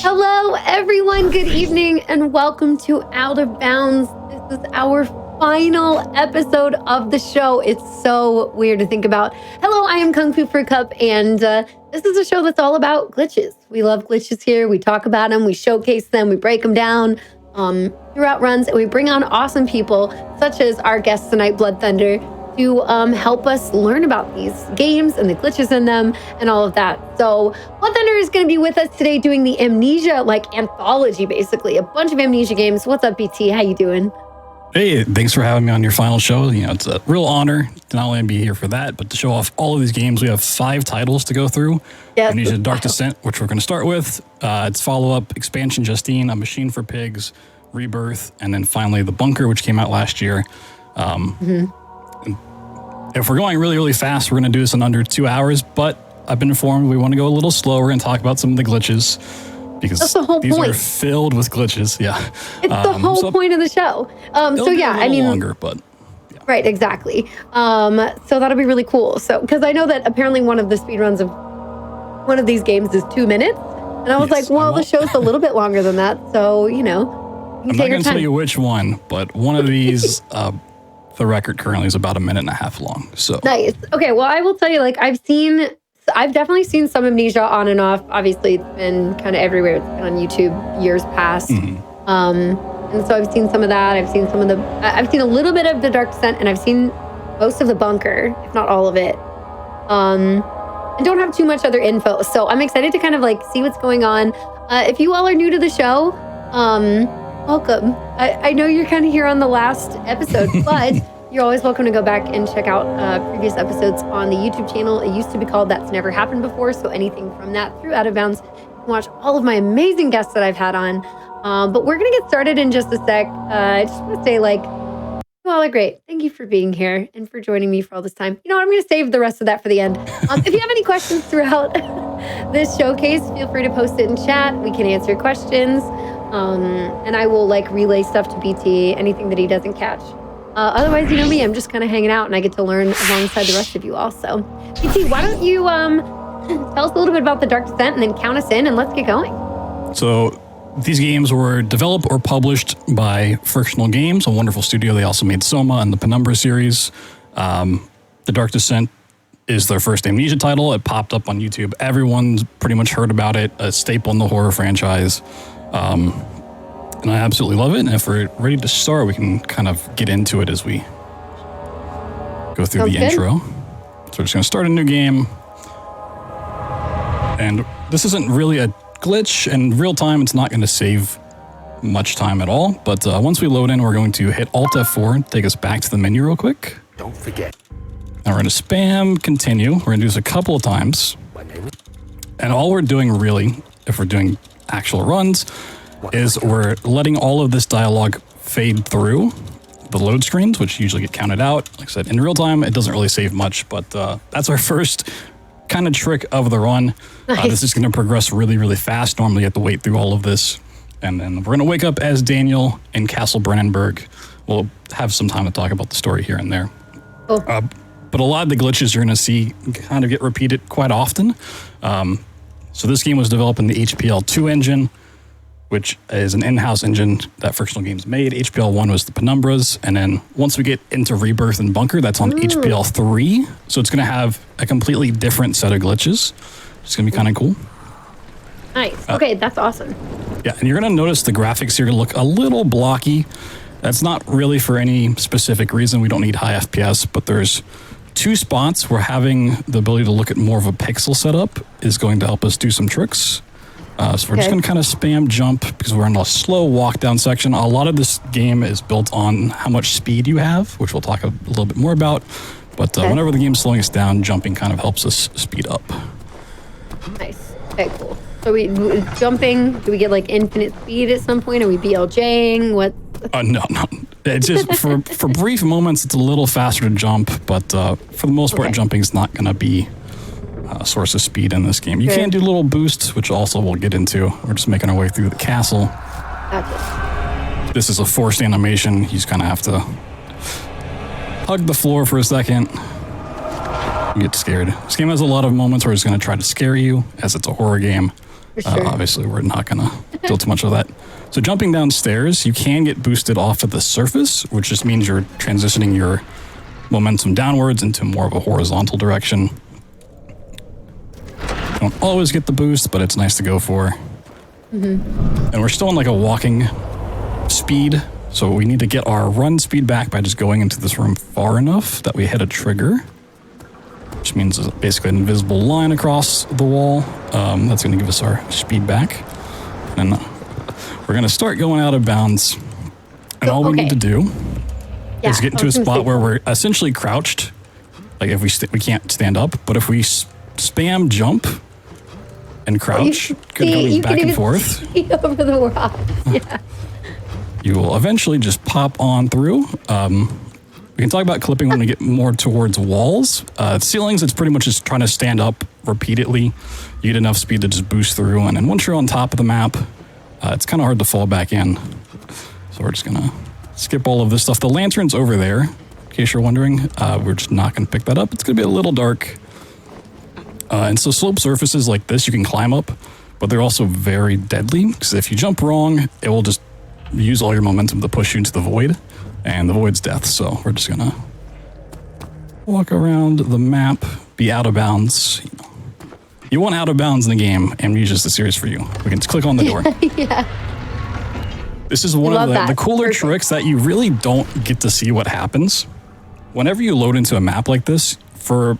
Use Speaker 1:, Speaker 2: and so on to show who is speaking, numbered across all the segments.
Speaker 1: Hello, everyone. Good evening, and welcome to Out of Bounds. This is our final episode of the show. It's so weird to think about. Hello, I am Kungfufruitcup, and this is a show that's all about glitches. We love glitches here. We talk about them, we showcase them, we break them down throughout runs, and we bring on awesome people, such as our guest tonight, Blood Thunder, to help us learn about these games and the glitches in them and all of that. So Blood Thunder is going to be with us today doing the Amnesia Anthology, basically. A bunch of Amnesia games. What's up, BT? How you doing?
Speaker 2: Hey, thanks for having me on your final show. You know, it's a real honor to not only be here for that, but to show off all of these games. We have 5 titles to go through.
Speaker 1: Yes.
Speaker 2: Amnesia Dark Descent, which we're going to start with. Its follow-up, Expansion Justine, A Machine for Pigs, Rebirth, and then finally The Bunker, which came out last year. If we're going really, really fast, we're going to do this in under 2 hours, but I've been informed we want to go a little slower and talk about some of the glitches because
Speaker 1: that's the whole
Speaker 2: these
Speaker 1: point.
Speaker 2: are filled with glitches. Yeah.
Speaker 1: It's the whole point of the show.
Speaker 2: So yeah, I mean, longer, but yeah.
Speaker 1: Right, exactly. So that'll be really cool. So, because I know that apparently one of the speedruns of one of these games is 2 minutes. And I was like, well, the show's a little bit longer than that. So, you know,
Speaker 2: I'm not going to tell you which one, but one of these, the record currently is about 1.5 minutes long. So
Speaker 1: nice. Okay, well, I will tell you, I've definitely seen some Amnesia on and off. Obviously, it's been kind of everywhere. It's been on YouTube years past. And so I've seen some of that. I've seen a little bit of the Dark Descent, and I've seen most of the Bunker, if not all of it. I don't have too much other info, so I'm excited to kind of see what's going on. If you all are new to the show, welcome. I know you're kind of here on the last episode, but you're always welcome to go back and check out previous episodes on the YouTube channel. It used to be called That's Never Happened Before, so anything from that through Out of Bounds, you can watch all of my amazing guests that I've had on. But we're going to get started in just a sec. I just want to say, you all are great. Thank you for being here and for joining me for all this time. You know what? I'm going to save the rest of that for the end. If you have any questions throughout this showcase, feel free to post it in chat. We can answer questions. And I will relay stuff to BT, anything that he doesn't catch. Otherwise, you know me, I'm just kind of hanging out and I get to learn alongside the rest of you all. So, BT, why don't you tell us a little bit about the Dark Descent and then count us in and let's get going.
Speaker 2: So these games were developed or published by Frictional Games, a wonderful studio. They also made Soma and the Penumbra series. The Dark Descent is their first Amnesia title. It popped up on YouTube. Everyone's pretty much heard about it, a staple in the horror franchise. And I absolutely love it. And if we're ready to start, we can kind of get into it as we go through the intro. So we're just going to start a new game. And this isn't really a glitch. In real time, it's not going to save much time at all. But once we load in, we're going to hit Alt F4, take us back to the menu real quick.
Speaker 3: Don't forget.
Speaker 2: Now we're going to spam continue. We're going to do this a couple of times. And all we're doing really, if we're doing actual runs, is we're letting all of this dialogue fade through the load screens, which usually get counted out. Like I said, in real time, it doesn't really save much, but that's our first kind of trick of the run.
Speaker 1: Nice.
Speaker 2: This is going to progress really, really fast. Normally, you have to wait through all of this. And then we're going to wake up as Daniel in Castle Brandenburg. We'll have some time to talk about the story here and there.
Speaker 1: Cool.
Speaker 2: But a lot of the glitches you're going to see kind of get repeated quite often. So this game was developed in the HPL2 engine, which is an in-house engine that Frictional Games made. HPL1 was the Penumbras, and then once we get into Rebirth and Bunker, that's on HPL3. So it's going to have a completely different set of glitches. It's going to be kind of cool.
Speaker 1: Nice. Okay, that's awesome.
Speaker 2: Yeah, and you're going to notice the graphics here look a little blocky. That's not really for any specific reason. We don't need high FPS, but there's 2 spots where having the ability to look at more of a pixel setup is going to help us do some tricks. So we're just going to kind of spam jump because we're in a slow walk down section. A lot of this game is built on how much speed you have, which we'll talk a little bit more about. But whenever the game's slowing us down, jumping kind of helps us speed up.
Speaker 1: Nice. Okay, cool. So jumping, do we get infinite speed at some point? Are we BLJing? What?
Speaker 2: No. It's just for brief moments, it's a little faster to jump. But for the most part, jumping is not going to be source of speed in this game. You can do little boosts, which also we'll get into. We're just making our way through the castle.
Speaker 1: Gotcha.
Speaker 2: This is a forced animation. You just kind of have to hug the floor for a second. You get scared. This game has a lot of moments where it's going to try to scare you, as it's a horror game.
Speaker 1: For sure.
Speaker 2: Obviously, we're not going to deal too much of that. So jumping downstairs, you can get boosted off of the surface, which just means you're transitioning your momentum downwards into more of a horizontal direction. You don't always get the boost, but it's nice to go for. And we're still in like a walking speed, so we need to get our run speed back by just going into this room far enough that we hit a trigger, which means it's basically an invisible line across the wall. That's going to give us our speed back. And we're going to start going out of bounds. And all we need to do is get into a spot where we're essentially crouched. Like if we can't stand up, but if we spam jump and crouch, going back and forth.
Speaker 1: Over the rock. Yeah.
Speaker 2: You will eventually just pop on through. We can talk about clipping when we get more towards walls. Ceilings, it's pretty much just trying to stand up repeatedly. You get enough speed to just boost through. And then once you're on top of the map, it's kind of hard to fall back in. So we're just going to skip all of this stuff. The lantern's over there, in case you're wondering. We're just not going to pick that up. It's going to be a little dark. And so slope surfaces like this, you can climb up, but they're also very deadly. Because if you jump wrong, it will just use all your momentum to push you into the void. And the void's death. So we're just going to walk around the map, be out of bounds. You want out of bounds in the game, Amnesia's the series for you. We can just click on the door.
Speaker 1: Yeah.
Speaker 2: This is one of the cooler tricks that you really don't get to see what happens. Whenever you load into a map like this, for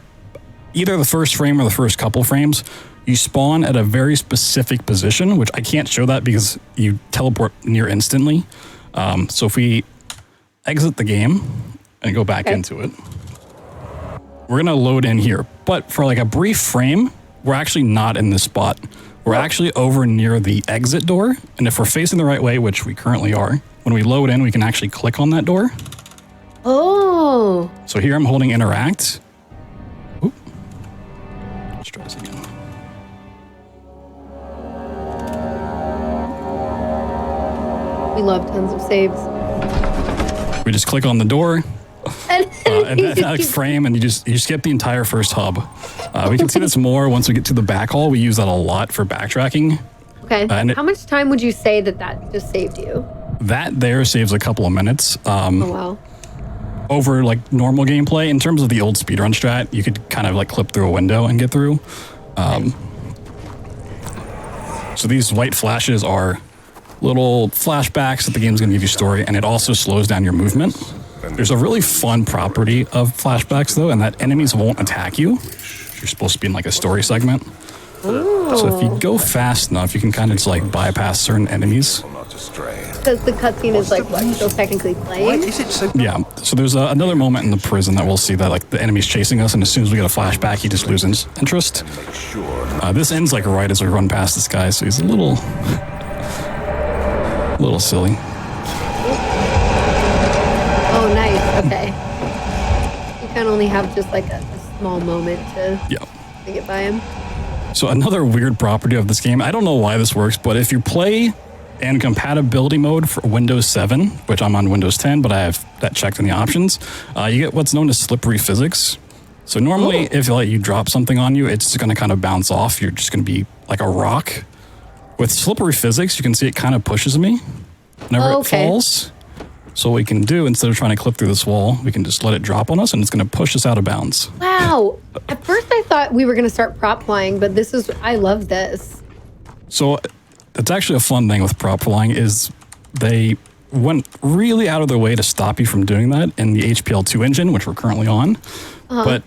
Speaker 2: either the first frame or the first couple frames, you spawn at a very specific position, which I can't show that because you teleport near instantly. So if we exit the game and go back into it, we're going to load in here. But for like a brief frame, we're actually not in this spot. We're actually over near the exit door. And if we're facing the right way, which we currently are, when we load in, we can actually click on that door.
Speaker 1: Oh.
Speaker 2: So here I'm holding interact. Oop. Let's try this again.
Speaker 1: We love tons of saves.
Speaker 2: We just click on the door. And that frame, and you skip the entire first hub. We can see this more once we get to the back hall. We use that a lot for backtracking.
Speaker 1: Okay. How much time would you say that just saved you?
Speaker 2: That there saves a couple of minutes.
Speaker 1: Oh, wow.
Speaker 2: Over like normal gameplay. In terms of the old speedrun strat, you could kind of like clip through a window and get through. So these white flashes are little flashbacks that the game's going to give you story, and it also slows down your movement. There's a really fun property of flashbacks, though, and that enemies won't attack you. You're supposed to be in like a story segment.
Speaker 1: Ooh.
Speaker 2: So if you go fast enough, you can kind of just like bypass certain enemies.
Speaker 1: Because the cutscene is like what, still technically playing?
Speaker 2: Yeah. So there's another moment in the prison that we'll see that like the enemy's chasing us, and as soon as we get a flashback, you just lose interest. This ends like right as we run past this guy, so he's a little silly.
Speaker 1: Oh, nice. Okay. You can only have just like a small moment to get by him.
Speaker 2: So another weird property of this game, I don't know why this works, but if you play in compatibility mode for Windows 7, which I'm on Windows 10, but I have that checked in the options, you get what's known as slippery physics. So normally if you drop something on you, it's just going to kind of bounce off. You're just going to be like a rock. With slippery physics, you can see it kind of pushes me whenever it falls. So what we can do, instead of trying to clip through this wall, we can just let it drop on us, and it's going to push us out of bounds.
Speaker 1: Wow. At first I thought we were going to start prop flying, but I love this.
Speaker 2: So that's actually a fun thing with prop flying is they went really out of their way to stop you from doing that in the HPL2 engine, which we're currently on. But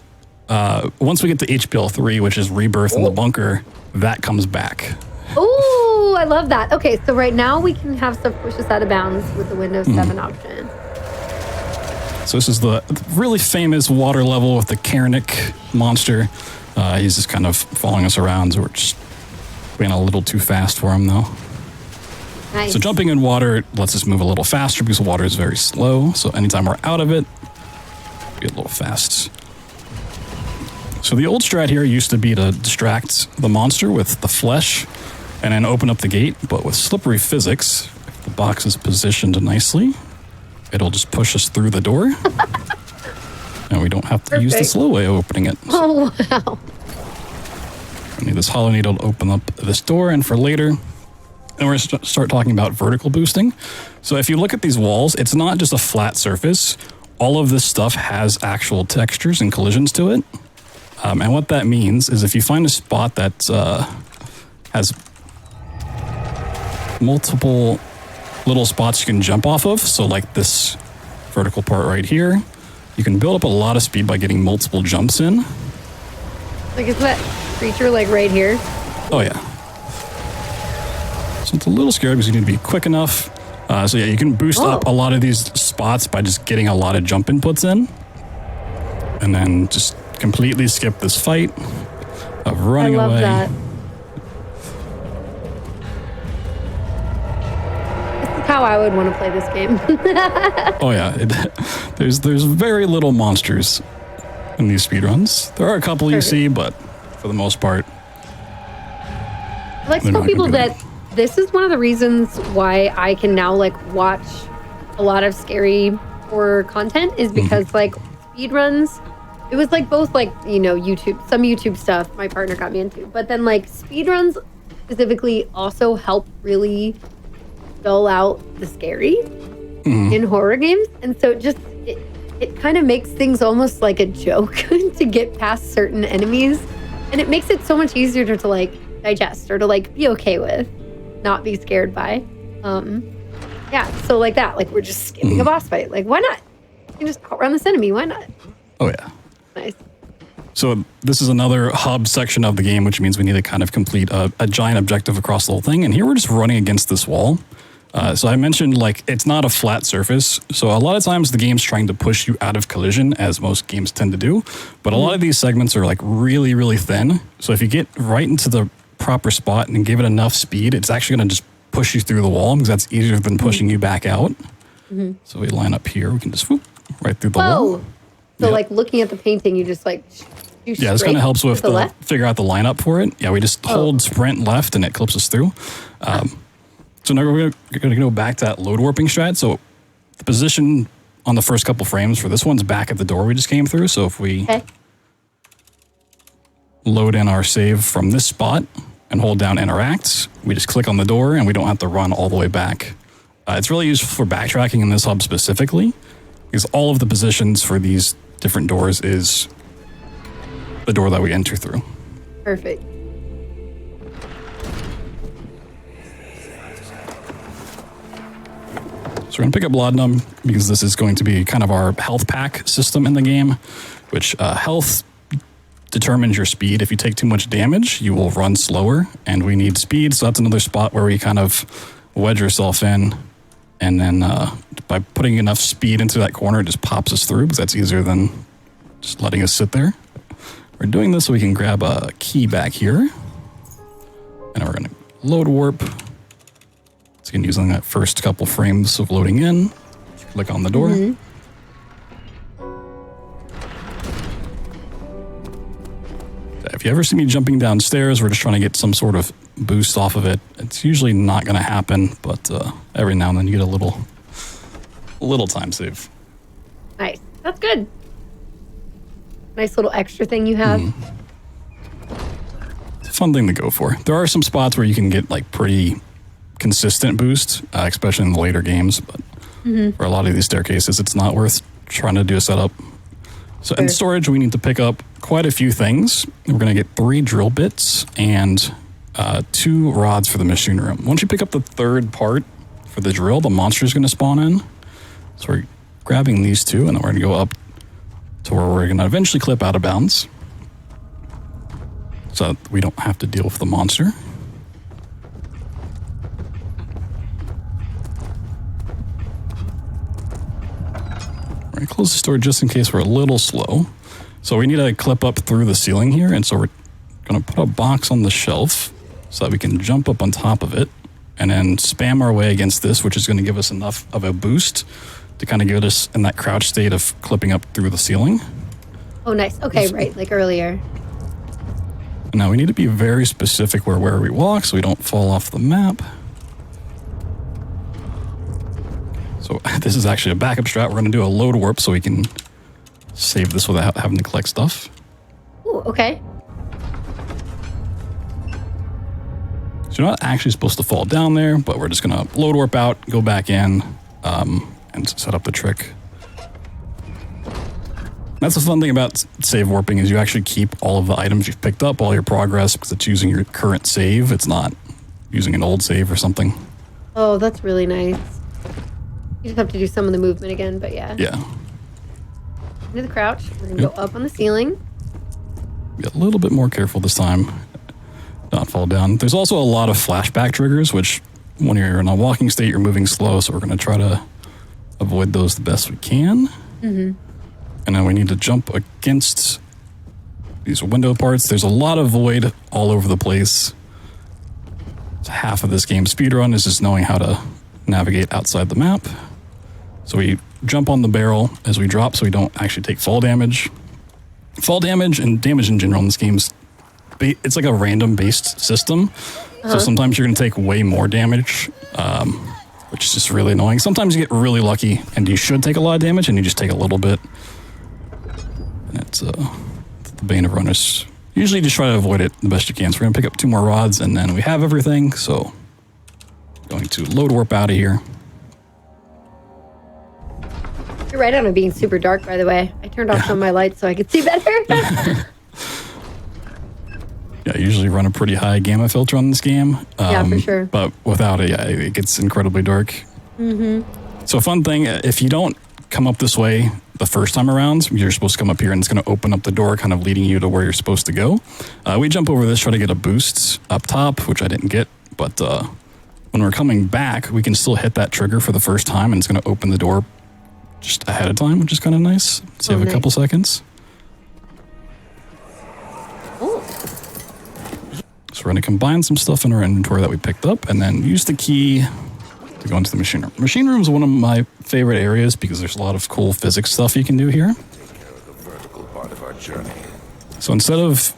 Speaker 2: once we get to HPL3, which is Rebirth in the bunker, that comes back.
Speaker 1: Ooh, I love that. Okay, so right now we can have stuff push us out of bounds with the Windows 7 option.
Speaker 2: So this is the really famous water level with the Karnik monster. He's just kind of following us around, so we're just being a little too fast for him, though.
Speaker 1: Nice.
Speaker 2: So jumping in water lets us move a little faster because water is very slow. So anytime we're out of it, we get a little fast. So the old strat here used to be to distract the monster with the flesh and then open up the gate. But with slippery physics, if the box is positioned nicely, it'll just push us through the door. And we don't have to use the slow way of opening it.
Speaker 1: Oh, wow.
Speaker 2: I need this hollow needle to open up this door, and for later, and we're going to start talking about vertical boosting. So if you look at these walls, it's not just a flat surface. All of this stuff has actual textures and collisions to it. And what that means is if you find a spot that has multiple little spots you can jump off of, so like this vertical part right here, you can build up a lot of speed by getting multiple jumps in.
Speaker 1: Like, is that creature like right here?
Speaker 2: Oh yeah. So it's a little scary because you need to be quick enough. So yeah, you can boost up a lot of these spots by just getting a lot of jump inputs in. And then just completely skip this fight of running away.
Speaker 1: I love that. This is how I would want to play this game.
Speaker 2: Oh yeah, there's very little monsters in these speedruns. There are a couple you see, but for the most part,
Speaker 1: I like to tell people that this is one of the reasons why I can now like watch a lot of scary horror content is because like speedruns, it was like both like, you know, some YouTube stuff my partner got me into, but then like speedruns specifically also help really spell out the scary in horror games. And so it kind of makes things almost like a joke to get past certain enemies. And it makes it so much easier to like digest or to like be okay with, not be scared by. Yeah, so like that, like we're just skipping a boss fight. Like, why not? You can just outrun this enemy. Why not?
Speaker 2: Oh yeah.
Speaker 1: Nice.
Speaker 2: So this is another hub section of the game, which means we need to kind of complete a giant objective across the whole thing. And here we're just running against this wall. So I mentioned like it's not a flat surface. So a lot of times the game's trying to push you out of collision, as most games tend to do. But a lot of these segments are like really, really thin. So if you get right into the proper spot and give it enough speed, it's actually going to just push you through the wall because that's easier than pushing you back out. So we line up here. We can just whoop right through the wall.
Speaker 1: So like looking at the painting, you just like
Speaker 2: yeah, this kind of helps with the figure out the lineup for it. Yeah, we just hold sprint left and it clips us through. So now we're going to go back to that load warping strat. So the position on the first couple frames for this one's back at the door we just came through. So if we load in our save from this spot and hold down interact, we just click on the door and we don't have to run all the way back. It's really useful for backtracking in this hub specifically because all of the positions for these different doors is the door that we enter through.
Speaker 1: Perfect.
Speaker 2: So we're going to pick up Laudanum because this is going to be kind of our health pack system in the game, which health determines your speed. If you take too much damage, you will run slower, and we need speed, so that's another spot where we kind of wedge yourself in, and then by putting enough speed into that corner, it just pops us through because that's easier than just letting us sit there. We're doing this so we can grab a key back here, and we're going to load warp. So you can use on that first couple frames of loading in, click on the door. If you ever see me jumping downstairs, we're just trying to get some sort of boost off of it. It's usually not going to happen, but every now and then you get a little time save.
Speaker 1: Nice. That's good. Nice little extra thing you have.
Speaker 2: It's a fun thing to go for. There are some spots where you can get like pretty consistent boost, especially in the later games, but for a lot of these staircases, it's not worth trying to do a setup. So in storage, we need to pick up quite a few things. We're going to get 3 drill bits and 2 rods for the machine room. Once you pick up the third part for the drill, the monster is going to spawn in. So we're grabbing these 2, and then we're going to go up to where we're going to eventually clip out of bounds so that we don't have to deal with the monster. We're going to close the door just in case we're a little slow. So we need to clip up through the ceiling here, and so we're going to put a box on the shelf so that we can jump up on top of it and then spam our way against this, which is going to give us enough of a boost to kind of get us in that crouch state of clipping up through the ceiling.
Speaker 1: Oh, nice. Okay, right, like earlier.
Speaker 2: Now we need to be very specific where we walk so we don't fall off the map. So this is actually a backup strat. We're going to do a load warp so we can save this without having to collect stuff.
Speaker 1: Ooh, okay.
Speaker 2: So you're not actually supposed to fall down there, but we're just going to load warp out, go back in, and set up the trick. That's the fun thing about save warping is you actually keep all of the items you've picked up, all your progress, because it's using your current save. It's not using an old save or something.
Speaker 1: Oh, that's really nice. You just have to do some of the movement again, but yeah.
Speaker 2: Yeah.
Speaker 1: Into the crouch. We're going to go up on the ceiling.
Speaker 2: Be a little bit more careful this time. Not fall down. There's also a lot of flashback triggers, which when you're in a walking state, you're moving slow, so we're going to try to avoid those the best we can. Mm-hmm. And then we need to jump against these window parts. There's a lot of void all over the place. It's half of this game. Speedrun is just knowing how to navigate outside the map. So we jump on the barrel as we drop so we don't actually take fall damage. Fall damage and damage in general in this game is it's like a random based system. So sometimes you're going to take way more damage, which is just really annoying. Sometimes you get really lucky and you should take a lot of damage and you just take a little bit. And it's the bane of runners. Usually just try to avoid it the best you can. So we're going to pick up 2 more rods and then we have everything. So going to load warp out of here.
Speaker 1: You're right on it being super dark, by the way. I turned off some of my lights so I could see better.
Speaker 2: Yeah, I usually run a pretty high gamma filter on this game.
Speaker 1: Yeah, for sure.
Speaker 2: But without it, yeah, it gets incredibly dark. Mm-hmm. So fun thing, if you don't come up this way the first time around, you're supposed to come up here and it's going to open up the door, kind of leading you to where you're supposed to go. We jump over this, try to get a boost up top, which I didn't get. But when we're coming back, we can still hit that trigger for the first time and it's going to open the door just ahead of time, which is kind of nice. Save a couple seconds. So we're going to combine some stuff in our inventory that we picked up and then use the key to go into the machine room. Machine room is one of my favorite areas because there's a lot of cool physics stuff you can do here.
Speaker 3: Take care of the vertical part of our journey.
Speaker 2: So instead of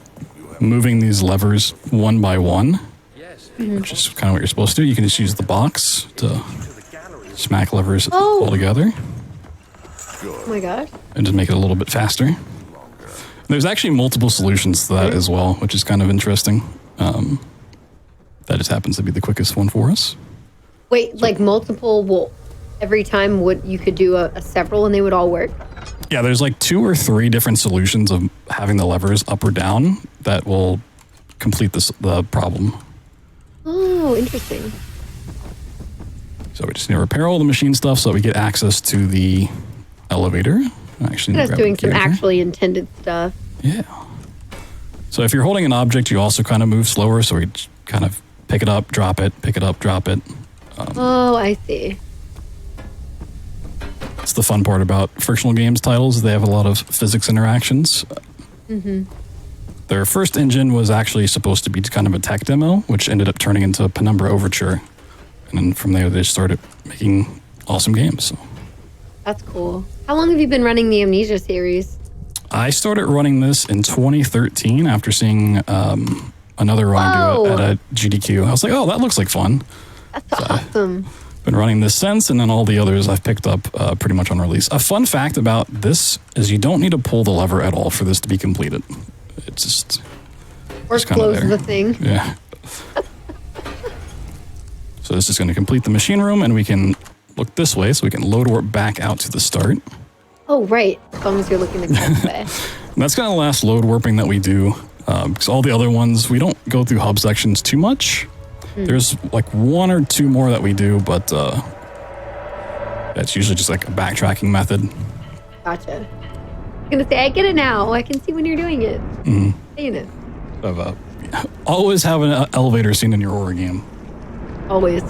Speaker 2: moving these levers one by one, which is kind of what you're supposed to do, you can just use the box to smack levers all together.
Speaker 1: Oh my gosh.
Speaker 2: And just make it a little bit faster. There's actually multiple solutions to that as well, which is kind of interesting. That just happens to be the quickest one for us.
Speaker 1: Wait, like multiple, well, every time you could do a several and they would all work?
Speaker 2: Yeah, there's like 2 or 3 different solutions of having the levers up or down that will complete the problem.
Speaker 1: Oh, interesting.
Speaker 2: So we just need to repair all the machine stuff so that we get access to the elevator. Actually,
Speaker 1: That's doing some actually intended stuff.
Speaker 2: Yeah. So if you're holding an object, you also kind of move slower. So we kind of pick it up, drop it, pick it up, drop it.
Speaker 1: Oh, I see.
Speaker 2: That's the fun part about frictional games titles. They have a lot of physics interactions. Mm-hmm. Their first engine was actually supposed to be kind of a tech demo, which ended up turning into Penumbra Overture. And then from there, they started making awesome games. So.
Speaker 1: That's cool. How long have you been running the Amnesia series?
Speaker 2: I started running this in 2013 after seeing another runner do it at a GDQ. I was like, oh, that looks like fun.
Speaker 1: That's awesome.
Speaker 2: Been running this since, and then all the others I've picked up pretty much on release. A fun fact about this is you don't need to pull the lever at all for this to be completed. It's just...
Speaker 1: Workflow is the thing.
Speaker 2: Yeah. So this is going to complete the machine room, and we can look this way, so we can load warp back out to the start.
Speaker 1: Oh, right. As long as you're looking the correct way.
Speaker 2: That's kind of the last load warping that we do, because all the other ones, we don't go through hub sections too much. There's like 1 or 2 more that we do, but it's usually just like a backtracking method.
Speaker 1: Gotcha. I'm going to say, I get it now. I can see when you're doing it.
Speaker 2: Mm-hmm.
Speaker 1: Seeing it.
Speaker 2: Always have an elevator scene in your horror game.
Speaker 1: Always.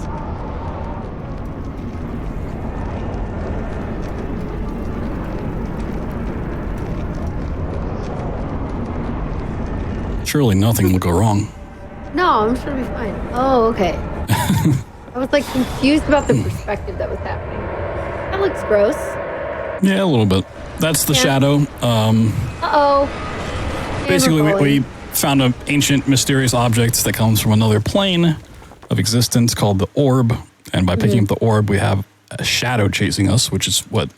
Speaker 2: Surely nothing will go wrong.
Speaker 1: No, I'm sure it'll be fine. Oh, okay. I was like confused about the perspective that was happening. That looks gross.
Speaker 2: Yeah, a little bit. That's the shadow.
Speaker 1: Uh-oh.
Speaker 2: Basically, we found an ancient, mysterious object that comes from another plane of existence called the orb. And by picking up the orb, we have a shadow chasing us, which is what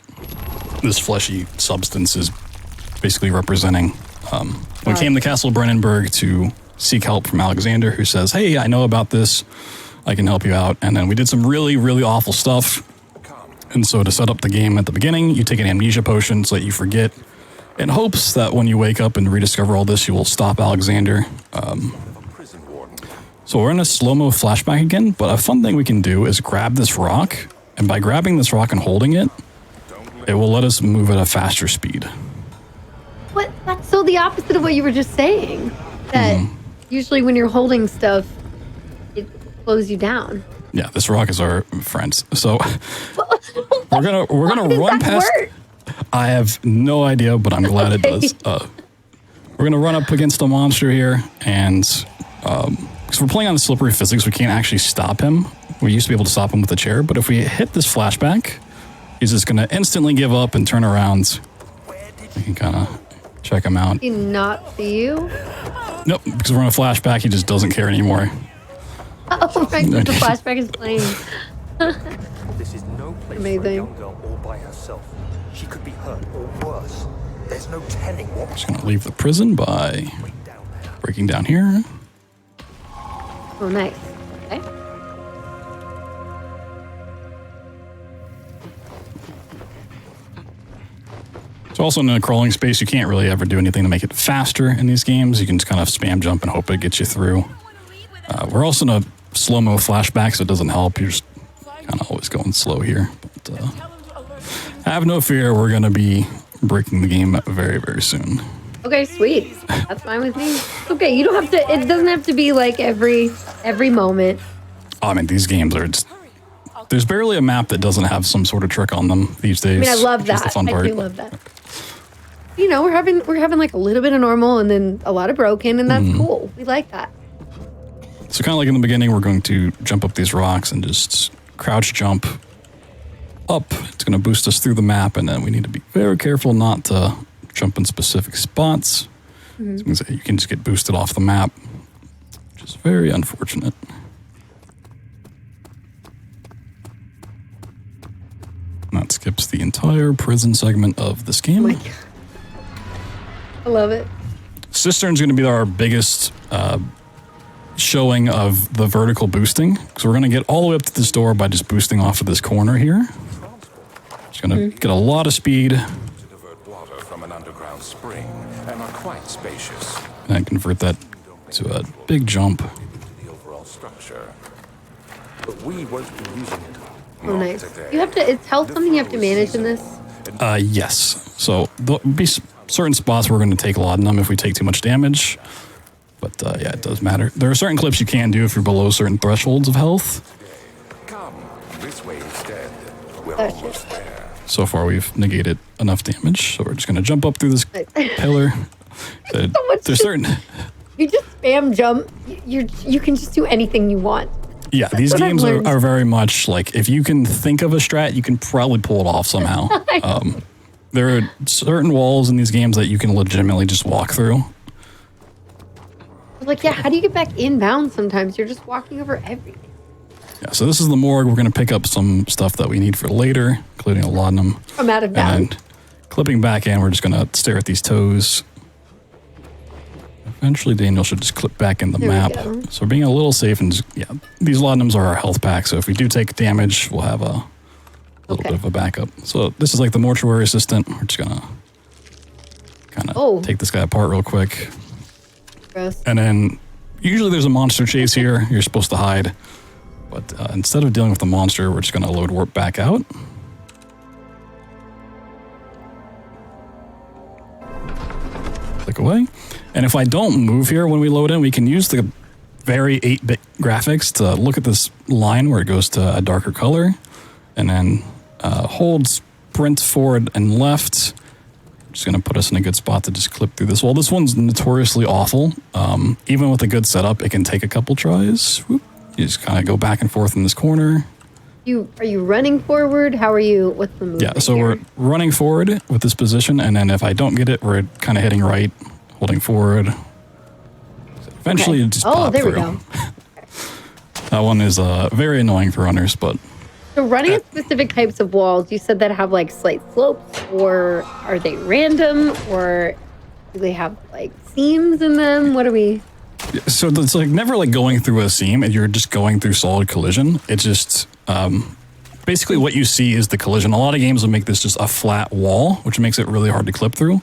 Speaker 2: this fleshy substance is basically representing. We came to Castle Brennenburg to seek help from Alexander, who says, hey, I know about this. I can help you out. And then we did some really, really awful stuff. And so to set up the game at the beginning, you take an amnesia potion so that you forget, in hopes that when you wake up and rediscover all this, you will stop Alexander. So we're in a slow-mo flashback again, but a fun thing we can do is grab this rock, and by grabbing this rock and holding it, it will let us move at a faster speed.
Speaker 1: What? That's so the opposite of what you were just saying. That usually when you're holding stuff, it slows you down.
Speaker 2: Yeah, this rock is our friend. So we're gonna run past.
Speaker 1: Work?
Speaker 2: I have no idea, but I'm glad it does. We're gonna run up against a monster here, and because we're playing on the slippery physics, we can't actually stop him. We used to be able to stop him with a chair, but if we hit this flashback, he's just gonna instantly give up and turn around. We can kind of check him out.
Speaker 1: Did he not see you?
Speaker 2: Nope, because we're in a flashback, he just doesn't care anymore.
Speaker 1: Oh my god, the flashback is playing.
Speaker 4: This is no place
Speaker 1: Amazing.
Speaker 4: for a young girl all by herself. She could be hurt or worse. There's no telling what.
Speaker 2: Just gonna leave the prison by breaking down here.
Speaker 1: Oh, nice. Okay.
Speaker 2: So also in a crawling space, you can't really ever do anything to make it faster in these games. You can just kind of spam jump and hope it gets you through. We're also in a slow-mo flashback, so it doesn't help. You're just kind of always going slow here. But have no fear, we're going to be breaking the game very, very soon.
Speaker 1: Okay, sweet. That's fine with me. Okay, you don't have to. It doesn't have to be like every moment.
Speaker 2: I mean, these games are just... There's barely a map that doesn't have some sort of trick on them these days.
Speaker 1: I mean, I love
Speaker 2: which is
Speaker 1: that.
Speaker 2: the fun part.
Speaker 1: I do love that. You know, we're having like a little bit of normal and then a lot of broken, and that's cool. We like that.
Speaker 2: So kind of like in the beginning, we're going to jump up these rocks and just crouch jump up. It's going to boost us through the map, and then we need to be very careful not to jump in specific spots. So you can just get boosted off the map, which is very unfortunate. And that skips the entire prison segment of this game.
Speaker 1: Oh my god. I love it.
Speaker 2: Cistern's going to be our biggest showing of the vertical boosting. So we're going to get all the way up to this door by just boosting off of this corner here. Just going to get a lot of speed.
Speaker 3: To divert water from an underground spring and are quite spacious.
Speaker 2: And then convert that to a big jump.
Speaker 3: To the overall structure.
Speaker 4: But we won't be using it.
Speaker 1: Oh, nice. You have to. Is health something you have to manage in this?
Speaker 2: Yes. So there'll be certain spots where we're going to take laudanum if we take too much damage. But yeah, it does matter. There are certain clips you can do if you're below certain thresholds of health.
Speaker 3: Come this way instead. We're
Speaker 1: Oh, shit.
Speaker 3: almost there.
Speaker 2: So far, we've negated enough damage. So we're just going to jump up through this pillar. There's certain...
Speaker 1: You just spam jump. You can just do anything you want.
Speaker 2: Yeah, these
Speaker 1: what I've
Speaker 2: games
Speaker 1: learned.
Speaker 2: are very much like, if you can think of a strat, you can probably pull it off somehow. There are certain walls in these games that you can legitimately just walk through.
Speaker 1: Like, yeah, how do you get back inbound sometimes? You're just walking over everything.
Speaker 2: Yeah, so this is the morgue. We're going to pick up some stuff that we need for later, including a laudanum.
Speaker 1: I'm out of bounds.
Speaker 2: And clipping back in, we're just going to stare at these toes. Eventually, Daniel should just clip back in the
Speaker 1: There we
Speaker 2: map.
Speaker 1: go.
Speaker 2: So we're being a little safe. And just, yeah, these laudanums are our health pack. So if we do take damage, we'll have a little bit of a backup. So this is like the mortuary assistant. We're just going to kind of take this guy apart real quick.
Speaker 1: Gross.
Speaker 2: And then usually there's a monster chase here. You're supposed to hide. But instead of dealing with the monster, we're just going to load warp back out. Click away. And if I don't move here when we load in, we can use the very 8-bit graphics to look at this line where it goes to a darker color. And then hold sprint forward and left. Just going to put us in a good spot to just clip through this wall. This one's notoriously awful. Even with a good setup, it can take a couple tries. Whoop. You just kind of go back and forth in this corner.
Speaker 1: Are you running forward? How are you? What's the movement?
Speaker 2: Yeah, so
Speaker 1: here?
Speaker 2: we're running forward with this position, and then if I don't get it, we're kind of hitting right, holding forward. Eventually, it just pop
Speaker 1: there
Speaker 2: through.
Speaker 1: we go.
Speaker 2: That one is very annoying for runners, but...
Speaker 1: So running at specific types of walls, you said that have like slight slopes, or are they random, or do they have like seams in them? What are we?
Speaker 2: So it's like never like going through a seam and you're just going through solid collision. It's just basically what you see is the collision. A lot of games will make this just a flat wall, which makes it really hard to clip through.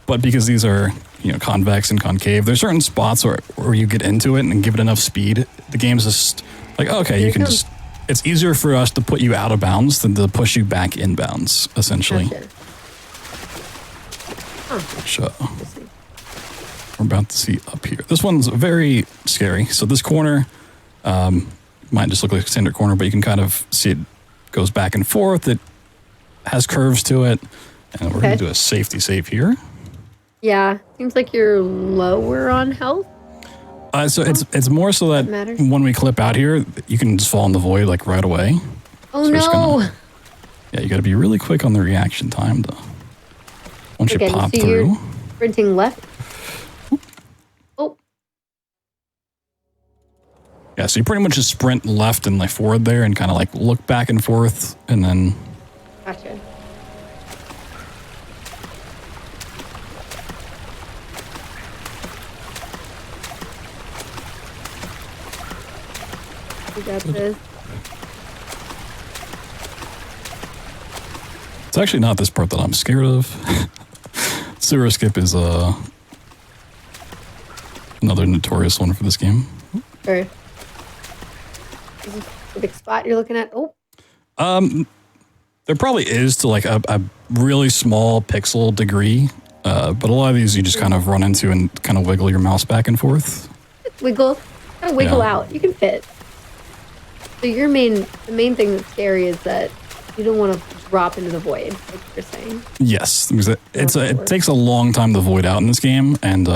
Speaker 2: But because these are, convex and concave, there's certain spots where you get into it and give it enough speed. The game's just like, okay, you can just, it's easier for us to put you out of bounds than to push you back in bounds, essentially.
Speaker 1: Gotcha.
Speaker 2: So we're about to see up here. This one's very scary. So this corner might just look like a standard corner, but you can kind of see it goes back and forth. It has curves to it. And we're going to do a safety save here.
Speaker 1: Yeah, seems like you're lower on health.
Speaker 2: So it's more so that when we clip out here, you can just fall in the void like right away.
Speaker 1: Oh,
Speaker 2: so
Speaker 1: no.
Speaker 2: You got to be really quick on the reaction time though. Once you pop through.
Speaker 1: You're sprinting left. Oh.
Speaker 2: Yeah, so you pretty much just sprint left and like forward there and kind of like look back and forth and then.
Speaker 1: Gotcha. We got this.
Speaker 2: It's actually not this part that I'm scared of. Sewer skip is another notorious one for this game.
Speaker 1: Sorry. Is this the big spot you're looking at? Oh.
Speaker 2: There probably is to like a really small pixel degree, but a lot of these you just kind of run into and kind of wiggle your mouse back and forth.
Speaker 1: Wiggle. Gotta wiggle out. You can fit. So the main thing that's scary is that you don't want to drop into the void, like you're saying.
Speaker 2: Yes, because it takes a long time to void out in this game, and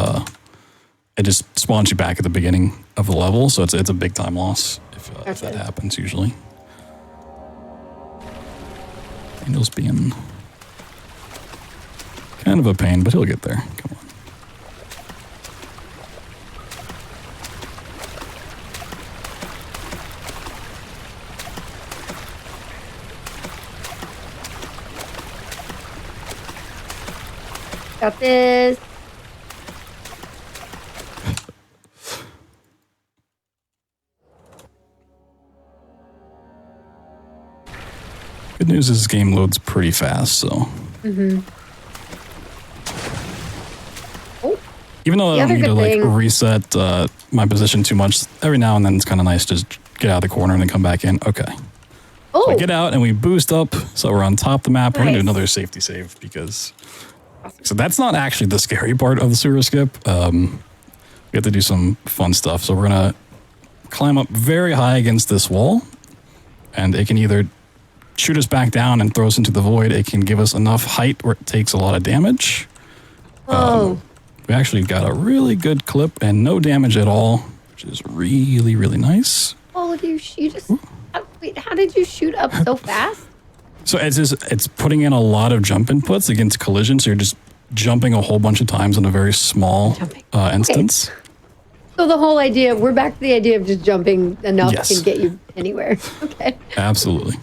Speaker 2: it just spawns you back at the beginning of the level, so it's a big time loss if that happens usually. Angel's being kind of a pain, but he'll get there. Come on.
Speaker 1: Got this.
Speaker 2: Good news is this game loads pretty fast, so.
Speaker 1: Mm-hmm. Oh.
Speaker 2: Even though I don't need to like reset my position too much, every now and then it's kind of nice to just get out of the corner and then come back in. Okay.
Speaker 1: Oh.
Speaker 2: So I get out and we boost up, so we're on top of the map. Nice. We're gonna do another safety save because. So that's not actually the scary part of the sewer skip. We have to do some fun stuff. So we're gonna climb up very high against this wall, and it can either shoot us back down and throw us into the void. It can give us enough height where it takes a lot of damage.
Speaker 1: Oh.
Speaker 2: We actually got a really good clip and no damage at all, which is really, really nice.
Speaker 1: Oh, look, you just... Wait, how did you shoot up so fast?
Speaker 2: So it's putting in a lot of jump inputs against collision, so you're just jumping a whole bunch of times in a very small instance.
Speaker 1: Okay. So the whole idea, we're back to the idea of just jumping enough can get you anywhere. Okay.
Speaker 2: Absolutely.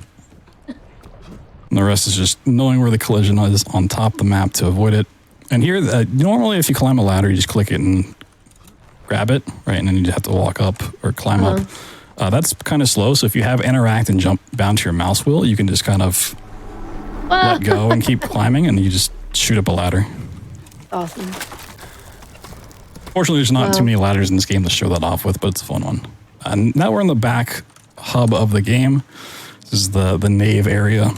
Speaker 2: And the rest is just knowing where the collision is on top of the map to avoid it. And here, normally if you climb a ladder, you just click it and grab it, right? And then you just have to walk up or climb up. That's kind of slow, so if you have interact and jump bound to your mouse wheel, you can just kind of let go and keep climbing, and you just shoot up a ladder.
Speaker 1: Awesome.
Speaker 2: Fortunately, there's not too many ladders in this game to show that off with, but it's a fun one. And now we're in the back hub of the game. This is the nave area.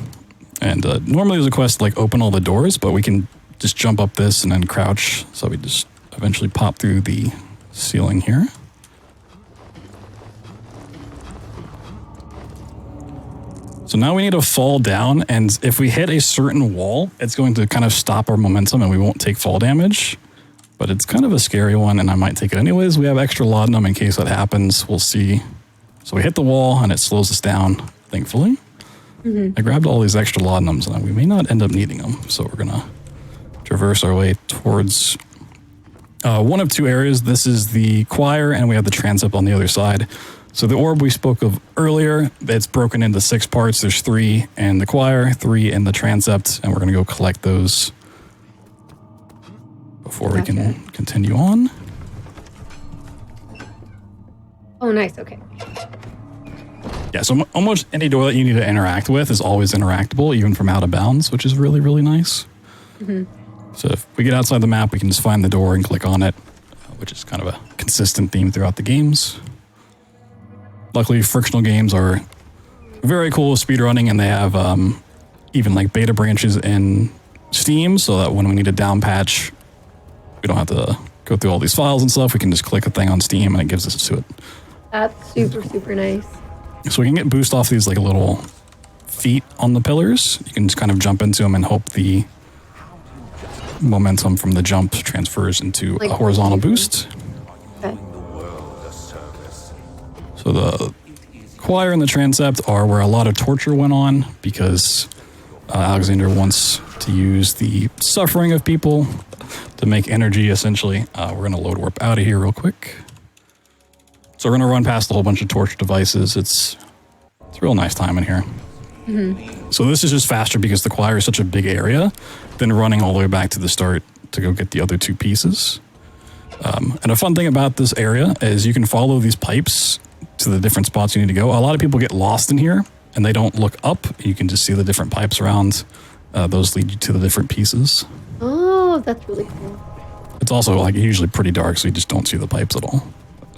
Speaker 2: And normally there's a quest to like open all the doors, but we can just jump up this and then crouch, so we just eventually pop through the ceiling here. So now we need to fall down, and if we hit a certain wall, it's going to kind of stop our momentum and we won't take fall damage. But it's kind of a scary one, and I might take it anyways. We have extra laudanum in case that happens. We'll see. So we hit the wall, and it slows us down, thankfully. Mm-hmm. I grabbed all these extra laudanums, and we may not end up needing them. So we're going to traverse our way towards one of two areas. This is the choir, and we have the transept on the other side. So the orb we spoke of earlier, it's broken into 6 parts. There's 3 in the choir, 3 in the transept, and we're going to go collect those before we can continue on.
Speaker 1: Oh, nice. Okay.
Speaker 2: Yeah, so almost any door that you need to interact with is always interactable, even from out of bounds, which is really, really nice. So if we get outside the map, we can just find the door and click on it, which is kind of a consistent theme throughout the games. Luckily, frictional games are very cool with speedrunning, and they have even like beta branches in Steam, so that when we need a down patch, we don't have to go through all these files and stuff. We can just click a thing on Steam and it gives us to it.
Speaker 1: That's super, super nice.
Speaker 2: So we can get boost off these like little feet on the pillars. You can just kind of jump into them and hope the momentum from the jump transfers into
Speaker 1: Like
Speaker 2: a horizontal boost.
Speaker 1: Okay.
Speaker 2: So the choir and the transept are where a lot of torture went on because Alexander wants to use the suffering of people to make energy, essentially. We're going to load warp out of here real quick. So we're going to run past a whole bunch of torture devices. It's a real nice time in here. So this is just faster because the choir is such a big area than running all the way back to the start to go get the other two pieces. And a fun thing about this area is you can follow these pipes to the different spots you need to go. A lot of people get lost in here and they don't look up. You can just see the different pipes around. Those lead you to the different pieces.
Speaker 1: Oh, that's really cool.
Speaker 2: It's also like usually pretty dark, so you just don't see the pipes at all.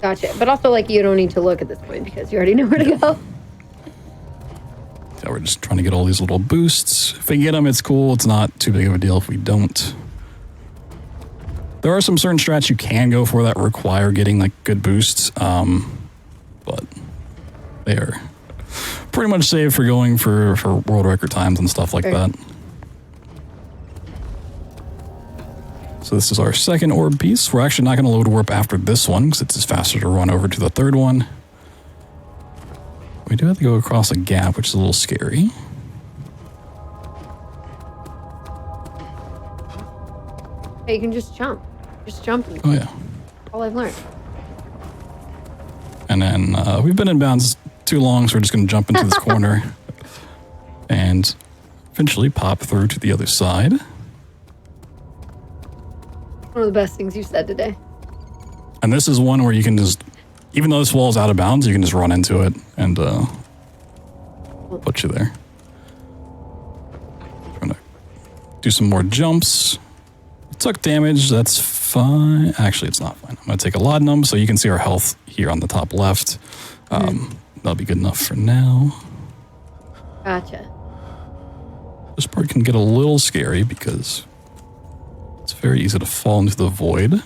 Speaker 1: Gotcha. But also, like, you don't need to look at this point because you already know where to go.
Speaker 2: So we're just trying to get all these little boosts. If we get them, it's cool. It's not too big of a deal if we don't. There are some certain strats you can go for that require getting like good boosts, but they are pretty much safe for going for world record times and stuff like that. So this is our second orb piece. We're actually not going to load warp after this one because it's just faster to run over to the third one. We do have to go across a gap, which is a little scary.
Speaker 1: Hey, you can just jump. Just jump.
Speaker 2: Oh, yeah.
Speaker 1: All I've learned.
Speaker 2: And then we've been in bounds too long, so we're just going to jump into this corner and eventually pop through to the other side.
Speaker 1: One of the best things you said today.
Speaker 2: And this is one where you can just, even though this wall is out of bounds, you can just run into it and put you there. Trying to do some more jumps. Took damage, that's fine. Actually, it's not fine. I'm going to take a laudanum so you can see our health here on the top left. That'll be good enough for now.
Speaker 1: Gotcha.
Speaker 2: This part can get a little scary because it's very easy to fall into the void.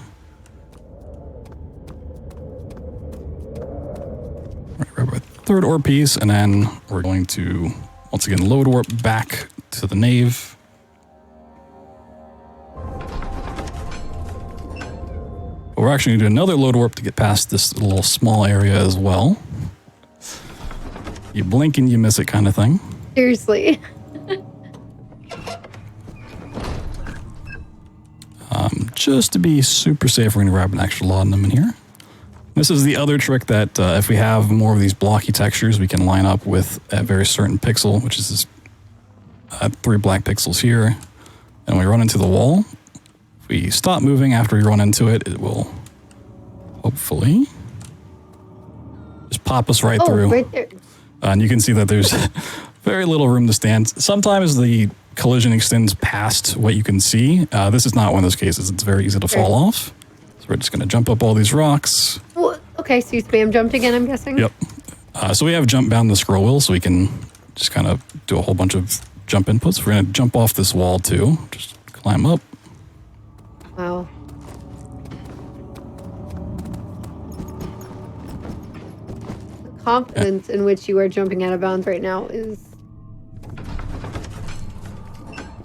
Speaker 2: Right, grab our third orb piece, and then we're going to, once again, load warp back to the nave. But we're actually going to do another load warp to get past this little small area as well. You blink and you miss it kind of thing.
Speaker 1: Seriously.
Speaker 2: Just to be super safe, we're going to grab an extra laudanum in here. This is the other trick that if we have more of these blocky textures, we can line up with a very certain pixel, which is this 3 black pixels here. And we run into the wall. If we stop moving after we run into it, it will hopefully just pop us right through.
Speaker 1: Right there.
Speaker 2: And you can see that there's very little room to stand. Sometimes the collision extends past what you can see. This is not one of those cases. It's very easy to fall off. So we're just going to jump up all these rocks.
Speaker 1: Well, okay, so you spam jumped again, I'm guessing?
Speaker 2: Yep. So we have jump bound the scroll wheel, so we can just kind of do a whole bunch of jump inputs. We're going to jump off this wall too. Just climb up.
Speaker 1: Wow. The confidence in which you are jumping out of bounds right now is...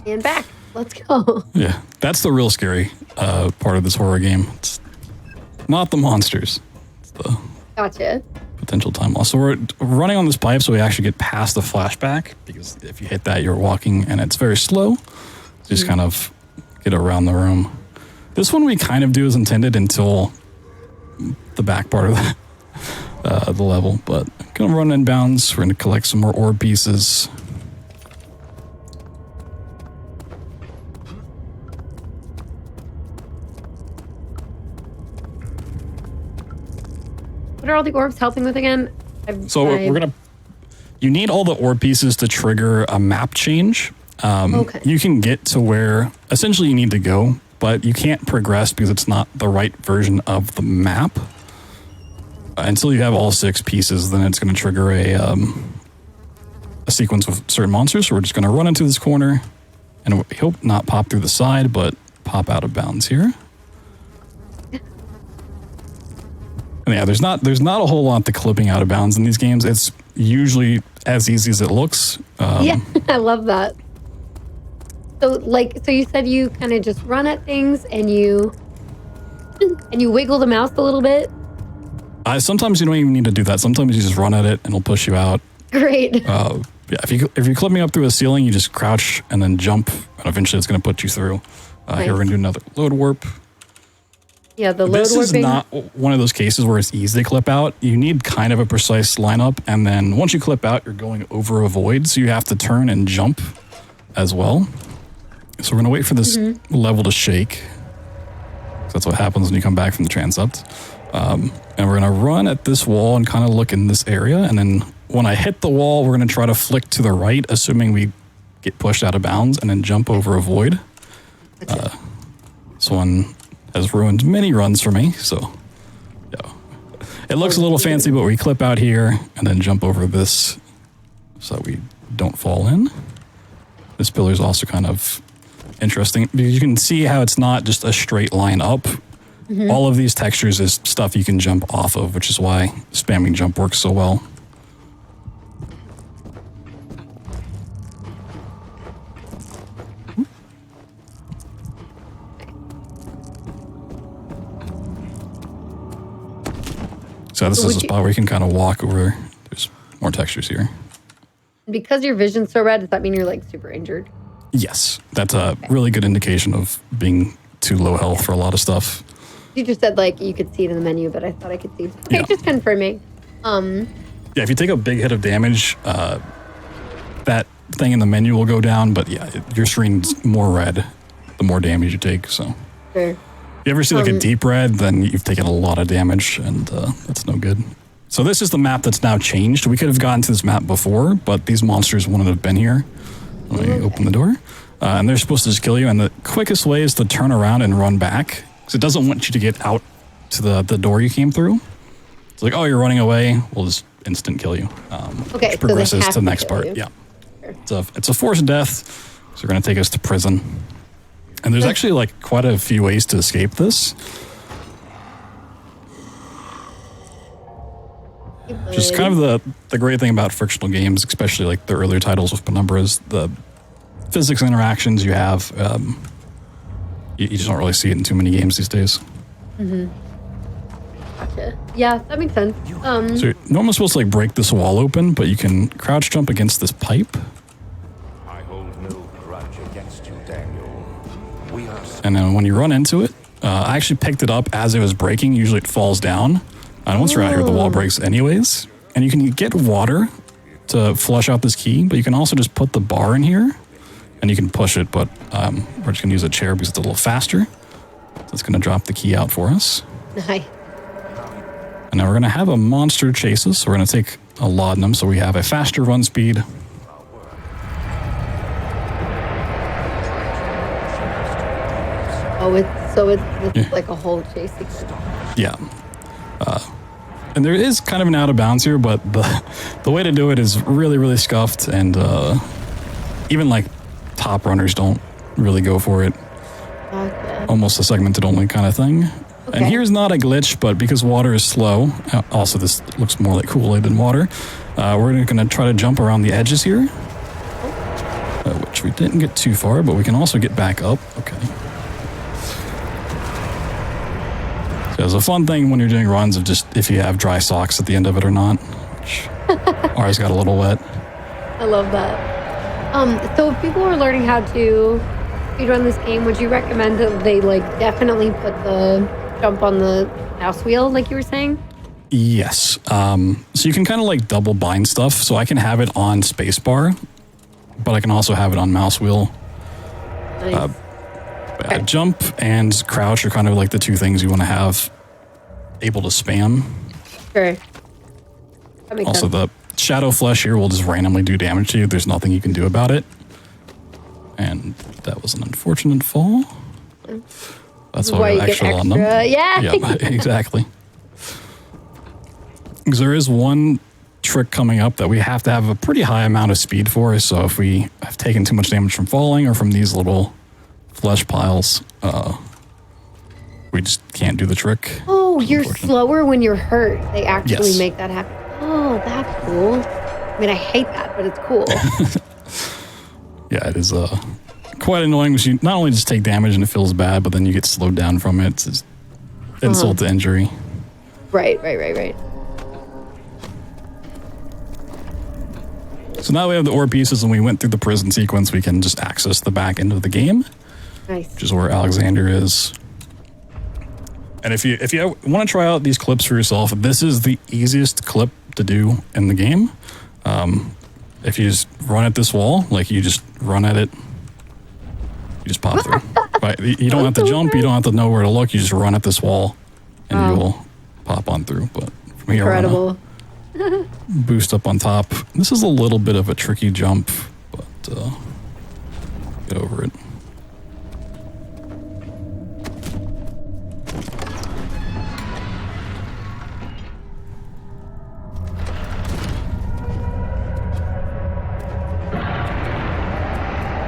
Speaker 1: And back. Let's go.
Speaker 2: Yeah, that's the real scary part of this horror game. It's not the monsters. It's the
Speaker 1: Gotcha.
Speaker 2: potential time loss. So we're running on this pipe so we actually get past the flashback, because if you hit that, you're walking and it's very slow. Just kind of get around the room. This one we kind of do as intended until the back part of the level, but gonna run in bounds. We're gonna collect some more orb pieces.
Speaker 1: What what are all the orbs helping with again?
Speaker 2: You need all the orb pieces to trigger a map change.
Speaker 1: Okay.
Speaker 2: You can get to where essentially you need to go, but you can't progress because it's not the right version of the map. Until you have all 6 pieces, then it's going to trigger a sequence of certain monsters. So we're just going to run into this corner and we hope not pop through the side, but pop out of bounds here. And yeah, there's not a whole lot to clipping out of bounds in these games. It's usually as easy as it looks.
Speaker 1: Yeah, I love that. So you said you kind of just run at things and you wiggle the mouse a little bit.
Speaker 2: Sometimes you don't even need to do that. Sometimes you just run at it and it'll push you out.
Speaker 1: Great.
Speaker 2: Yeah, if you're clipping up through a ceiling, you just crouch and then jump, and eventually it's going to put you through.
Speaker 1: Nice.
Speaker 2: Here we're going to do another load warp.
Speaker 1: Yeah, the load
Speaker 2: This is
Speaker 1: warping.
Speaker 2: not one of those cases where it's easy to clip out. You need kind of a precise lineup, and then once you clip out, you're going over a void, so you have to turn and jump as well. So we're going to wait for this level to shake. That's what happens when you come back from the transept. And we're going to run at this wall and kind of look in this area, and then when I hit the wall, we're going to try to flick to the right, assuming we get pushed out of bounds, and then jump over a void. This one has ruined many runs for me, so yeah. It looks a little fancy, but we clip out here and then jump over this so that we don't fall in. This pillar is also kind of interesting because you can see how it's not just a straight line up. All of these textures is stuff you can jump off of, which is why spamming jump works so well. So this is a spot where you can kind of walk over. There's more textures here.
Speaker 1: Because your vision's so red, does that mean you're like super injured?
Speaker 2: Yes, that's a really good indication of being too low health for a lot of stuff.
Speaker 1: You just said like you could see it in the menu, but I thought I could see. Okay,
Speaker 2: Yeah.
Speaker 1: just confirming.
Speaker 2: Yeah, if you take a big hit of damage, that thing in the menu will go down, but yeah, your screen's more red the more damage you take, so.
Speaker 1: Sure.
Speaker 2: If you ever see like a deep red, then you've taken a lot of damage, and that's no good. So this is the map that's now changed. We could have gotten to this map before, but these monsters wouldn't have been here. Let me open the door. And they're supposed to just kill you, and the quickest way is to turn around and run back, because it doesn't want you to get out to the door you came through. It's like, oh, you're running away, we'll just instant kill you.
Speaker 1: Okay,
Speaker 2: Which progresses
Speaker 1: so they have
Speaker 2: to the
Speaker 1: to
Speaker 2: next
Speaker 1: kill
Speaker 2: part.
Speaker 1: you.
Speaker 2: Yeah.
Speaker 1: Sure.
Speaker 2: It's a forced death, so they're going to take us to prison. And there's actually like quite a few ways to escape this. Just kind of the great thing about frictional games, especially like the earlier titles with Penumbra, is the physics interactions you have. You just don't really see it in too many games these days.
Speaker 1: Gotcha. Yeah, that makes sense.
Speaker 2: So you're normally supposed to like break this wall open, but you can crouch jump against this pipe.
Speaker 3: I hold no grudge against you, Daniel. We are
Speaker 2: And then when you run into it, I actually picked it up as it was breaking. Usually it falls down. And once you're out here, the wall breaks anyways. And you can get water to flush out this key, but you can also just put the bar in here and you can push it, but we're just going to use a chair because it's a little faster. So it's going to drop the key out for us.
Speaker 1: Nice.
Speaker 2: And now we're going to have a monster chase us. So we're going to take a laudanum so we have a faster run speed.
Speaker 1: Oh, it's like a whole chase sequence.
Speaker 2: Yeah. And there is kind of an out of bounds here, but the way to do it is really, really scuffed. And even like top runners don't really go for it.
Speaker 1: Okay.
Speaker 2: Almost a segmented only kind of thing. And here's not a glitch, but because water is slow, also this looks more like Kool-Aid than water, we're going to try to jump around the edges here, which we didn't get too far, but we can also get back up. Okay. So it's a fun thing when you're doing runs of just if you have dry socks at the end of it or not, which ours got a little wet.
Speaker 1: I love that. So if people are learning how to speedrun this game, would you recommend that they like definitely put the jump on the mouse wheel like you were saying?
Speaker 2: Yes. So you can kind of like double bind stuff. So I can have it on spacebar, but I can also have it on mouse wheel.
Speaker 1: Nice.
Speaker 2: Jump and crouch are kind of like the two things you want to have able to spam.
Speaker 1: Sure. That makes
Speaker 2: Also,
Speaker 1: sense.
Speaker 2: the shadow flesh here will just randomly do damage to you. There's nothing you can do about it. And that was an unfortunate fall. That's why we have extra on them.
Speaker 1: Yeah.
Speaker 2: Yeah, exactly. Because there is one trick coming up that we have to have a pretty high amount of speed for. So if we have taken too much damage from falling or from these little flesh piles, we just can't do the trick.
Speaker 1: Oh, you're slower when you're hurt. They actually
Speaker 2: Yes.
Speaker 1: make that happen. Oh, that's cool. I mean, I hate that, but it's cool.
Speaker 2: Yeah, it is quite annoying because you not only just take damage and it feels bad, but then you get slowed down from it. It's just insult to injury.
Speaker 1: Right.
Speaker 2: So now we have the ore pieces and we went through the prison sequence. We can just access the back end of the game,
Speaker 1: Nice.
Speaker 2: which is where Alexander is. And if you want to try out these clips for yourself, this is the easiest clip to do in the game. If you just run at this wall, like you just run at it, you just pop through. Right? You don't have to jump. You don't have to know where to look. You just run at this wall, and you will pop on through. But from here,
Speaker 1: Incredible.
Speaker 2: boost up on top. This is a little bit of a tricky jump, but get over it.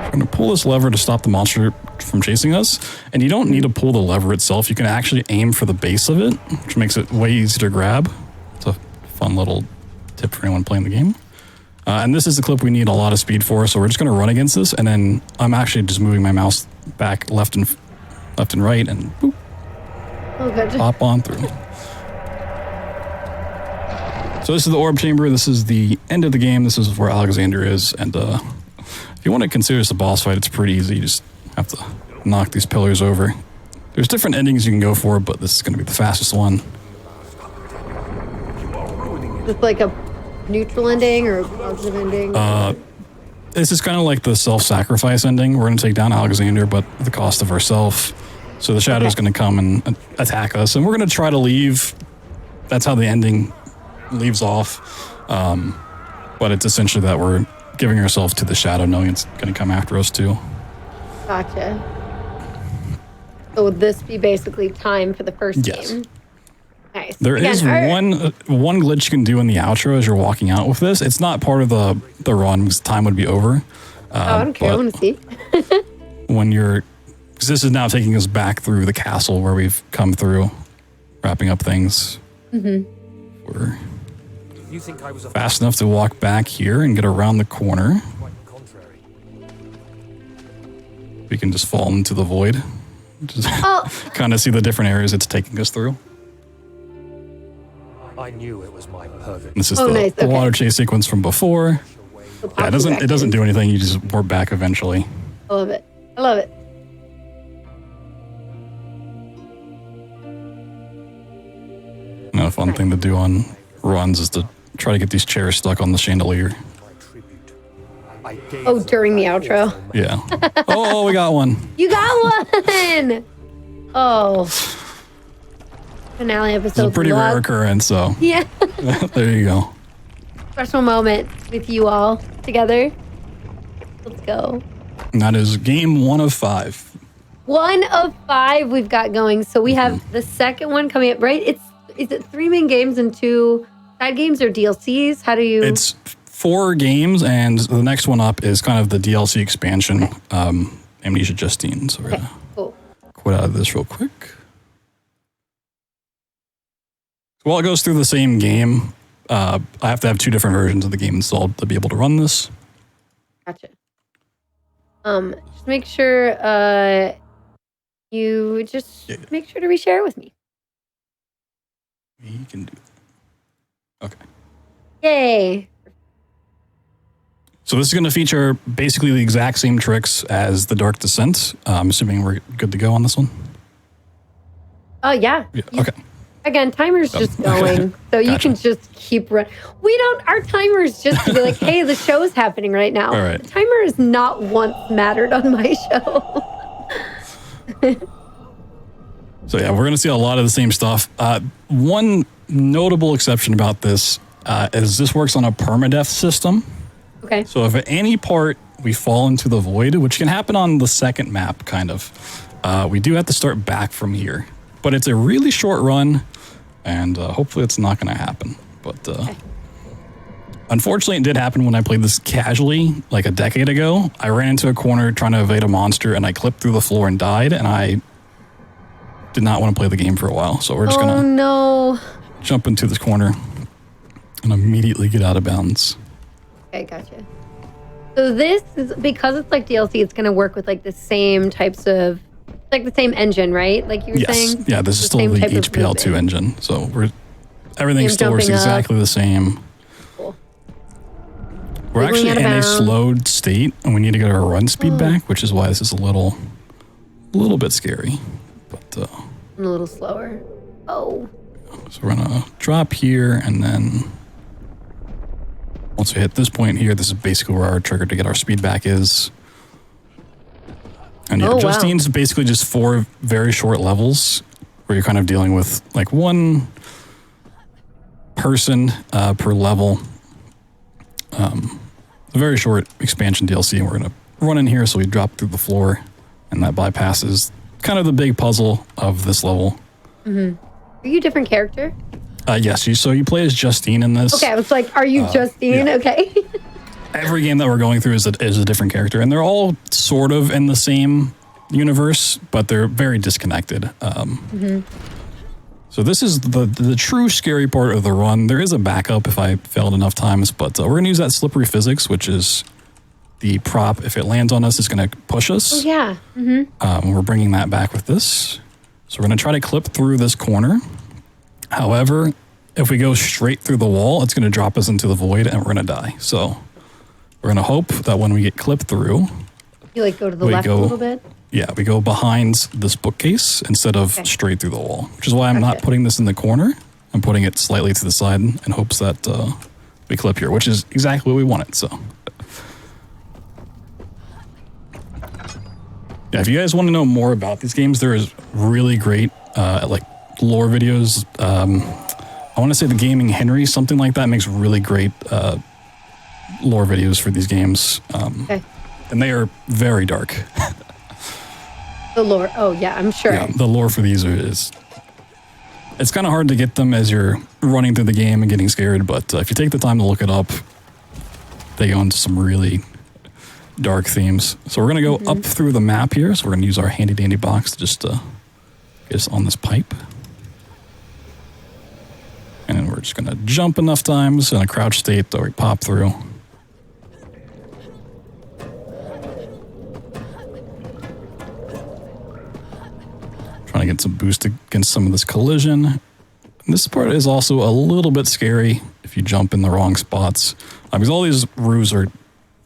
Speaker 2: We're going to pull this lever to stop the monster from chasing us. And you don't need to pull the lever itself. You can actually aim for the base of it, which makes it way easier to grab. It's a fun little tip for anyone playing the game. And this is the clip we need a lot of speed for. So we're just going to run against this. And then I'm actually just moving my mouse back left and right and boop, pop on through. So this is the orb chamber. This is the end of the game. This is where Alexander is. And if you want to consider this a boss fight, it's pretty easy. You just have to knock these pillars over. There's different endings you can go for, but this is going to be the fastest one.
Speaker 1: Just like a neutral ending or a positive ending?
Speaker 2: This is kind of like the self-sacrifice ending. We're going to take down Alexander, but at the cost of ourselves. So the shadow is going to come and attack us, and we're going to try to leave. That's how the ending leaves off. But it's essentially that we're giving ourselves to the shadow, knowing it's going to come after us too.
Speaker 1: Gotcha. So would this be basically time for the first game? Nice.
Speaker 2: There is one glitch you can do in the outro as you're walking out with this. It's not part of the run because time would be over.
Speaker 1: I don't care. I want to see.
Speaker 2: When you're, because this is now taking us back through the castle where we've come through, wrapping up things. We're fast enough to walk back here and get around the corner. We can just fall into the void. Just kind of see the different areas it's taking us through.
Speaker 4: I knew it was my perfect.
Speaker 2: This is the water chase sequence from before. Yeah, it doesn't do anything. You just warp back eventually.
Speaker 1: I love it. I love it.
Speaker 2: Another fun thing to do on runs is to try to get these chairs stuck on the chandelier.
Speaker 1: Oh, during the outro.
Speaker 2: Yeah. Oh, we got one.
Speaker 1: You got one. Oh. Finale episode.
Speaker 2: It's a pretty rare occurrence, so.
Speaker 1: Yeah.
Speaker 2: There you go.
Speaker 1: Special moment with you all together. Let's go.
Speaker 2: And that is game 1 of 5.
Speaker 1: 1 of 5 we've got going. So we have the second one coming up, right? Is it 3 main games and 2 side games or DLCs? How do you?
Speaker 2: It's 4 games, and the next one up is kind of the DLC expansion, Amnesia Justine. So we're gonna quit out of this real quick. While it goes through the same game, I have to have 2 different versions of the game installed to be able to run this.
Speaker 1: Gotcha. Just make sure you just make sure to reshare with me.
Speaker 2: We can do. Okay.
Speaker 1: Yay.
Speaker 2: So this is going to feature basically the exact same tricks as the Dark Descent. I'm assuming we're good to go on this one.
Speaker 1: Oh yeah.
Speaker 2: Okay.
Speaker 1: Again, timer's just going, so you can just keep running. Our timer's just to be like, hey, the show's happening right now.
Speaker 2: All right.
Speaker 1: The timer has not once mattered on my show.
Speaker 2: So yeah, we're going to see a lot of the same stuff. One notable exception about this is this works on a permadeath system.
Speaker 1: Okay.
Speaker 2: So if at any part we fall into the void, which can happen on the second map, kind of, we do have to start back from here. But it's a really short run, and hopefully it's not going to happen. But unfortunately, it did happen when I played this casually, like a decade ago. I ran into a corner trying to evade a monster, and I clipped through the floor and died, and I did not want to play the game for a while. So we're just going to jump into this corner and immediately get out of bounds.
Speaker 1: Okay, gotcha. So this is, because it's like DLC, it's going to work with like the same types of, like the same engine, right? Like you were saying?
Speaker 2: Yeah, this is still the HPL2 engine. So everything still works exactly the same.
Speaker 1: Cool.
Speaker 2: We're actually in a slowed state, and we need to get our run speed back, which is why this is a little bit scary. But
Speaker 1: I'm a little slower. Oh.
Speaker 2: So we're gonna drop here, and then once we hit this point here, this is basically where our trigger to get our speed back is. And yeah, Justine's basically just 4 very short levels where you're kind of dealing with like one person per level. A very short expansion DLC, and we're gonna run in here, so we drop through the floor, and that bypasses kind of the big puzzle of this level.
Speaker 1: Mm-hmm. Are you a different character?
Speaker 2: Yes, so you play as Justine in this.
Speaker 1: Okay, I was like, are you Justine? Yeah. Okay.
Speaker 2: Every game that we're going through is a different character, and they're all sort of in the same universe, but they're very disconnected. So this is the true scary part of the run. There is a backup if I failed enough times, but we're going to use that slippery physics, which is the prop. If it lands on us, it's going to push us.
Speaker 1: Oh, yeah. Mm-hmm.
Speaker 2: We're bringing that back with this. So we're going to try to clip through this corner. However, if we go straight through the wall, it's going to drop us into the void, and we're going to die. So we're going to hope that when we get clipped through,
Speaker 1: you like go to the left a little bit? Yeah,
Speaker 2: we go behind this bookcase instead of straight through the wall, which is why I'm not putting this in the corner. I'm putting it slightly to the side in hopes that we clip here, which is exactly what we wanted. So yeah, if you guys want to know more about these games, there is really great like lore videos. I want to say the Gaming Henry, something like that, makes really great lore videos for these games. And they are very dark.
Speaker 1: The lore. Oh, yeah, I'm sure.
Speaker 2: Yeah, the lore for these is... It's kind of hard to get them as you're running through the game and getting scared, but if you take the time to look it up, they go into some really dark themes. So we're going to go up through the map here. So we're going to use our handy-dandy box to just get us on this pipe. And then we're just going to jump enough times in a crouch state that we pop through. Trying to get some boost against some of this collision. And this part is also a little bit scary if you jump in the wrong spots. Because all these roofs are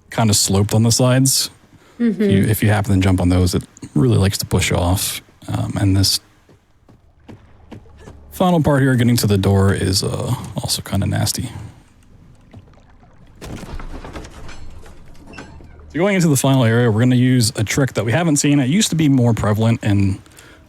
Speaker 2: kind of sloped on the sides. If you happen to jump on those, it really likes to push you off. And this final part here, getting to the door, is also kind of nasty. So going into the final area, we're going to use a trick that we haven't seen. It used to be more prevalent in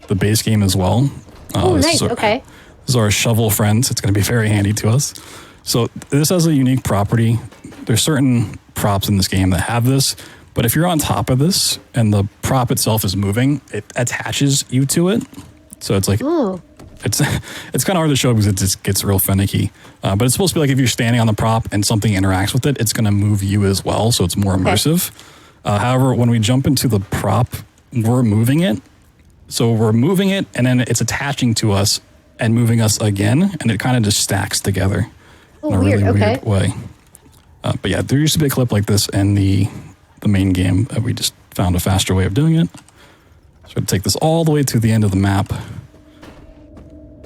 Speaker 2: the base game as well.
Speaker 1: Nice.
Speaker 2: This is our shovel friends. It's going to be very handy to us. So this has a unique property. There's certain props in this game that have this, but if you're on top of this and the prop itself is moving, it attaches you to it. So it's like, it's kind of hard to show because it just gets real finicky. But it's supposed to be like if you're standing on the prop and something interacts with it, it's going to move you as well. So it's more immersive. However, when we jump into the prop, we're moving it. So we're moving it, and then it's attaching to us and moving us again, and it kind of just stacks together in a really weird way. But yeah, there used to be a clip like this in the main game. We just found a faster way of doing it. So we're going to take this all the way to the end of the map.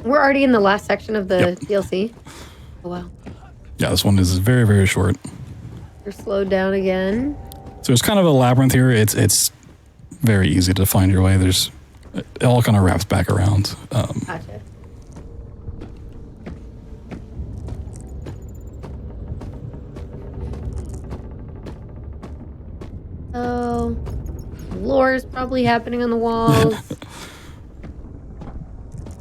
Speaker 1: We're already in the last section of the DLC. Oh, wow.
Speaker 2: Yeah, this one is very, very short.
Speaker 1: You're slowed down again.
Speaker 2: So it's kind of a labyrinth here. It's very easy to find your way. It all kind of wraps back around.
Speaker 1: Gotcha. So, lore is probably happening on the walls.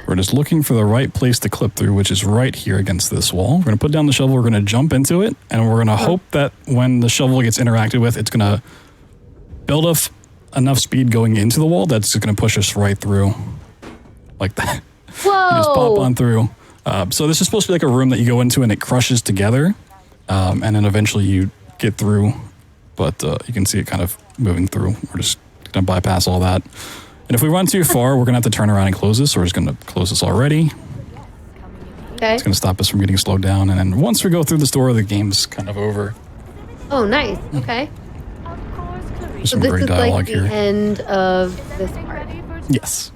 Speaker 2: We're just looking for the right place to clip through, which is right here against this wall. We're going to put down the shovel. We're going to jump into it, and we're going to hope that when the shovel gets interacted with, it's going to build up enough speed going into the wall that's going to push us right through like that.
Speaker 1: Whoa!
Speaker 2: You just pop on through. So this is supposed to be like a room that you go into and it crushes together, and then eventually you get through. But you can see it kind of moving through. We're just going to bypass all that. And if we run too far, we're going to have to turn around and close this. So we're just going to close this already.
Speaker 1: Okay.
Speaker 2: It's going to stop us from getting slowed down. And then once we go through this door, the game's kind of over.
Speaker 1: Oh, nice. Okay.
Speaker 2: There's
Speaker 1: So
Speaker 2: some
Speaker 1: this
Speaker 2: great
Speaker 1: is
Speaker 2: dialogue
Speaker 1: like the
Speaker 2: here.
Speaker 1: end of this part.
Speaker 2: Yes.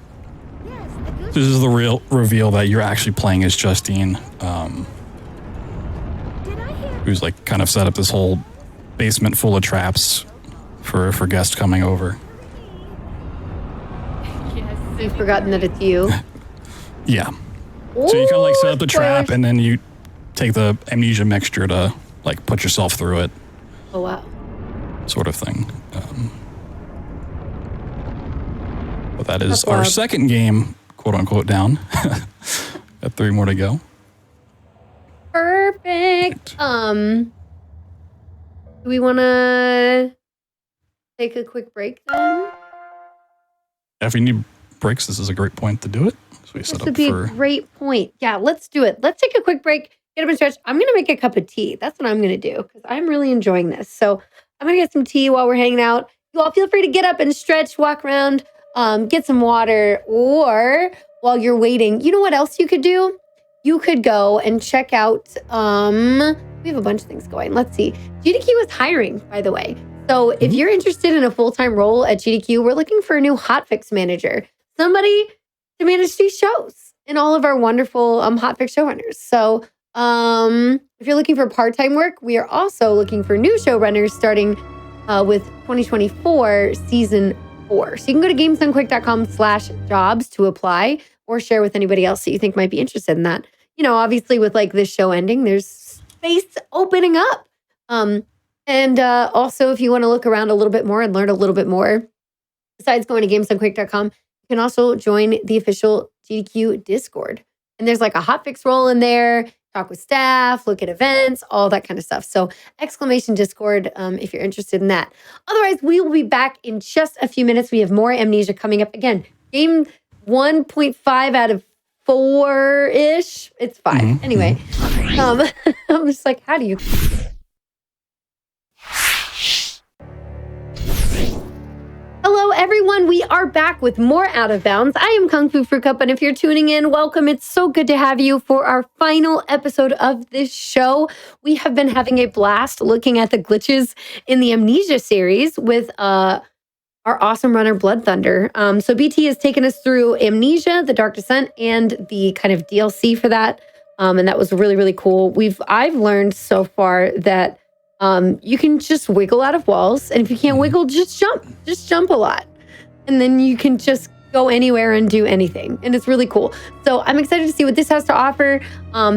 Speaker 2: This is the real reveal that you're actually playing as Justine, who's like kind of set up this whole basement full of traps for guests coming over.
Speaker 1: You've forgotten that it's you.
Speaker 2: Yeah. So you kind of like set up the trap
Speaker 1: spoilers.
Speaker 2: and then you take the amnesia mixture to like put yourself through it,
Speaker 1: Oh, wow.
Speaker 2: sort of thing. But that is
Speaker 1: That's
Speaker 2: our
Speaker 1: wild.
Speaker 2: second game, quote unquote, down. Got 3 more to go.
Speaker 1: Perfect. Do we want to take a quick break then?
Speaker 2: If you need breaks, this is a great point to do it. So we
Speaker 1: This
Speaker 2: set
Speaker 1: would
Speaker 2: up
Speaker 1: be
Speaker 2: for
Speaker 1: a great point. Yeah, let's do it. Let's take a quick break, get up and stretch. I'm going to make a cup of tea. That's what I'm going to do because I'm really enjoying this. So I'm going to get some tea while we're hanging out. You all feel free to get up and stretch, walk around, get some water, or while you're waiting, you know what else you could do? You could go and check out, we have a bunch of things going. Let's see. GDQ is hiring, by the way. So if you're interested in a full-time role at GDQ, we're looking for a new hotfix manager, somebody to manage these shows and all of our wonderful hotfix showrunners. So if you're looking for part-time work, we are also looking for new showrunners starting with 2024 season 4. So you can go to gamesdonequick.com/jobs to apply or share with anybody else that you think might be interested in that. You know, obviously with like this show ending, there's space opening up. And also if you want to look around a little bit more and learn a little bit more, besides going to gamesdonequick.com, you can also join the official GDQ Discord. And there's like a hotfix role in there, talk with staff, look at events, all that kind of stuff. So !Discord if you're interested in that. Otherwise, we will be back in just a few minutes. We have more Amnesia coming up. Again, game 1.5 out of 4-ish. It's 5. Anyway, I'm just like, how do you... Hello, everyone. We are back with more Out of Bounds. I am Kungfufruitcup, and if you're tuning in, welcome. It's so good to have you for our final episode of this show. We have been having a blast looking at the glitches in the Amnesia series with our awesome runner, Blood Thunder. So BT has taken us through Amnesia, The Dark Descent, and the kind of DLC for that. And that was really, really cool. I've learned so far that you can just wiggle out of walls. And if you can't wiggle, just jump. Just jump a lot. And then you can just go anywhere and do anything. And it's really cool. So I'm excited to see what this has to offer.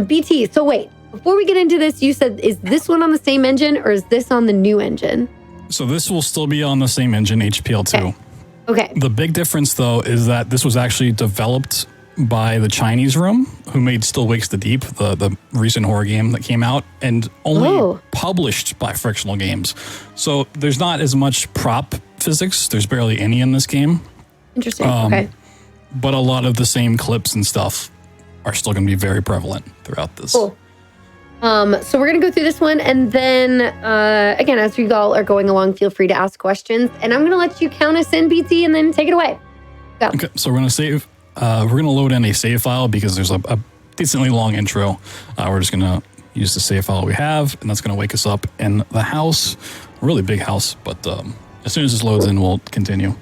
Speaker 1: BT, so wait, before we get into this, you said, is this one on the same engine or is this on the new engine?
Speaker 2: So this will still be on the same engine, HPL2.
Speaker 1: Okay.
Speaker 2: The big difference, though, is that this was actually developed by the Chinese room who made Still Wakes the Deep, the recent horror game that came out, and only published by Frictional Games. So there's not as much prop physics. There's barely any in this game.
Speaker 1: Interesting. Okay.
Speaker 2: But a lot of the same clips and stuff are still going to be very prevalent throughout this.
Speaker 1: Cool. So we're going to go through this one. And then, again, as we all are going along, feel free to ask questions. And I'm going to let you count us in, BT, and then take it away. Go.
Speaker 2: Okay, so we're going to save. We're going to load in a save file because there's a decently long intro. We're just going to use the save file we have, and that's going to wake us up in the house. A really big house, but as soon as this loads in, we'll continue.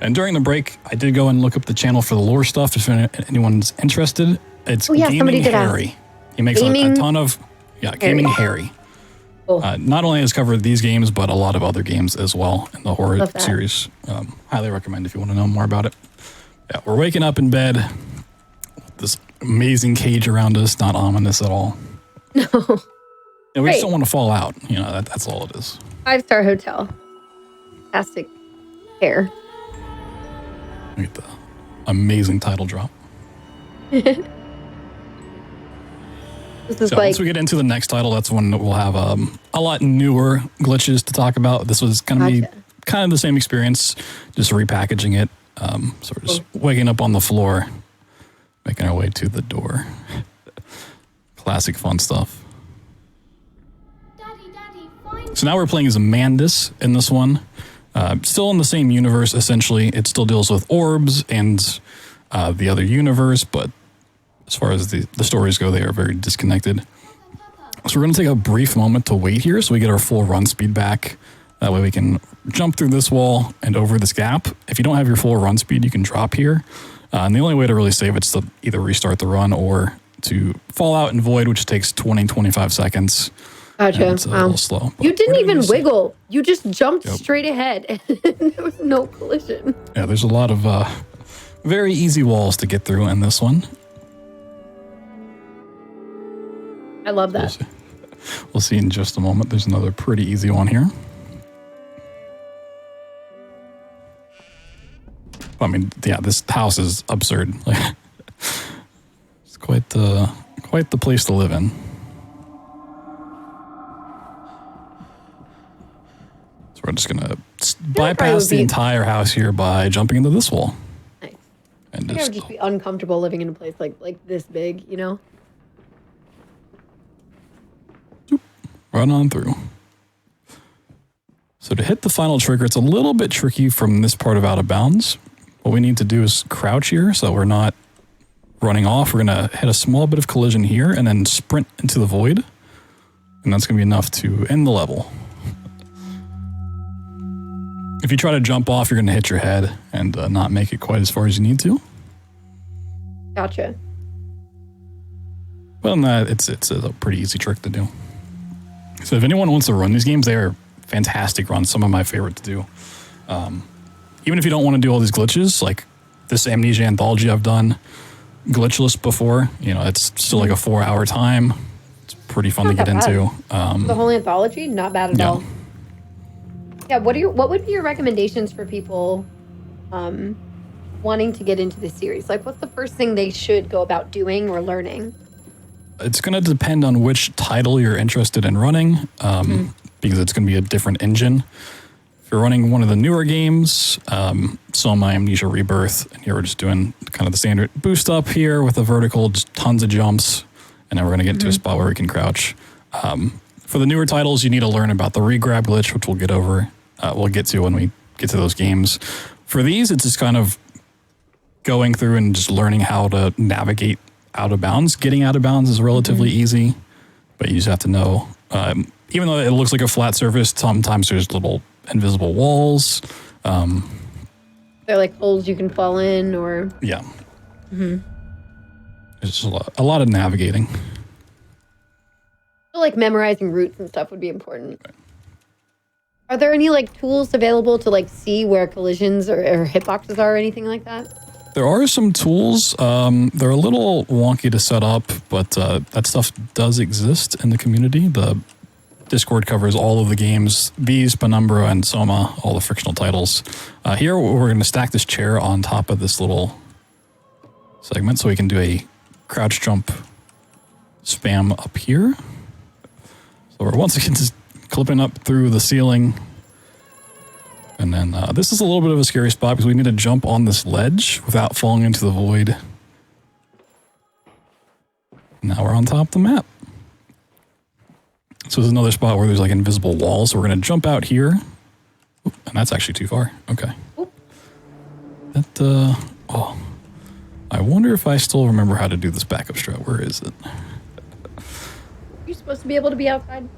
Speaker 2: And during the break, I did go and look up the channel for the lore stuff if anyone's interested. It's Gaming Harry. He makes a ton of Gaming Harry.
Speaker 1: Cool.
Speaker 2: Not only has covered these games, but a lot of other games as well in the horror series. Highly recommend if you want to know more about it. Yeah, we're waking up in bed with this amazing cage around us, not ominous at all.
Speaker 1: No.
Speaker 2: And we just don't want to fall out. You know, that's all it is.
Speaker 1: 5-star hotel. Fantastic hair.
Speaker 2: Look at the amazing title drop.
Speaker 1: This is
Speaker 2: So
Speaker 1: like
Speaker 2: once we get into the next title, that's when we'll have a lot newer glitches to talk about. This was going to be kind of the same experience, just repackaging it. So we're just waking up on the floor, making our way to the door. Classic fun stuff. So now we're playing as Amandus in this one. Still in the same universe, essentially. It still deals with orbs and the other universe, but as far as the stories go, they are very disconnected. So we're going to take a brief moment to wait here so we get our full run speed back. That way we can jump through this wall and over this gap. If you don't have your full run speed, you can drop here. And the only way to really save it is to either restart the run or to fall out and void, which takes 20-25 seconds.
Speaker 1: Gotcha.
Speaker 2: It's a little slow.
Speaker 1: You didn't even wiggle. You just jumped straight ahead. And there was no collision.
Speaker 2: Yeah, there's a lot of very easy walls to get through in this one.
Speaker 1: I love that.
Speaker 2: We'll see in just a moment. There's another pretty easy one here. I mean, yeah, this house is absurd. It's quite the place to live in. So we're just gonna bypass the entire house here by jumping into this wall.
Speaker 1: Nice.
Speaker 2: And
Speaker 1: I think I would just be uncomfortable living in a place like this big, you know?
Speaker 2: Run on through. So to hit the final trigger, it's a little bit tricky from this part of out of bounds. What we need to do is crouch here so we're not running off. We're going to hit a small bit of collision here and then sprint into the void. And that's going to be enough to end the level. If you try to jump off, you're going to hit your head and not make it quite as far as you need to.
Speaker 1: Gotcha.
Speaker 2: But on that, it's a pretty easy trick to do. So if anyone wants to run these games, they are fantastic runs. Some of my favorite to do. Even if you don't want to do all these glitches, like this Amnesia Anthology I've done glitchless before, you know, it's still like a 4-hour time. It's pretty fun to get into.
Speaker 1: The whole anthology, not bad at all. Yeah, what would be your recommendations for people wanting to get into this series? Like, what's the first thing they should go about doing or learning?
Speaker 2: It's going to depend on which title you're interested in running, because it's going to be a different engine. If you're running one of the newer games, Soma, Amnesia Rebirth, and here we're just doing kind of the standard boost up here with a vertical, just tons of jumps, and then we're going to get to a spot where we can crouch. For the newer titles, you need to learn about the regrab glitch, which we'll get to when we get to those games. For these, it's just kind of going through and just learning how to navigate out of bounds. Getting out of bounds is relatively easy, but you just have to know. Even though it looks like a flat surface, sometimes there's little invisible walls.
Speaker 1: They're like holes you can fall in, or
Speaker 2: yeah. There's just a lot of navigating.
Speaker 1: So like memorizing routes and stuff would be important. Right. Are there any like tools available to like see where collisions or hitboxes are or anything like that?
Speaker 2: There are some tools. They're a little wonky to set up, but that stuff does exist in the community. The Discord covers all of the games, these, Penumbra, and Soma, all the frictional titles. Here, we're going to stack this chair on top of this little segment so we can do a crouch jump spam up here. So we're once again just clipping up through the ceiling. And then this is a little bit of a scary spot because we need to jump on this ledge without falling into the void. Now we're on top of the map. So there's another spot where there's like invisible walls. So we're going to jump out here. Oop, and that's actually too far. Okay.
Speaker 1: Oop.
Speaker 2: I wonder if I still remember how to do this backup strat. Where is it?
Speaker 1: You're supposed to be able to be outside.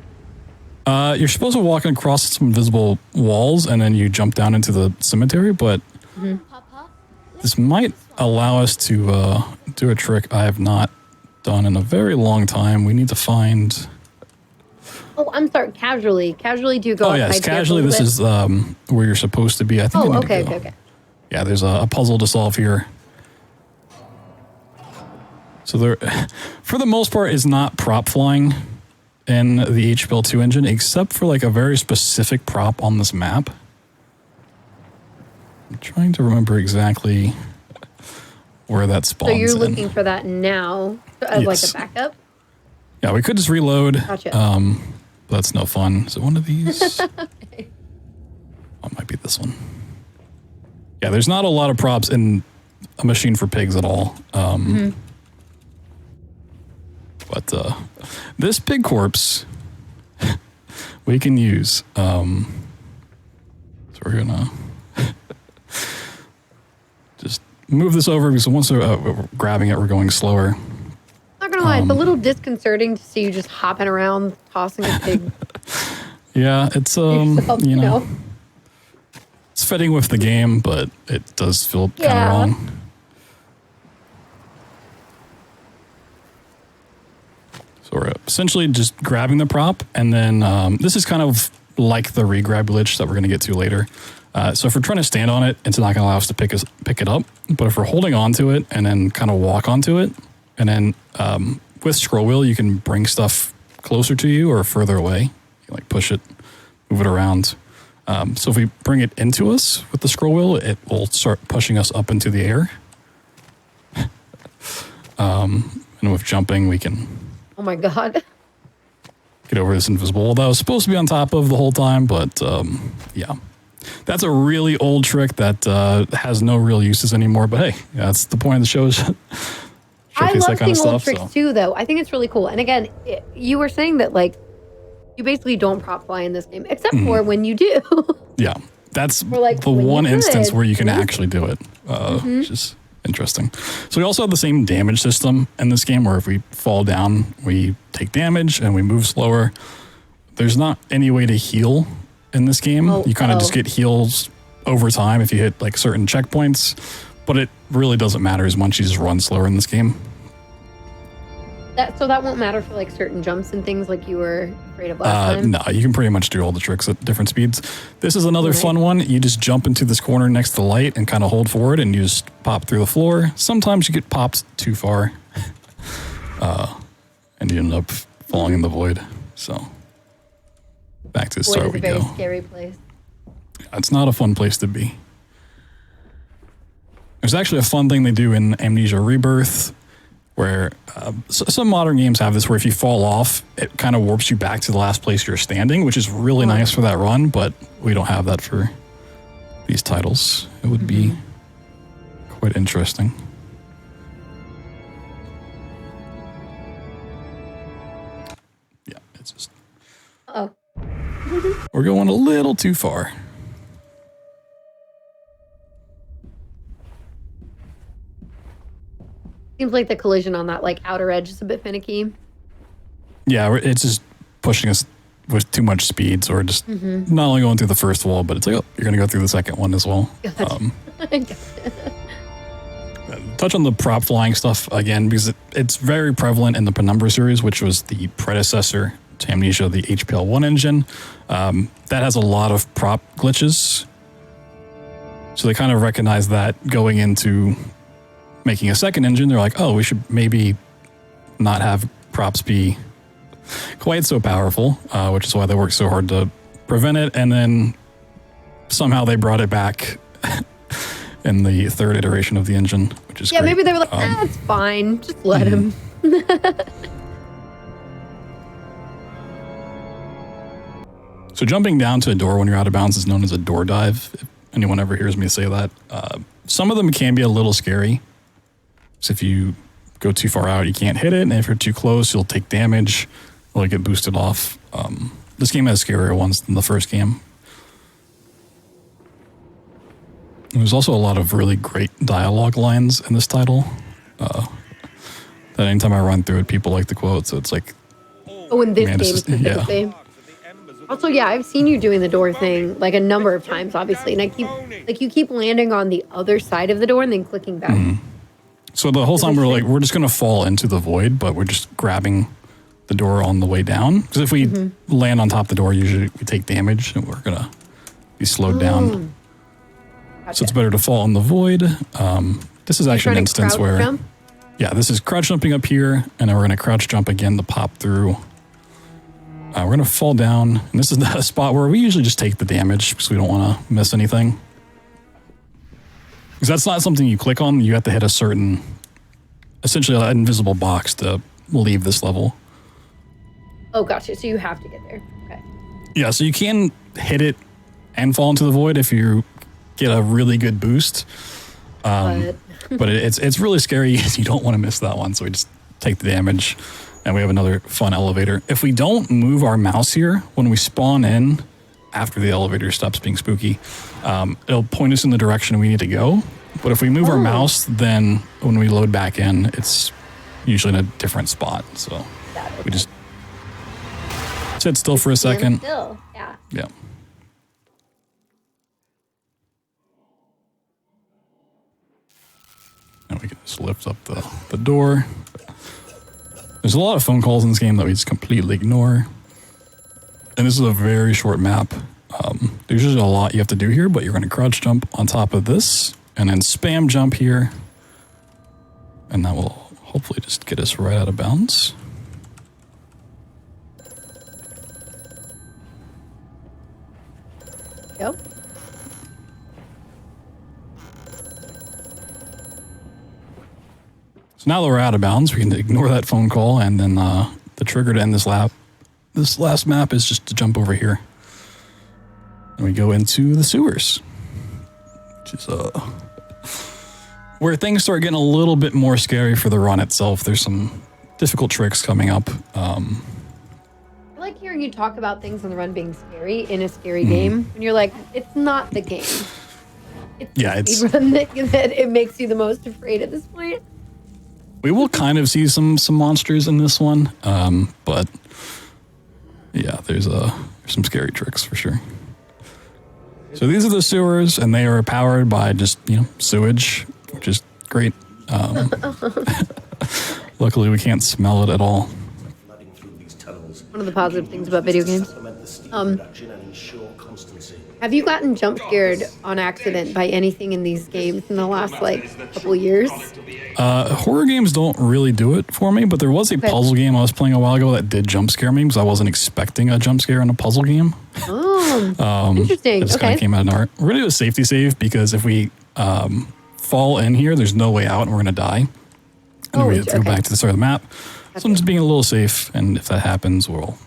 Speaker 2: You're supposed to walk across some invisible walls and then you jump down into the cemetery, but this might allow us to do a trick I have not done in a very long time. We need to find...
Speaker 1: Oh, I'm sorry. Casually do you go?
Speaker 2: Oh, yes. Casually, this is where you're supposed to be. I think I need to go.
Speaker 1: Okay.
Speaker 2: Yeah, there's a puzzle to solve here. So there, for the most part, is not prop flying in the HPL2 engine, except for like a very specific prop on this map. I'm trying to remember exactly where that spawns
Speaker 1: So you're
Speaker 2: in.
Speaker 1: looking for that now as like
Speaker 2: Yes.
Speaker 1: a backup?
Speaker 2: Yeah, we could just reload.
Speaker 1: Gotcha.
Speaker 2: That's no fun. Is it one of these?
Speaker 1: Okay.
Speaker 2: Oh, it might be this one. Yeah, there's not a lot of props in a machine for pigs at all. But this pig corpse we can use. So we're gonna just move this over because once we're grabbing it, we're going slower.
Speaker 1: Not gonna lie, it's a little disconcerting to see you just hopping around, tossing a pig.
Speaker 2: Yeah, it's
Speaker 1: yourself,
Speaker 2: you know, it's fitting with the game, but it does feel kind of wrong. So we're essentially just grabbing the prop, and then this is kind of like the regrab glitch that we're going to get to later. So if we're trying to stand on it, it's not going to allow us to pick it up. But if we're holding onto it and then kind of walk onto it, and then with scroll wheel, you can bring stuff closer to you or further away. You can like push it, move it around. So if we bring it into us with the scroll wheel, it will start pushing us up into the air. And with jumping, we can...
Speaker 1: Oh my God.
Speaker 2: Get over this invisible wall that I was supposed to be on top of the whole time, but yeah. That's a really old trick that has no real uses anymore, but hey, that's the point of the show is
Speaker 1: I
Speaker 2: showcase
Speaker 1: love
Speaker 2: that kind
Speaker 1: seeing
Speaker 2: of
Speaker 1: old
Speaker 2: stuff.
Speaker 1: tricks too, though. I think it's really cool. And again, you were saying that like you basically don't prop fly in this game, except for when you do.
Speaker 2: Yeah, that's
Speaker 1: like,
Speaker 2: the
Speaker 1: when you
Speaker 2: one
Speaker 1: could.
Speaker 2: instance where you can actually do it, which is interesting. So we also have the same damage system in this game where if we fall down, we take damage and we move slower. There's not any way to heal in this game. You kind of just get heals over time if you hit like certain checkpoints, but it really doesn't matter as much. You just run slower in this game.
Speaker 1: So that won't matter for like certain jumps and things like you were afraid of last time?
Speaker 2: No, you can pretty much do all the tricks at different speeds. This is another fun one. You just jump into this corner next to the light and kind of hold forward and you just pop through the floor. Sometimes you get popped too far and you end up falling in the void. So back to the start we go.
Speaker 1: It's a very scary place.
Speaker 2: It's not a fun place to be. There's actually a fun thing they do in Amnesia Rebirth where some modern games have this where if you fall off, it kind of warps you back to the last place you're standing, which is really nice for that run, but we don't have that for these titles. It would be quite interesting. Yeah, it's just... We're going a little too far.
Speaker 1: Seems like the collision on that like outer edge is a bit finicky.
Speaker 2: Yeah, it's just pushing us with too much speed. So we're just not only going through the first wall, but it's like, oh, you're going to go through the second one as well. Touch on the prop flying stuff again, because it's very prevalent in the Penumbra series, which was the predecessor to Amnesia, the HPL1 engine. That has a lot of prop glitches. So they kind of recognize that going into making a second engine. They're like, oh, we should maybe not have props be quite so powerful, which is why they worked so hard to prevent it. And then somehow they brought it back in the third iteration of the engine, which is great.
Speaker 1: Maybe they were like, it's fine. Just let him.
Speaker 2: So jumping down to a door when you're out of bounds is known as a door dive. If anyone ever hears me say that. Some of them can be a little scary. So if you go too far out, you can't hit it. And if you're too close, you'll take damage or get boosted off. This game has scarier ones than the first game. There's also a lot of really great dialogue lines in this title. That anytime I run through it, people like to quote. So it's like...
Speaker 1: Oh, in this game specifically. Yeah. Also, I've seen you doing the door thing like a number of times, obviously. And you keep landing on the other side of the door and then clicking back.
Speaker 2: So the whole time we're just going to fall into the void, but we're just grabbing the door on the way down. Because if we land on top of the door, usually we take damage and we're going to be slowed down. Gotcha. So it's better to fall in the void. This is actually an instance where... Jump? Yeah, this is crouch jumping up here, and then we're going to crouch jump again to pop through. We're going to fall down, and this is the spot where we usually just take the damage because we don't want to miss anything. Because that's not something you click on. You have to hit a certain, essentially an invisible box to leave this level.
Speaker 1: Oh, gotcha. So you have to get there. Okay.
Speaker 2: Yeah, so you can hit it and fall into the void if you get a really good boost. But it's really scary. You don't want to miss that one. So we just take the damage. And we have another fun elevator. If we don't move our mouse here, when we spawn in, after the elevator stops being spooky, it'll point us in the direction we need to go. But if we move our mouse, then when we load back in, it's usually in a different spot. So we just sit still for a second.
Speaker 1: Still, yeah.
Speaker 2: Yeah. And we can just lift up the door. There's a lot of phone calls in this game that we just completely ignore. And this is a very short map. There's usually a lot you have to do here, but you're going to crouch jump on top of this and then spam jump here. And that will hopefully just get us right out of bounds.
Speaker 1: Yep.
Speaker 2: So now that we're out of bounds, we can ignore that phone call, and then the trigger to end this last map is just to jump over here. And we go into the sewers, which is where things start getting a little bit more scary for the run itself. There's some difficult tricks coming up.
Speaker 1: I like hearing you talk about things in the run being scary in a scary game. When you're like, it's not the game. It's the speedrun that it makes you the most afraid at this point.
Speaker 2: We will kind of see some monsters in this one, but yeah, there's some scary tricks for sure. So these are the sewers, and they are powered by just sewage, which is great. Luckily, we can't smell it at all.
Speaker 1: One of the positive things about video games. Have you gotten jump scared on accident by anything in these games in the last couple of years?
Speaker 2: Horror games don't really do it for me, but there was a puzzle game I was playing a while ago that did jump scare me because I wasn't expecting a jump scare in a puzzle game.
Speaker 1: Oh, interesting.
Speaker 2: It just kind of came out of nowhere. We're going to do a safety save because if we fall in here, there's no way out and we're going to die. And then we have to go back to the start of the map. So I'm just being a little safe, and if that happens, we'll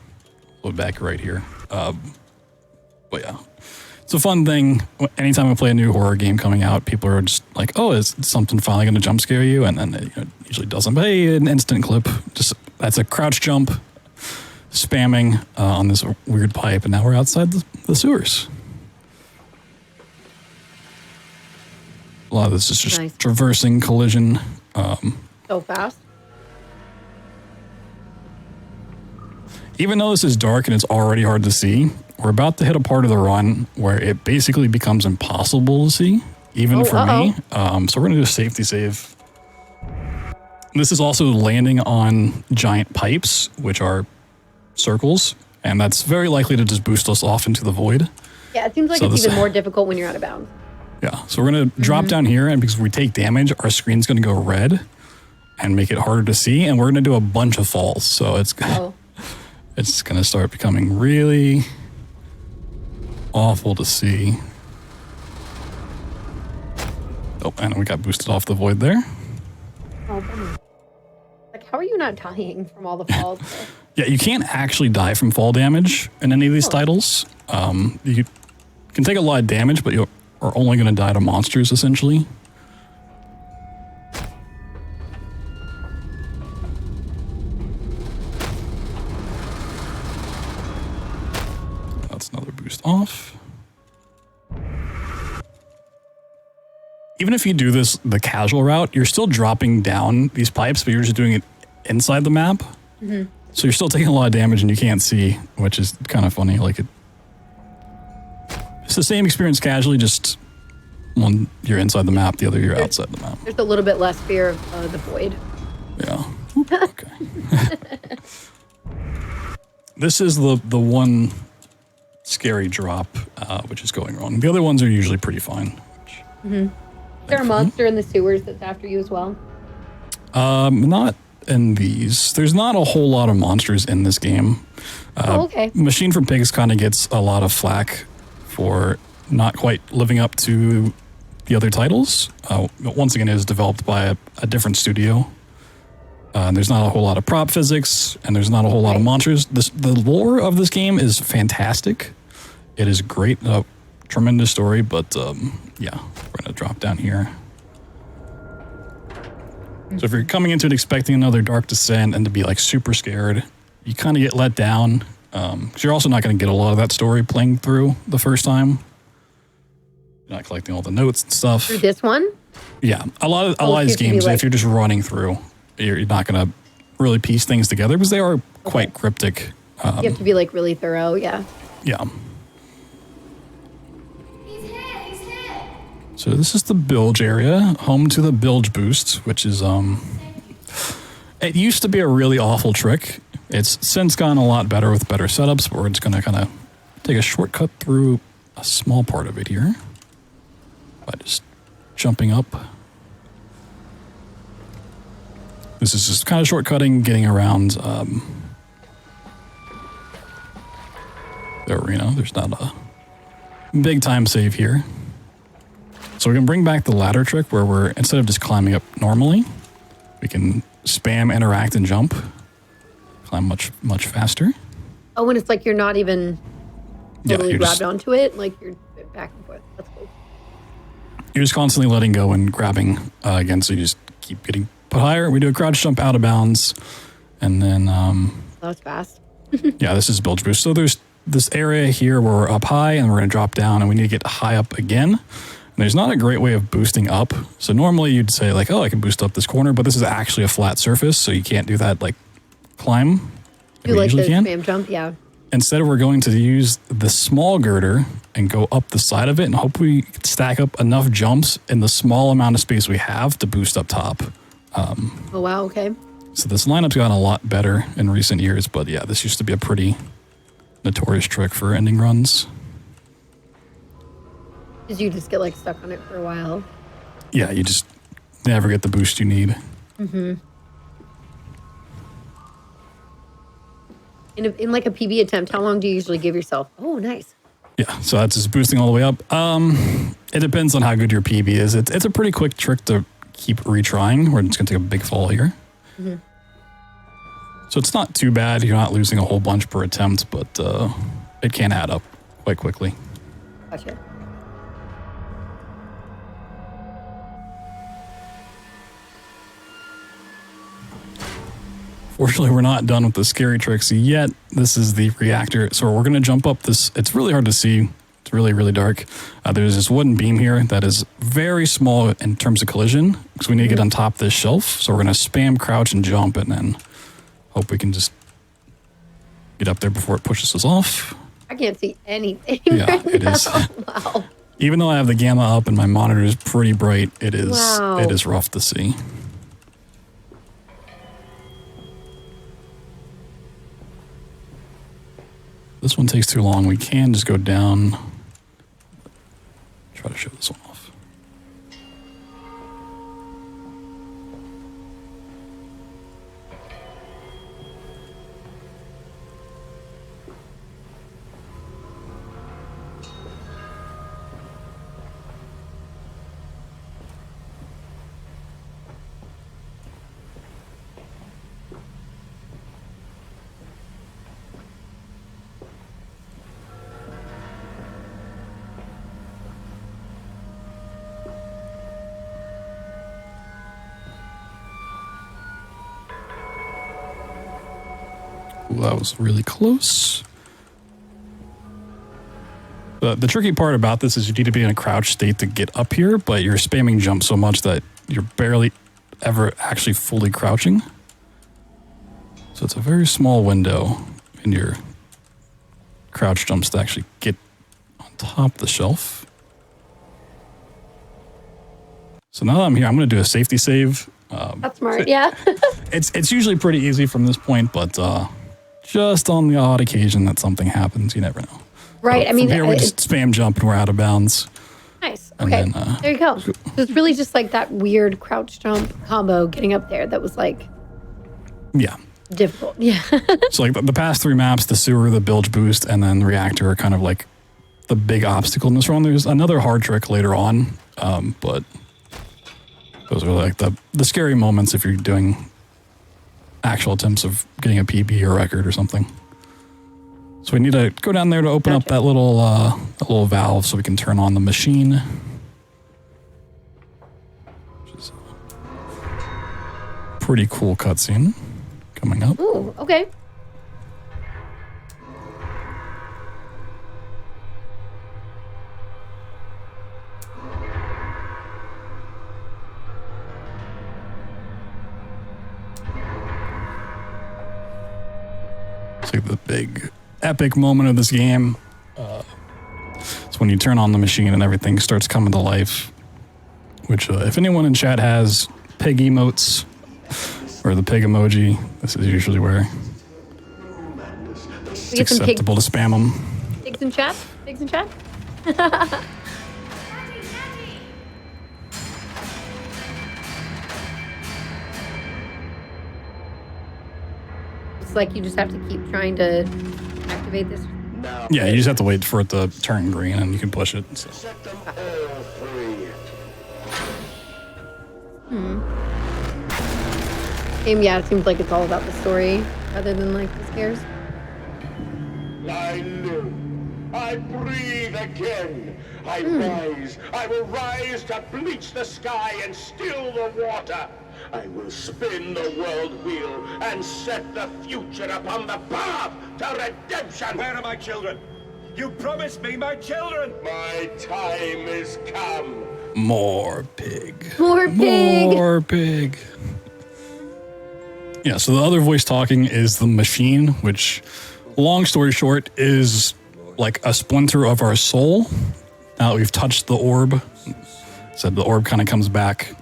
Speaker 2: load back right here. But yeah. It's a fun thing. Anytime I play a new horror game coming out, people are just like, "Oh, is something finally going to jump scare you?" And then it usually doesn't. But hey, an instant clip. Just that's a crouch jump, spamming on this weird pipe, and now we're outside the sewers. A lot of this is just traversing collision.
Speaker 1: So fast.
Speaker 2: Even though this is dark and it's already hard to see, we're about to hit a part of the run where it basically becomes impossible to see, even for me. So we're going to do a safety save. This is also landing on giant pipes, which are circles, and that's very likely to just boost us off into the void.
Speaker 1: Yeah, it seems like it's even more difficult when you're out of bounds.
Speaker 2: Yeah, so we're going to drop down here, and because we take damage, our screen's going to go red and make it harder to see, and we're going to do a bunch of falls. So it's it's going to start becoming really awful to see. Oh, and we got boosted off the void there.
Speaker 1: Oh, like, how are you not dying from all the falls?
Speaker 2: Yeah, you can't actually die from fall damage in any of these titles. You can take a lot of damage, but you are only going to die to monsters, essentially. That's another boost off. Even if you do this the casual route, you're still dropping down these pipes, but you're just doing it inside the map. So you're still taking a lot of damage and you can't see, which is kind of funny. It's the same experience casually, just one you're inside the map, the other you're outside the map.
Speaker 1: There's a little bit less fear of the void.
Speaker 2: Yeah. Okay. This is the one scary drop, which is going wrong. The other ones are usually pretty fine.
Speaker 1: Is there a monster in the sewers that's after you as well?
Speaker 2: Not in these. There's not a whole lot of monsters in this game. Machine for Pigs kind of gets a lot of flack for not quite living up to the other titles. Once again, it is developed by a different studio. There's not a whole lot of prop physics, and there's not a whole lot of monsters. The lore of this game is fantastic. It is great, tremendous story, but yeah, we're going to drop down here. So if you're coming into it expecting another Dark Descent and to be like super scared, you kind of get let down. Because you're also not going to get a lot of that story playing through the first time. You're not collecting all the notes and stuff.
Speaker 1: Through this one?
Speaker 2: Yeah, a lot of these games, if you're just running through, you're not going to really piece things together because they are quite cryptic.
Speaker 1: You have to be like really thorough, yeah.
Speaker 2: Yeah. So this is the bilge area, home to the bilge boost, which is it used to be a really awful trick. It's since gotten a lot better with better setups, but we're just going to kind of take a shortcut through a small part of it here by just jumping up. This is just kind of shortcutting, getting around the arena. There's not a big time save here. So we can bring back the ladder trick where we're, instead of just climbing up normally, we can spam, interact, and jump. Climb much faster.
Speaker 1: Oh, and it's like you're not even totally grabbed onto it. Like you're back and forth. That's cool.
Speaker 2: You're just constantly letting go and grabbing again, so you just keep getting put higher. We do a crouch jump out of bounds, and then...
Speaker 1: that was fast.
Speaker 2: Yeah, this is bilge boost. So there's this area here where we're up high, and we're going to drop down, and we need to get high up again. And there's not a great way of boosting up. So normally you'd say like, oh, I can boost up this corner, but this is actually a flat surface, so you can't do that like climb.
Speaker 1: You like the spam jump, yeah.
Speaker 2: Instead, we're going to use the small girder and go up the side of it and hope we stack up enough jumps in the small amount of space we have to boost up top.
Speaker 1: Oh, wow, okay.
Speaker 2: So this lineup's gotten a lot better in recent years, but yeah, this used to be a pretty notorious trick for ending runs.
Speaker 1: Did you just get like stuck on it for a while?
Speaker 2: Yeah, you just never get the boost you need.
Speaker 1: Mm-hmm. In like a PB attempt, how long do you usually give yourself? Oh, nice.
Speaker 2: Yeah, so that's just boosting all the way up. It depends on how good your PB is. It's a pretty quick trick to keep retrying. We're just going to take a big fall here. Mm-hmm. So it's not too bad. You're not losing a whole bunch per attempt, but it can add up quite quickly.
Speaker 1: Gotcha.
Speaker 2: Fortunately, we're not done with the scary tricks yet. This is the reactor. So we're going to jump up this. It's really hard to see. It's really, really dark. There's this wooden beam here that is very small in terms of collision because we need to get on top of this shelf. So we're going to spam, crouch, and jump, and then hope we can just get up there before it pushes us off.
Speaker 1: I can't see anything.
Speaker 2: Yeah,
Speaker 1: right
Speaker 2: it
Speaker 1: now.
Speaker 2: is.
Speaker 1: Wow.
Speaker 2: Even though I have the gamma up and my monitor is pretty bright, it is rough to see. This one takes too long. We can just go down. Try to show this one off. Ooh, that was really close. The tricky part about this is you need to be in a crouch state to get up here, but you're spamming jump so much that you're barely ever actually fully crouching. So it's a very small window in your crouch jumps to actually get on top of the shelf. So now that I'm here, I'm going to do a safety save.
Speaker 1: That's smart, yeah.
Speaker 2: It's usually pretty easy from this point, but just on the odd occasion that something happens, you never know.
Speaker 1: Right, I mean...
Speaker 2: From here, we just spam jump and we're out of bounds.
Speaker 1: Nice, okay. Then, there you go. So it's really just like that weird crouch jump combo getting up there that was like...
Speaker 2: Yeah.
Speaker 1: Difficult, yeah.
Speaker 2: So like the past three maps, the sewer, the bilge boost, and then the reactor are kind of like the big obstacle in this run. There's another hard trick later on But those are like the scary moments if you're doing actual attempts of getting a PB or record or something. So we need to go down there to open up that little valve so we can turn on the machine. Which is a pretty cool cutscene coming up.
Speaker 1: Ooh, okay.
Speaker 2: It's like the big epic moment of this game. It's when you turn on the machine and everything starts coming to life. Which, if anyone in chat has pig emotes or the pig emoji, this is usually where it's acceptable to spam them.
Speaker 1: Pigs in chat? Pigs in chat? It's like you just have to keep trying to activate this.
Speaker 2: Yeah, you just have to wait for it to turn green and you can push it. So.
Speaker 1: Yeah, it seems like it's all about the story rather than like the scares.
Speaker 5: I live. I breathe again. I rise. I will rise to bleach the sky and still the water. I will spin the world wheel and set the future upon the path to redemption.
Speaker 6: Where are my children? You promised me my children.
Speaker 5: My time is come.
Speaker 2: More pig.
Speaker 1: More pig.
Speaker 2: More pig. Yeah, so the other voice talking is the machine, which, long story short, is like a splinter of our soul. Now that we've touched the orb, so the orb kind of comes back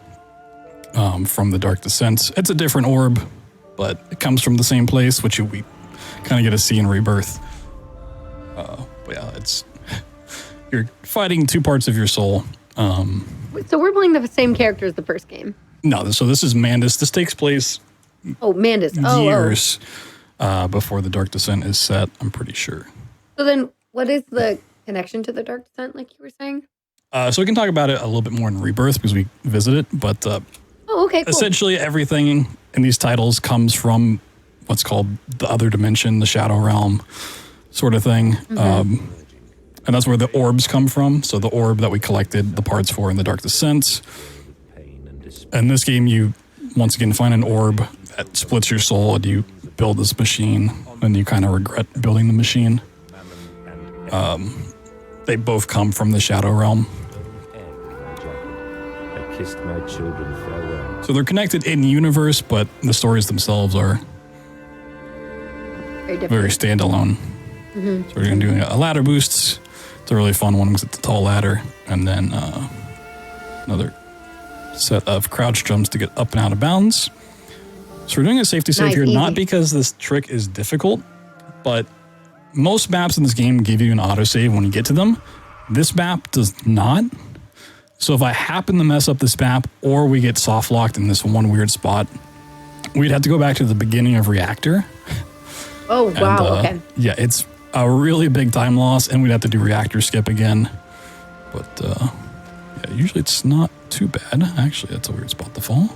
Speaker 2: from the Dark Descent. It's a different orb, but it comes from the same place, which we kind of get to see in Rebirth. But yeah, it's you're fighting two parts of your soul.
Speaker 1: So we're playing the same character as the first game.
Speaker 2: No, so this is Mandus. This takes place
Speaker 1: Mandus.
Speaker 2: years before the Dark Descent is set, I'm pretty sure.
Speaker 1: So then what is the connection to the Dark Descent, like you were saying?
Speaker 2: So we can talk about it a little bit more in Rebirth because we visit it, but
Speaker 1: okay, cool.
Speaker 2: Essentially everything in these titles comes from what's called the other dimension, the Shadow Realm sort of thing. And that's where the orbs come from. So the orb that we collected the parts for in the Dark Descent. In this game, you once again find an orb that splits your soul and you build this machine and you kind of regret building the machine. They both come from the Shadow Realm.
Speaker 7: I kissed my children farewell.
Speaker 2: So they're connected in universe, but the stories themselves are very standalone. So we're going to do a ladder boost. It's a really fun one because it's a tall ladder. And then another set of crouch jumps to get up and out of bounds. So we're doing a safety save here, not because this trick is difficult, but most maps in this game give you an autosave when you get to them. This map does not. So if I happen to mess up this map or we get soft locked in this one weird spot, we'd have to go back to the beginning of Reactor.
Speaker 1: Oh, wow, okay.
Speaker 2: Yeah, it's a really big time loss and we'd have to do Reactor skip again. But yeah, usually it's not too bad. Actually, that's a weird spot to fall.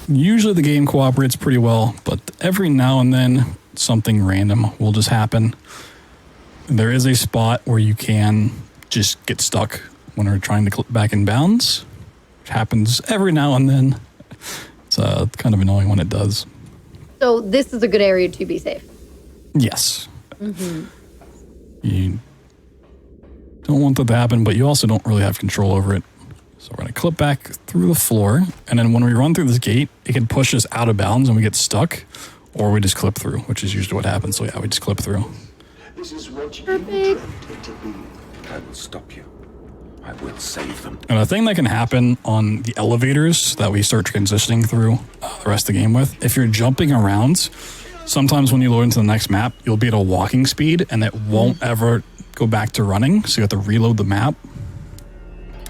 Speaker 2: Usually the game cooperates pretty well, but every now and then something random will just happen. There is a spot where you can just get stuck when we're trying to clip back in bounds, which happens every now and then. It's kind of annoying when it does.
Speaker 1: So this is a good area to be safe.
Speaker 2: Yes. You don't want that to happen, but you also don't really have control over it. So we're going to clip back through the floor, and then when we run through this gate, it can push us out of bounds and we get stuck, or we just clip through, which is usually what happens. So yeah, we just clip through.
Speaker 5: This is what you
Speaker 1: Perfect.
Speaker 5: wanted to be.
Speaker 3: I will stop you. I will save them.
Speaker 2: And a thing that can happen on the elevators that we start transitioning through the rest of the game with, if you're jumping around, sometimes when you load into the next map, you'll be at a walking speed and it won't ever go back to running. So you have to reload the map.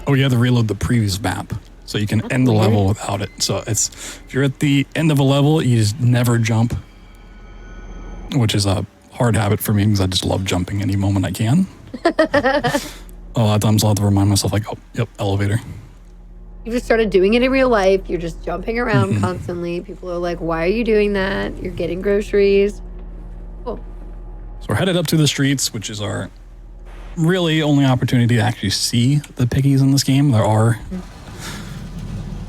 Speaker 2: Oh, you have to reload the previous map. So you can end the level without it. So it's, if you're at the end of a level, you just never jump, which is a hard habit for me because I just love jumping any moment I can. A lot of times I'll have to remind myself, like, oh, yep, elevator.
Speaker 1: You just started doing it in real life. You're just jumping around constantly. People are like, why are you doing that? You're getting groceries. Cool.
Speaker 2: So we're headed up to the streets, which is our really only opportunity to actually see the piggies in this game. There are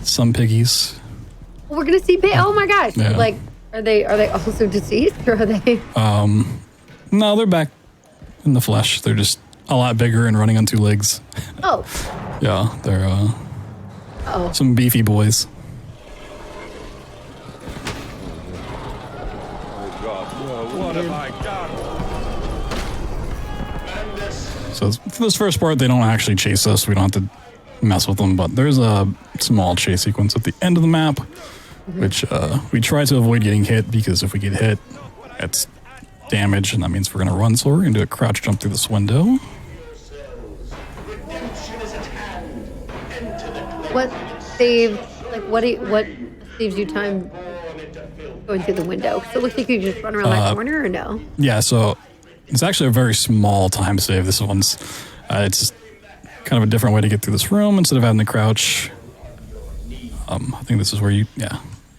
Speaker 2: some piggies.
Speaker 1: Well, we're gonna see oh my gosh.
Speaker 2: Yeah.
Speaker 1: Like, are they also deceased, or are they?
Speaker 2: No, they're back in the flesh. They're just a lot bigger and running on 2 legs.
Speaker 1: Oh.
Speaker 2: Yeah, they're some beefy boys.
Speaker 6: Oh God, what have I done?
Speaker 2: So for this first part, they don't actually chase us. We don't have to mess with them, but there's a small chase sequence at the end of the map, which we try to avoid getting hit, because if we get hit, it's damage, and that means we're going to run. So we're going to do a crouch jump through this window.
Speaker 1: What saves you time going through the window? Because it looks like you just run around that corner, or no?
Speaker 2: Yeah, so it's actually a very small time save. This one's it's kind of a different way to get through this room instead of having to crouch. I think this is where so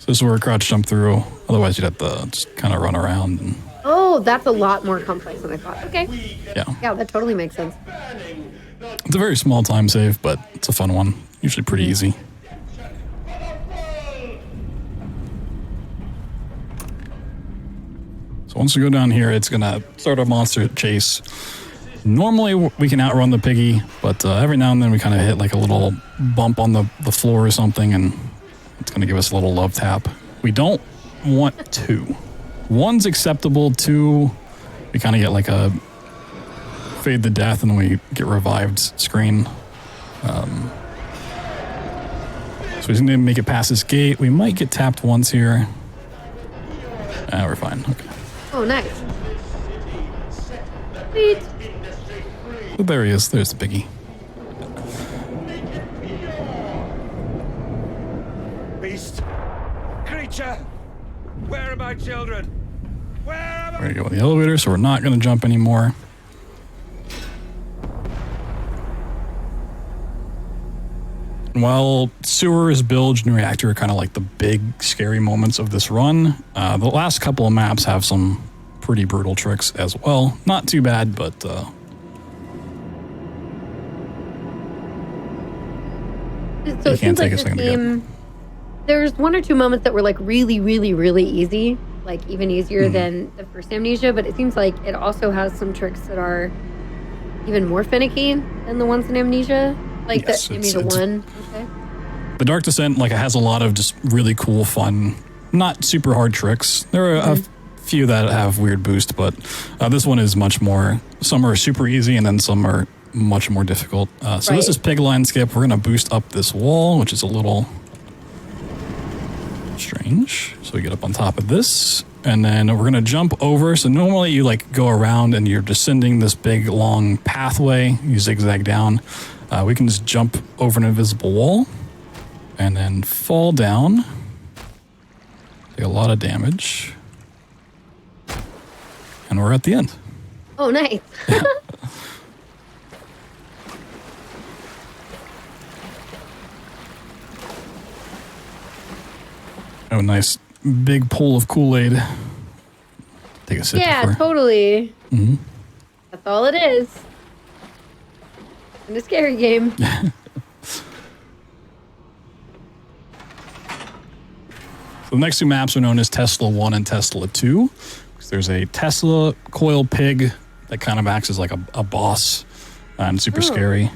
Speaker 2: this is where a crouch jump through. Otherwise, you'd have to just kind of run around. And,
Speaker 1: oh, that's a lot more complex than I thought. Okay.
Speaker 2: yeah,
Speaker 1: that totally makes sense.
Speaker 2: it's a very small time save, but it's a fun one. Usually pretty easy. So once we go down here, it's going to start a monster chase. Normally, we can outrun the piggy, but every now and then we kind of hit like a little bump on the floor or something, and it's going to give us a little love tap. We don't want 2. 1's acceptable. 2, we kind of get like a fade to death, and then we get revived screen. So we just need to make it past this gate. We might get tapped once here. We're fine. Okay.
Speaker 1: Oh, nice. Sweet.
Speaker 2: So there he is. There's the piggy.
Speaker 6: Beast, creature, where are my children? Where are
Speaker 2: We're going to go in the elevator, so we're not going to jump anymore. While sewers, bilge, and reactor are kind of like the big scary moments of this run, the last couple of maps have some pretty brutal tricks as well. Not too bad, but
Speaker 1: So
Speaker 2: you
Speaker 1: it
Speaker 2: can't
Speaker 1: seems
Speaker 2: take
Speaker 1: like
Speaker 2: a
Speaker 1: this
Speaker 2: second to get.
Speaker 1: game, there's 1 or 2 moments that were like really, really, really easy, like even easier than the first Amnesia, but it seems like it also has some tricks that are even more finicky than the ones in Amnesia, like
Speaker 2: Yes,
Speaker 1: the
Speaker 2: it's-
Speaker 1: Amnesia 1. Okay.
Speaker 2: The Dark Descent, like, it has a lot of just really cool, fun, not super hard tricks. There are a few that have weird boost, but this one is much more. Some are super easy, and then some are much more difficult. So this is Pig Line Skip. We're going to boost up this wall, which is a little strange. So we get up on top of this, and then we're going to jump over. So normally you like go around and you're descending this big long pathway. You zigzag down. We can just jump over an invisible wall and then fall down. Take a lot of damage. And we're at the end.
Speaker 1: Oh, nice.
Speaker 2: Oh, nice big pool of Kool-Aid. Take a sip.
Speaker 1: Yeah,
Speaker 2: before.
Speaker 1: totally. That's all it is. In a scary game.
Speaker 2: So the next 2 maps are known as Tesla 1 and Tesla 2. There's a Tesla coil pig that kind of acts as like a boss and super scary.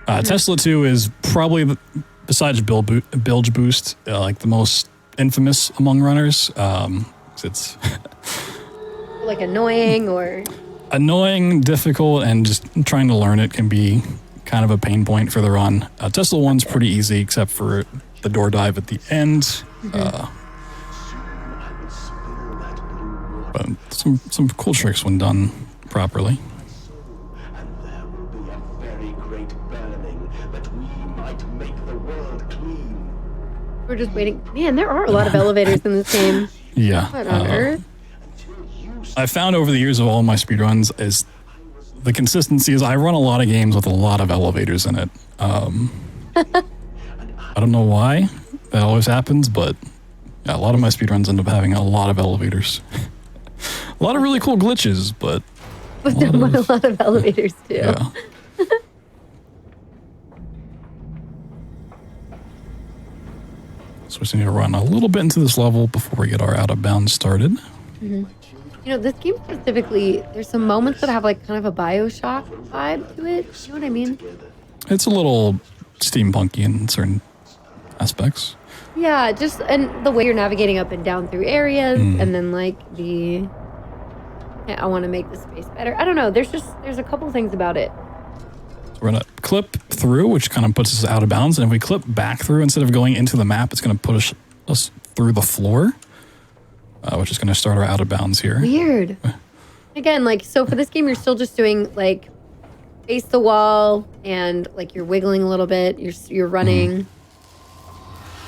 Speaker 2: Tesla 2 is probably, besides bilge boost, like the most infamous among runners. It's
Speaker 1: Like annoying or...
Speaker 2: annoying, difficult, and just trying to learn it can be kind of a pain point for the run. Tesla 1's pretty easy, except for the door dive at the end. But some cool tricks when done properly.
Speaker 5: And there will be a very great burning that we might make the world clean.
Speaker 1: We're just waiting. Man, there are a lot of elevators in this game.
Speaker 2: Yeah.
Speaker 1: What on earth?
Speaker 2: I've found over the years of all my speedruns is the consistency is I run a lot of games with a lot of elevators in it. I don't know why that always happens, but yeah, a lot of my speedruns end up having a lot of elevators. A lot of really cool glitches, but
Speaker 1: a lot of elevators too.
Speaker 2: Yeah. So we just need to run a little bit into this level before we get our out of bounds started.
Speaker 1: Mm-hmm. You know, this game specifically, there's some moments that have like kind of a BioShock vibe to it. You know what I mean?
Speaker 2: It's a little steampunky in certain aspects.
Speaker 1: Yeah, just and the way you're navigating up and down through areas, and then like I want to make the space better. I don't know. There's a couple things about it.
Speaker 2: So we're gonna clip through, which kind of puts us out of bounds, and if we clip back through instead of going into the map, it's gonna push us through the floor, which is gonna start our out of bounds here.
Speaker 1: Weird. Again, like so for this game, you're still just doing like face the wall and like you're wiggling a little bit. You're running.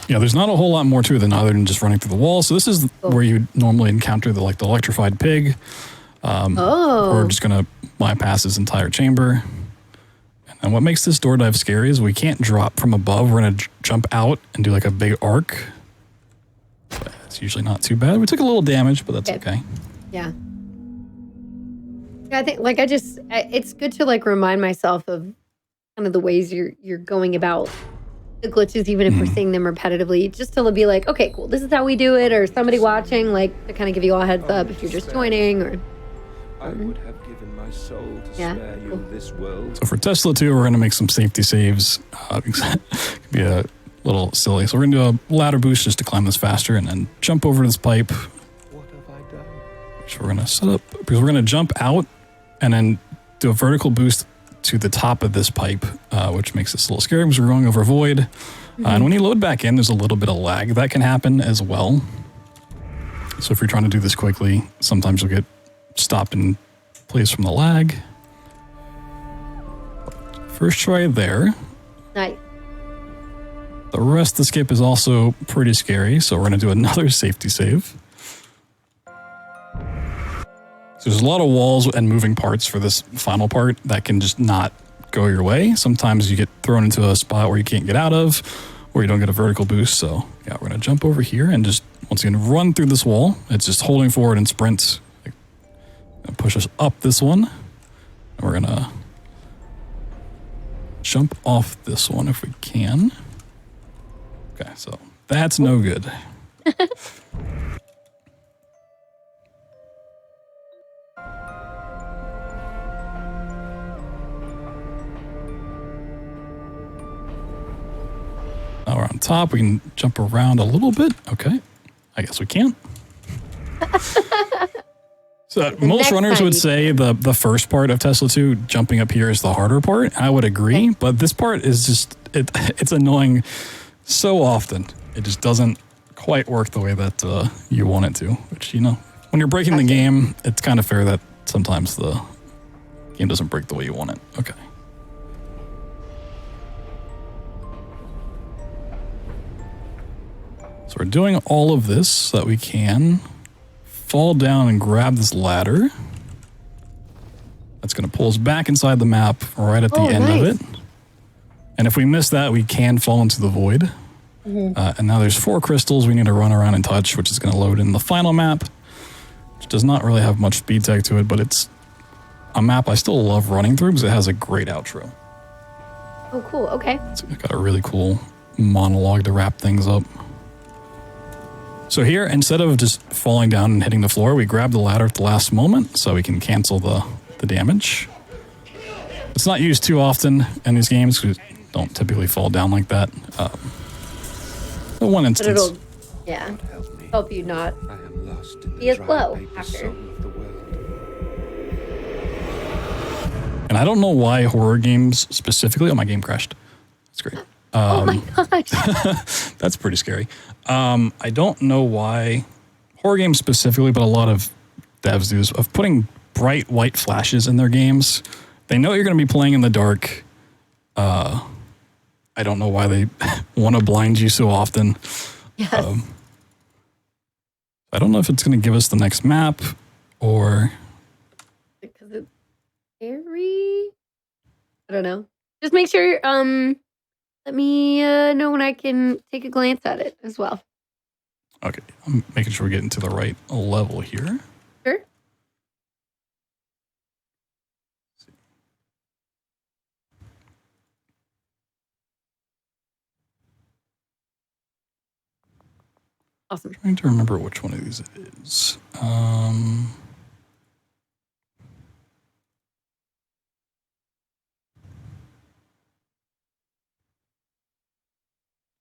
Speaker 2: Yeah, there's not a whole lot more to it than other than just running through the wall. So this is where you normally encounter the electrified pig. We're just gonna bypass this entire chamber. And what makes this door dive scary is we can't drop from above. We're gonna jump out and do like a big arc. But it's usually not too bad. We took a little damage, but that's okay.
Speaker 1: Yeah. I think like it's good to like remind myself of kind of the ways you're going about the glitches, even if we're seeing them repetitively, just to be like, okay, cool, this is how we do it, or somebody watching, like to kind of give you all a heads up if you're just joining, or.
Speaker 7: I would have given my soul to spare you this world.
Speaker 2: So for Tesla 2, we're going to make some safety saves. It could be a little silly. So we're going to do a ladder boost just to climb this faster and then jump over this pipe.
Speaker 7: What have I done?
Speaker 2: Which we're going to set up because we're going to jump out and then do a vertical boost to the top of this pipe, which makes this a little scary because we're going over void. And when you load back in, there's a little bit of lag that can happen as well. So if you're trying to do this quickly, sometimes you'll get stopped in place from the lag. First try there.
Speaker 1: Nice.
Speaker 2: The rest of the skip is also pretty scary, so we're going to do another safety save. So there's a lot of walls and moving parts for this final part that can just not go your way. Sometimes you get thrown into a spot where you can't get out of, or you don't get a vertical boost. So yeah, we're going to jump over here and just once again run through this wall. It's just holding forward and sprint. Push us up this one. And we're going to jump off this one if we can. Okay, so that's no good. Now we're on top. We can jump around a little bit. Okay, I guess we can't. So most runners would say the first part of Tesla 2, jumping up here, is the harder part. I would agree, but this part is just, it's annoying so often. It just doesn't quite work the way that you want it to, which, you know, when you're breaking the game, it's kind of fair that sometimes the game doesn't break the way you want it. Okay. So we're doing all of this so that we can fall down and grab this ladder. That's going to pull us back inside the map right at the end of it. And if we miss that, we can fall into the void. And now there's 4 crystals we need to run around and touch, which is going to load in the final map, which does not really have much speed tag to it, but it's a map I still love running through because it has a great outro.
Speaker 1: Oh, cool. Okay.
Speaker 2: It's got a really cool monologue to wrap things up. So here, instead of just falling down and hitting the floor, we grab the ladder at the last moment so we can cancel the damage. It's not used too often in these games because you don't typically fall down like that. But one instance.
Speaker 1: But it'll, help you not be as low after.
Speaker 2: And I don't know why horror games specifically. Oh, my game crashed. That's great.
Speaker 1: Oh my gosh.
Speaker 2: That's pretty scary. I don't know why horror games specifically, but a lot of devs do this, of putting bright white flashes in their games. They know you're going to be playing in the dark. I don't know why they want to blind you so often.
Speaker 1: Yes.
Speaker 2: I don't know if it's going to give us the next map. or
Speaker 1: because it's scary. I don't know. Just make sure. Let me know when I can take a glance at it as well.
Speaker 2: okay, I'm making sure we're getting to the right level here.
Speaker 1: Sure. Awesome.
Speaker 2: Trying to remember which one of these it is.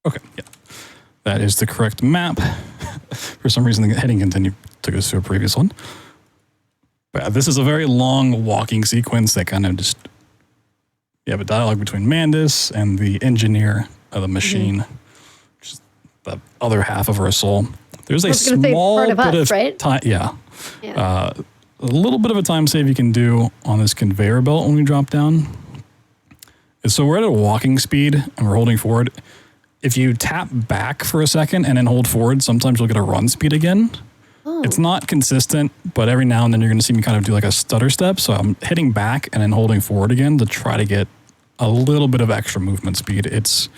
Speaker 2: Okay, yeah. That is the correct map. For some reason, the heading continue took us to a previous one. But this is a very long walking sequence that kind of just... You have a dialogue between Mandus and the engineer of the machine, which is the other half of our soul. There's a small bit of
Speaker 1: right?
Speaker 2: time... Yeah. A little bit of a time save you can do on this conveyor belt when we drop down. So we're at a walking speed and we're holding forward. If you tap back for a second and then hold forward, sometimes you'll get a run speed again. Oh. It's not consistent, but every now and then you're going to see me kind of do like a stutter step. So I'm hitting back and then holding forward again to try to get a little bit of extra movement speed. It's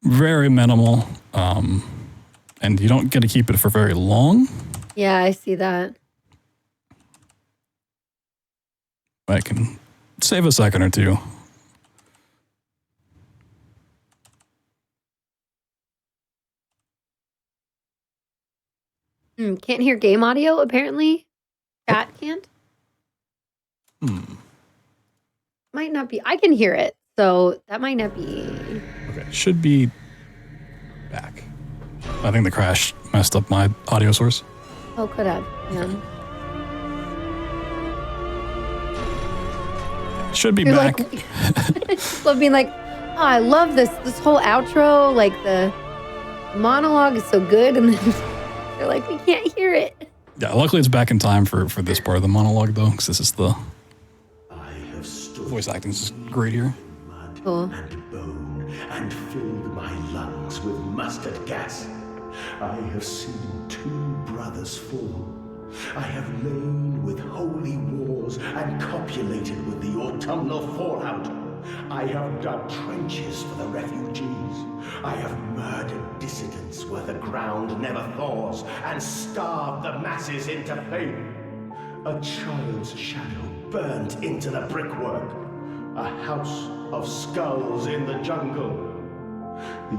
Speaker 2: very minimal, and you don't get to keep it for very long.
Speaker 1: Yeah, I see that.
Speaker 2: But I can save a second or two.
Speaker 1: Can't hear game audio, apparently. Chat can't? Might not be. I can hear it, so that might not be.
Speaker 2: Okay, should be back. I think the crash messed up my audio source.
Speaker 1: Oh, could have. Yeah.
Speaker 2: Should be back.
Speaker 1: Love being like, oh, I love this whole outro. Like the monologue is so good, and then they're like, we can't hear it.
Speaker 2: Yeah, luckily it's back in time for this part of the monologue though, because this is the voice acting is great here.
Speaker 1: Cool.
Speaker 5: And bone, and filled my lungs with mustard gas. I have seen 2 brothers fall. I have lain with holy wars and copulated with the autumnal fallout. I have dug trenches for the refugees. I have murdered dissidents where the ground never thaws and starved the masses into pain. A child's shadow burnt into the brickwork. A house of skulls in the jungle. The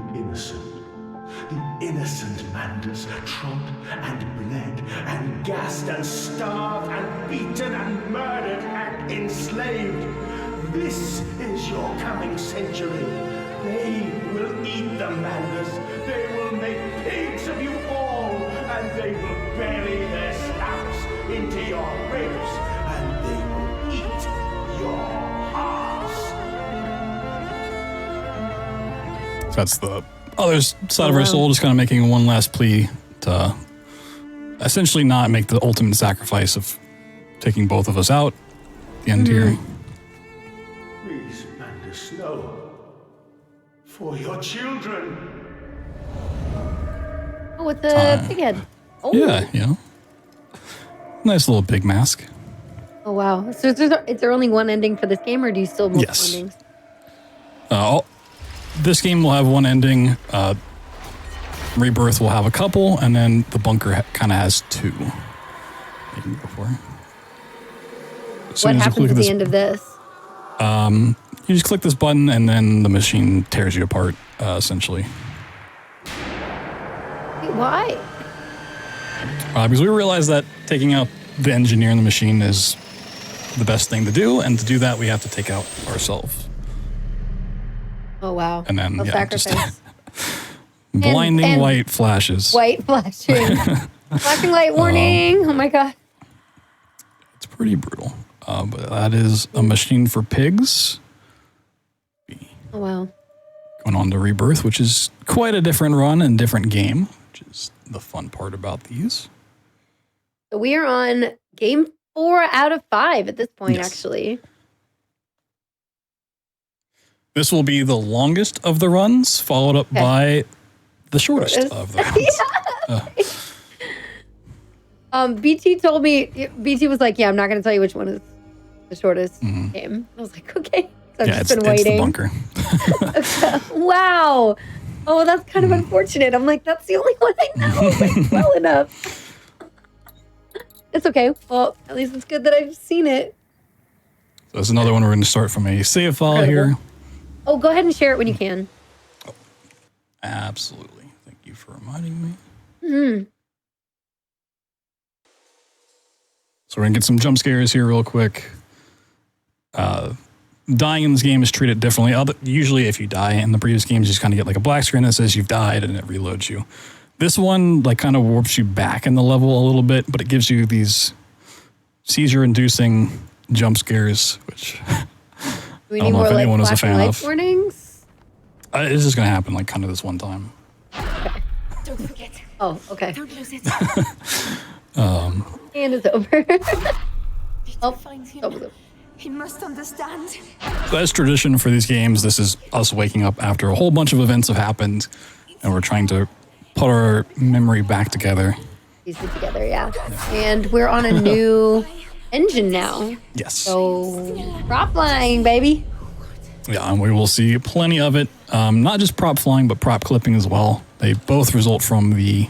Speaker 5: innocent Mandus trod and bled and gassed and starved and beaten and murdered and enslaved. This is your coming century. They will eat the Mandus. They will make pigs of you all, and they will bury their snouts into your ribs, and they will eat your hearts.
Speaker 2: So that's the other side of our soul, just kind of making one last plea to essentially not make the ultimate sacrifice of taking both of us out at the end here.
Speaker 5: Please, Mandus, no. For your children.
Speaker 1: Oh, with the pig head. Oh.
Speaker 2: Yeah, you know. Nice little pig mask.
Speaker 1: Oh, wow. So is there only one ending for this game, or do you still have multiple endings?
Speaker 2: This game will have one ending. Rebirth will have a couple, and then the bunker kind of has 2. You can go for.
Speaker 1: What happens at the end of this?
Speaker 2: You just click this button, and then the machine tears you apart, essentially.
Speaker 1: Wait, why?
Speaker 2: Because we realized that taking out the engineer in the machine is the best thing to do, and to do that, we have to take out ourselves.
Speaker 1: Oh, wow.
Speaker 2: And then,
Speaker 1: sacrifice.
Speaker 2: Blinding
Speaker 1: and
Speaker 2: white flashes.
Speaker 1: White flashing. Flashing light warning. Oh, my God.
Speaker 2: It's pretty brutal. But that is a machine for pigs.
Speaker 1: Oh, wow.
Speaker 2: Going on to Rebirth, which is quite a different run and different game, which is the fun part about these.
Speaker 1: So we are on game 4 out of 5 at this point, actually.
Speaker 2: This will be the longest of the runs, followed up by the shortest of the runs.
Speaker 1: BT told me, BT was like, yeah, I'm not going to tell you which one is the shortest game. I was like, okay. So I've just been waiting.
Speaker 2: It's the bunker.
Speaker 1: Wow. Oh, that's kind of unfortunate. I'm like, that's the only one I know like, well enough. It's okay. Well, at least it's good that I've seen it.
Speaker 2: So there's another one we're going to start from a save file here.
Speaker 1: Oh, go ahead and share it when you can.
Speaker 2: Oh, absolutely. Thank you for reminding me. So we're going to get some jump scares here real quick. Dying in this game is treated differently. Usually if you die in the previous games, you just kind of get like a black screen that says you've died and it reloads you. This one like kind of warps you back in the level a little bit, but it gives you these seizure-inducing jump scares, which I don't know if anyone was a fan of.
Speaker 1: Warnings?
Speaker 2: It's just going to happen like kind of this one time.
Speaker 1: Okay. Don't forget. Oh, okay.
Speaker 8: Don't lose it.
Speaker 1: And it's over.
Speaker 8: Find him. He must understand.
Speaker 2: So as tradition for these games, this is us waking up after a whole bunch of events have happened, and we're trying to put our memory back together.
Speaker 1: Piece it together, yeah. And we're on a new engine now.
Speaker 2: Yes.
Speaker 1: So prop flying, baby.
Speaker 2: Yeah, and we will see plenty of it. Not just prop flying, but prop clipping as well. They both result from the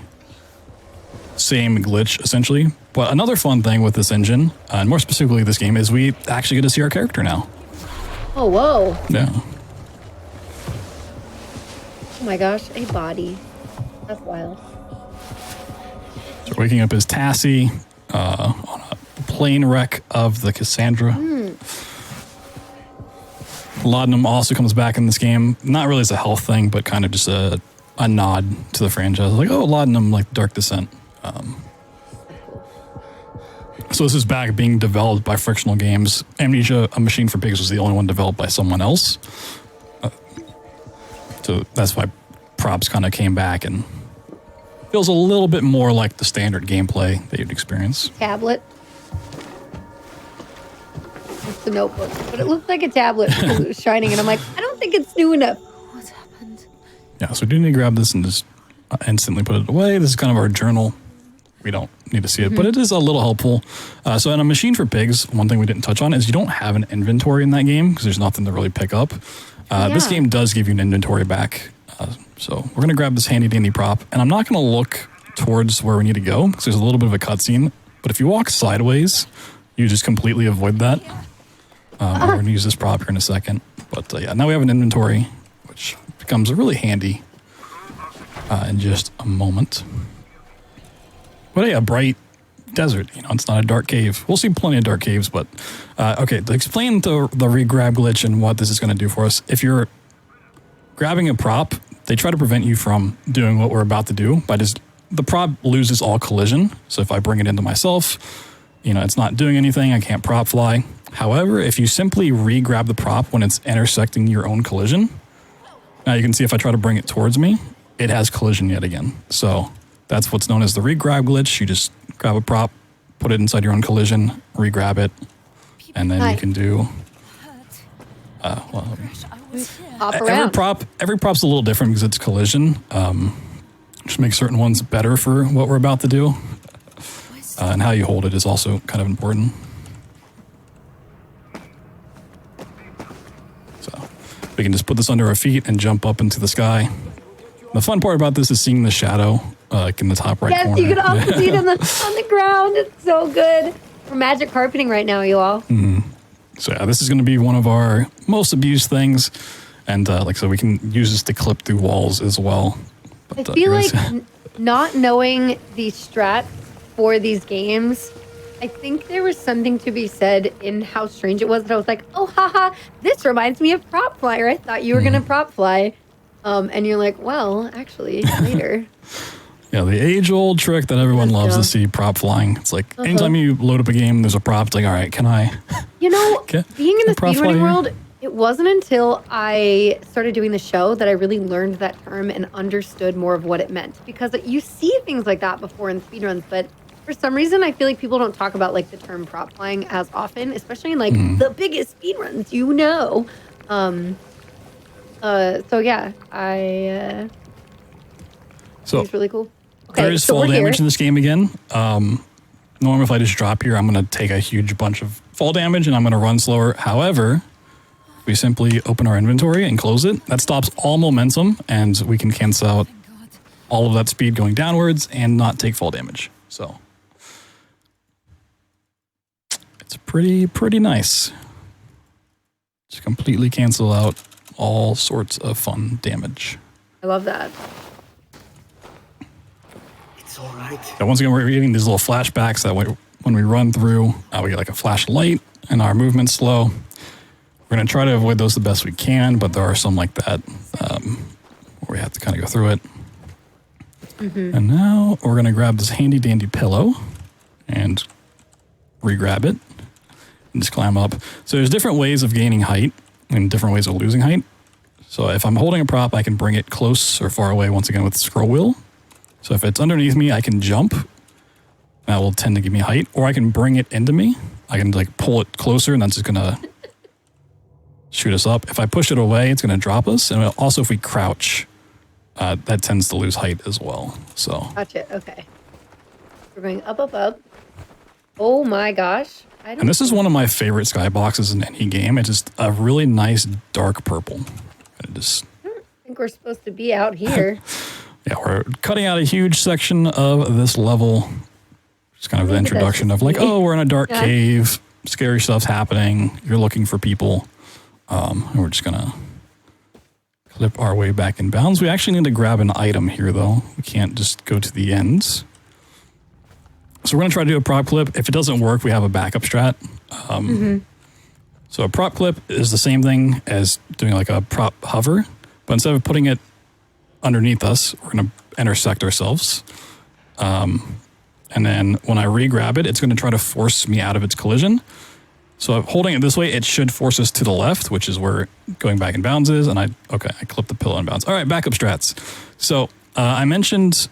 Speaker 2: same glitch, essentially. But another fun thing with this engine, and more specifically this game, is we actually get to see our character now.
Speaker 1: Oh, whoa.
Speaker 2: Yeah.
Speaker 1: Oh my gosh, a body. That's wild.
Speaker 2: So we're waking up as Tassie on a plane wreck of the Cassandra. Laudanum also comes back in this game. Not really as a health thing, but kind of just a nod to the franchise. Like, oh, Laudanum, like Dark Descent. So this is back being developed by Frictional Games. Amnesia, A Machine for Pigs was the only one developed by someone else. So that's why props kind of came back and feels a little bit more like the standard gameplay that you'd experience.
Speaker 1: Tablet. It's a notebook, but it looked like a tablet because it was shining, and I'm like, I don't think it's new enough.
Speaker 8: What happened?
Speaker 2: Yeah, so we do need to grab this and just instantly put it away. This is kind of our journal. We don't need to see it, but it is a little helpful. So in A Machine for Pigs, one thing we didn't touch on is you don't have an inventory in that game because there's nothing to really pick up. This game does give you an inventory back. So we're going to grab this handy dandy prop, and I'm not going to look towards where we need to go because there's a little bit of a cutscene. But if you walk sideways, you just completely avoid that. We're going to use this prop here in a second. But yeah, now we have an inventory, which becomes really handy in just a moment. But yeah, a bright desert, you know, it's not a dark cave. We'll see plenty of dark caves, but okay, to explain the re-grab glitch and what this is going to do for us. If you're grabbing a prop, they try to prevent you from doing what we're about to do by just, the prop loses all collision. So if I bring it into myself, you know, it's not doing anything, I can't prop fly. However, if you simply re-grab the prop when it's intersecting your own collision, now you can see if I try to bring it towards me, it has collision yet again. So that's what's known as the re-grab glitch. You just grab a prop, put it inside your own collision, re-grab it, and then you can do... every prop's a little different because it's collision. Just make certain ones better for what we're about to do. And how you hold it is also kind of important. So we can just put this under our feet and jump up into the sky. The fun part about this is seeing the shadow like in the top right corner.
Speaker 1: Yes, you can also see it on the ground. It's so good. We're magic carpeting right now, you all.
Speaker 2: So yeah, this is going to be one of our most abused things. And like I said, we can use this to clip through walls as well. But,
Speaker 1: I feel like not knowing the strats for these games, I think there was something to be said in how strange it was that I was like, oh, haha, this reminds me of prop flyer. I thought you were going to prop fly. And you're like, well, actually, later.
Speaker 2: Yeah, the age-old trick that everyone loves to see, prop flying. It's like, anytime you load up a game, there's a prop. It's like, all right, can I...
Speaker 1: You know, being in the speedrunning world, it wasn't until I started doing the show that I really learned that term and understood more of what it meant. Because you see things like that before in speedruns, but for some reason, I feel like people don't talk about like the term prop flying as often, especially in like the biggest speedruns, you know. So yeah,
Speaker 2: so
Speaker 1: it's really cool. Okay,
Speaker 2: there is fall damage in this game again. normally if I just drop here, I'm going to take a huge bunch of fall damage and I'm going to run slower. However, we simply open our inventory and close it. That stops all momentum and we can cancel out all of that speed going downwards and not take fall damage. So it's pretty nice. Just completely cancel out all sorts of fun damage.
Speaker 1: I love that.
Speaker 4: It's all right.
Speaker 2: So once again, we're getting these little flashbacks that when we run through, we get like a flashlight and our movement's slow. We're going to try to avoid those the best we can, but there are some like that where we have to kind of go through it. Mm-hmm. And now we're going to grab this handy dandy pillow and re-grab it and just climb up. So there's different ways of gaining height and different ways of losing height. So if I'm holding a prop, I can bring it close or far away once again with the scroll wheel. So if it's underneath me, I can jump. That will tend to give me height. Or I can bring it into me. I can like pull it closer and that's just going to shoot us up. If I push it away, it's going to drop us. And also if we crouch, that tends to lose height as well. So
Speaker 1: Gotcha. Okay. We're going up, up, up. Oh my gosh.
Speaker 2: And this is one of my favorite skyboxes in any game. It's just a really nice dark purple.
Speaker 1: I don't think we're supposed to be out here.
Speaker 2: Yeah, we're cutting out a huge section of this level. Just kind of the introduction of like, oh, we're in a dark cave. Scary stuff's happening. You're looking for people. And we're just going to clip our way back in bounds. We actually need to grab an item here, though. We can't just go to the ends. So we're going to try to do a prop clip. If it doesn't work, we have a backup strat. So a prop clip is the same thing as doing like a prop hover. But instead of putting it underneath us, we're going to intersect ourselves. And then when I re-grab it, it's going to try to force me out of its collision. So holding it this way, it should force us to the left, which is where going back in bounds is. And I clipped the pillow in bounds. All right, backup strats. So I mentioned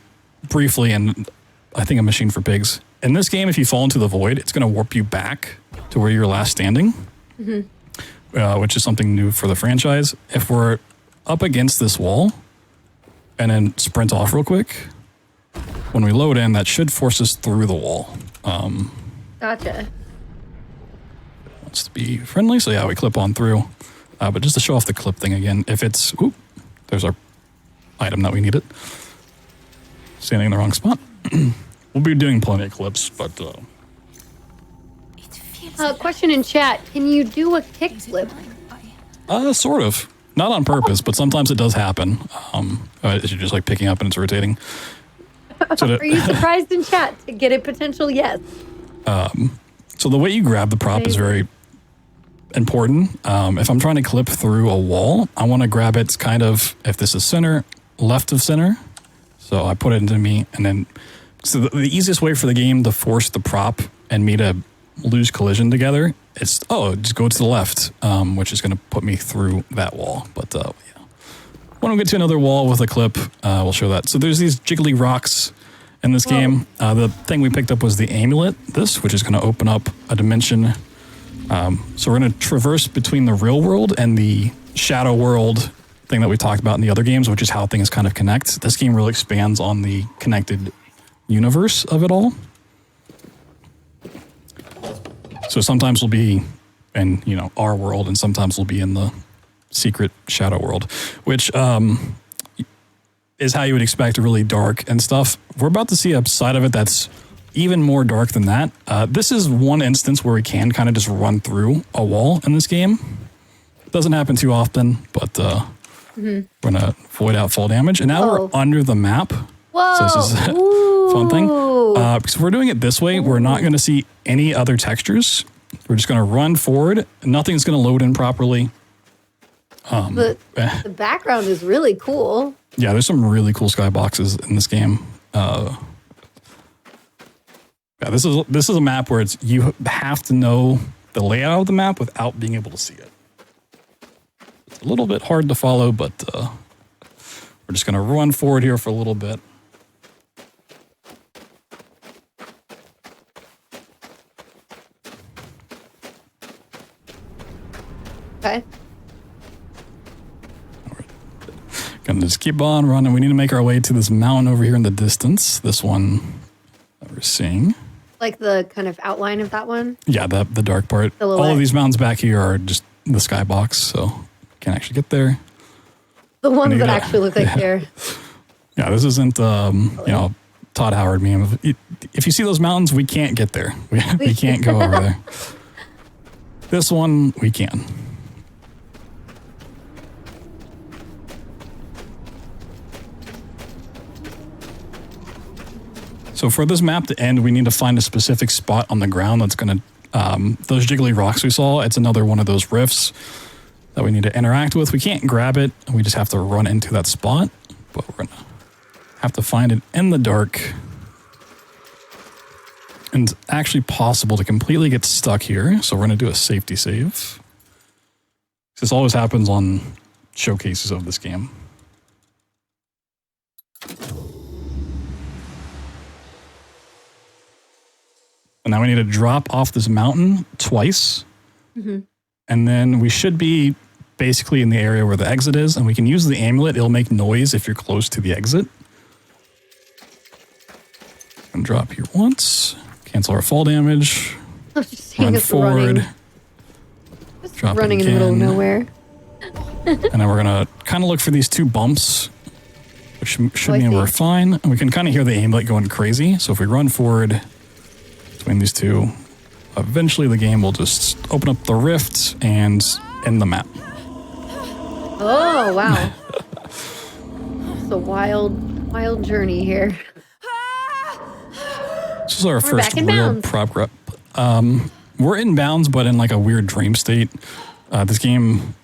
Speaker 2: briefly, and I think a Machine for Pigs. In this game, if you fall into the void, it's going to warp you back to where you were last standing, which is something new for the franchise. If we're up against this wall and then sprint off real quick, when we load in, that should force us through the wall.
Speaker 1: Gotcha.
Speaker 2: Wants to be friendly, so yeah, we clip on through. But just to show off the clip thing again, if it's, there's our item that we needed. Standing in the wrong spot. We'll be doing plenty of clips, but...
Speaker 1: Question in chat. Can you do a kickflip?
Speaker 2: Sort of. Not on purpose, but sometimes it does happen. You're just like picking up and it's rotating. So
Speaker 1: Are you surprised in chat to get a potential yes?
Speaker 2: So the way you grab the prop is very important. If I'm trying to clip through a wall, I want to grab it kind of, if this is center, left of center. So I put it into me, and then, so the easiest way for the game to force the prop and me to lose collision together, it's, just go to the left, which is going to put me through that wall. But yeah, when we get to another wall with a clip, we'll show that. So there's these jiggly rocks in this game. The thing we picked up was the amulet, which is going to open up a dimension. So we're going to traverse between the real world and the shadow world thing that we talked about in the other games, which is how things kind of connect. This game really expands on the connected universe of it all. So sometimes we'll be in, our world, and sometimes we'll be in the secret shadow world, which is how you would expect, really dark and stuff. We're about to see a side of it that's even more dark than that. This is one instance where we can kind of just run through a wall in this game. It doesn't happen too often, but we're going to avoid out fall damage. And now we're under the map.
Speaker 1: Whoa.
Speaker 2: So this is a fun thing. Because if we're doing it this way, we're not going to see any other textures. We're just going to run forward. Nothing's going to load in properly.
Speaker 1: The background is really cool.
Speaker 2: Yeah, there's some really cool skyboxes in this game. Yeah, this is a map where you have to know the layout of the map without being able to see it. It's a little bit hard to follow, but we're just going to run forward here for a little bit.
Speaker 1: Okay.
Speaker 2: Gonna just keep on running. We need to make our way to this mountain over here in the distance. This one that we're seeing.
Speaker 1: Like the kind of outline of that one?
Speaker 2: Yeah, the dark part.
Speaker 1: Silhouette.
Speaker 2: All of these mountains back here are just the skybox, so can't actually get there.
Speaker 1: The ones that actually look like they're...
Speaker 2: Yeah, this isn't, Todd Howard meme. If you see those mountains, we can't get there. We can't go over there. This one, we can. So for this map to end, we need to find a specific spot on the ground that's going to, those jiggly rocks we saw, it's another one of those rifts that we need to interact with. We can't grab it. We just have to run into that spot, but we're going to have to find it in the dark. And it's actually possible to completely get stuck here. So we're going to do a safety save. This always happens on showcases of this game. And now we need to drop off this mountain twice. Mm-hmm. And then we should be basically in the area where the exit is. And we can use the amulet. It'll make noise if you're close to the exit. And drop here once. Cancel our fall damage. Run forward.
Speaker 1: Just drop running in the middle of nowhere.
Speaker 2: And then we're going to kind of look for these two bumps, which should mean we're fine. And we can kind of hear the amulet going crazy. So if we run forward between these two, eventually the game will just open up the rift and end the map.
Speaker 1: Oh, wow. It's a wild journey here.
Speaker 2: This is our first real prop rep. We're in bounds, but in like a weird dream state. This game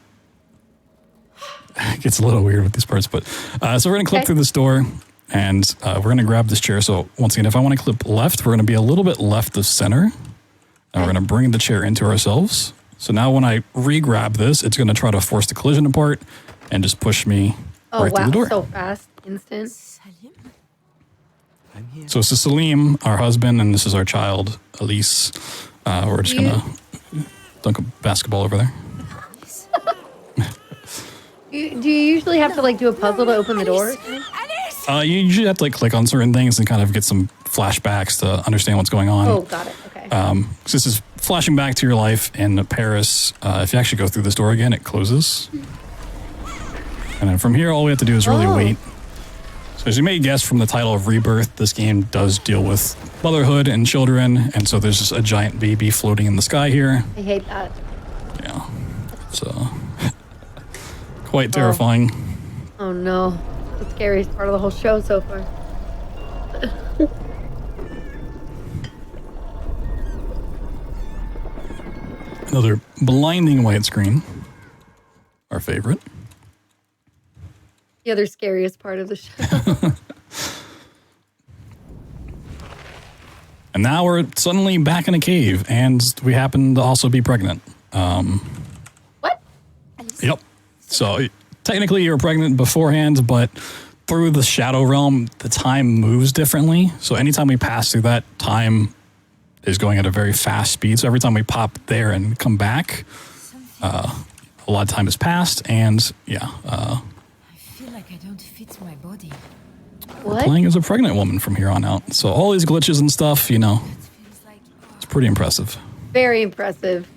Speaker 2: gets a little weird with these parts, but so we're going to clip through this door. And we're going to grab this chair. So once again, if I want to clip left, we're going to be a little bit left of center. And we're going to bring the chair into ourselves. So now when I re-grab this, it's going to try to force the collision apart and just push me right through the door.
Speaker 1: So fast, instant.
Speaker 2: So this is Salim, our husband, and this is our child, Elise. We're just going to dunk a basketball over there.
Speaker 1: Do you usually have to like do a puzzle to open the door?
Speaker 2: You usually have to like click on certain things and kind of get some flashbacks to understand what's going on.
Speaker 1: Oh, got it. Okay.
Speaker 2: So this is flashing back to your life in Paris. If you actually go through this door again, it closes. And then from here, all we have to do is really wait. So as you may guess from the title of Rebirth, this game does deal with motherhood and children. And so there's just a giant baby floating in the sky here.
Speaker 1: I hate that.
Speaker 2: Yeah. So quite terrifying.
Speaker 1: Oh no. The scariest part of the whole show so far.
Speaker 2: Another blinding white screen. Our favorite.
Speaker 1: The other scariest part of the show.
Speaker 2: And now we're suddenly back in a cave, and we happen to also be pregnant.
Speaker 1: What?
Speaker 2: Yep. So technically you were pregnant beforehand, but through the Shadow Realm, the time moves differently. So anytime we pass through that, time is going at a very fast speed. So every time we pop there and come back, a lot of time has passed, and
Speaker 8: I feel like I don't fit my body.
Speaker 1: What?
Speaker 2: Playing as a pregnant woman from here on out. So all these glitches and stuff, it's pretty impressive.
Speaker 1: Very impressive.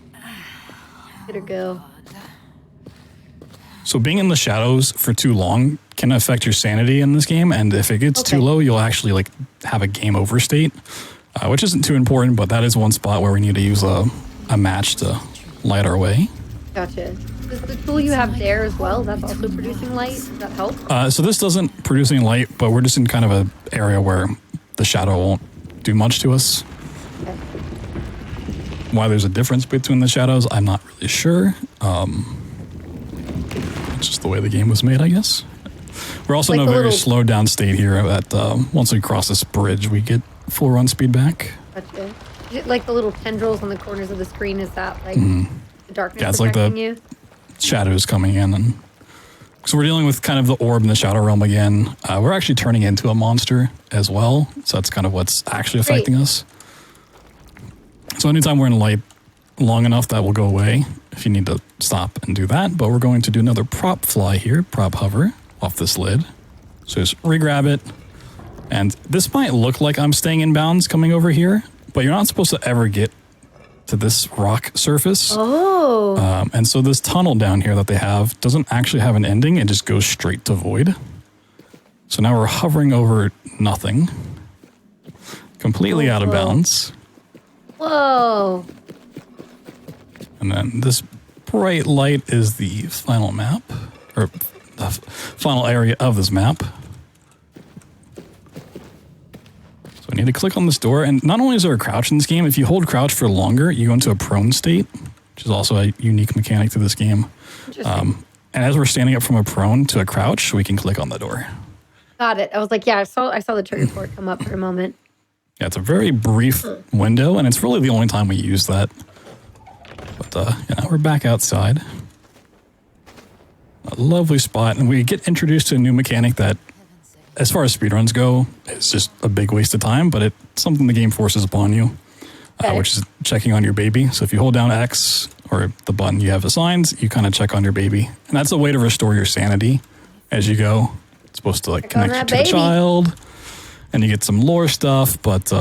Speaker 1: Get her go.
Speaker 2: So being in the shadows for too long can affect your sanity in this game, and if it gets too low, you'll actually like have a game over state, which isn't too important, but that is one spot where we need to use a match to light our way.
Speaker 1: Gotcha. Is the tool you have there as well, that's also producing light? Does that help?
Speaker 2: So this doesn't produce any light, but we're just in kind of an area where the shadow won't do much to us. Okay. Why there's a difference between the shadows, I'm not really sure. It's just the way the game was made, I guess. We're also in a very slowed down state here that once we cross this bridge, we get full run speed back.
Speaker 1: Gotcha. Like the little tendrils on the corners of the screen, is that like the darkness protecting you?
Speaker 2: Shadows coming in, and so we're dealing with kind of the orb in the Shadow Realm again. We're actually turning into a monster as well, so that's kind of what's actually affecting us. So anytime we're in light long enough, that will go away if you need to stop and do that. But we're going to do another prop fly here, prop hover off this lid. So just re-grab it, and this might look like I'm staying in bounds coming over here, but you're not supposed to ever get to this rock surface.
Speaker 1: Oh.
Speaker 2: And so this tunnel down here that they have doesn't actually have an ending. It just goes straight to void. So now we're hovering over nothing. Completely out of bounds.
Speaker 1: Whoa.
Speaker 2: And then this bright light is the final map, or the final area of this map. So I need to click on this door, and not only is there a crouch in this game, if you hold crouch for longer, you go into a prone state, which is also a unique mechanic to this game. And as we're standing up from a prone to a crouch, we can click on the door.
Speaker 1: Got it. I was like, yeah, I saw the trigger for it come up for a moment.
Speaker 2: Yeah, it's a very brief window, and it's really the only time we use that. But yeah, we're back outside. A lovely spot, and we get introduced to a new mechanic that, as far as speedruns go, it's just a big waste of time, but it's something the game forces upon you, which is checking on your baby. So if you hold down X, or the button you have assigned, you kind of check on your baby. And that's a way to restore your sanity as you go. It's supposed to like connect you to the child, and you get some lore stuff, but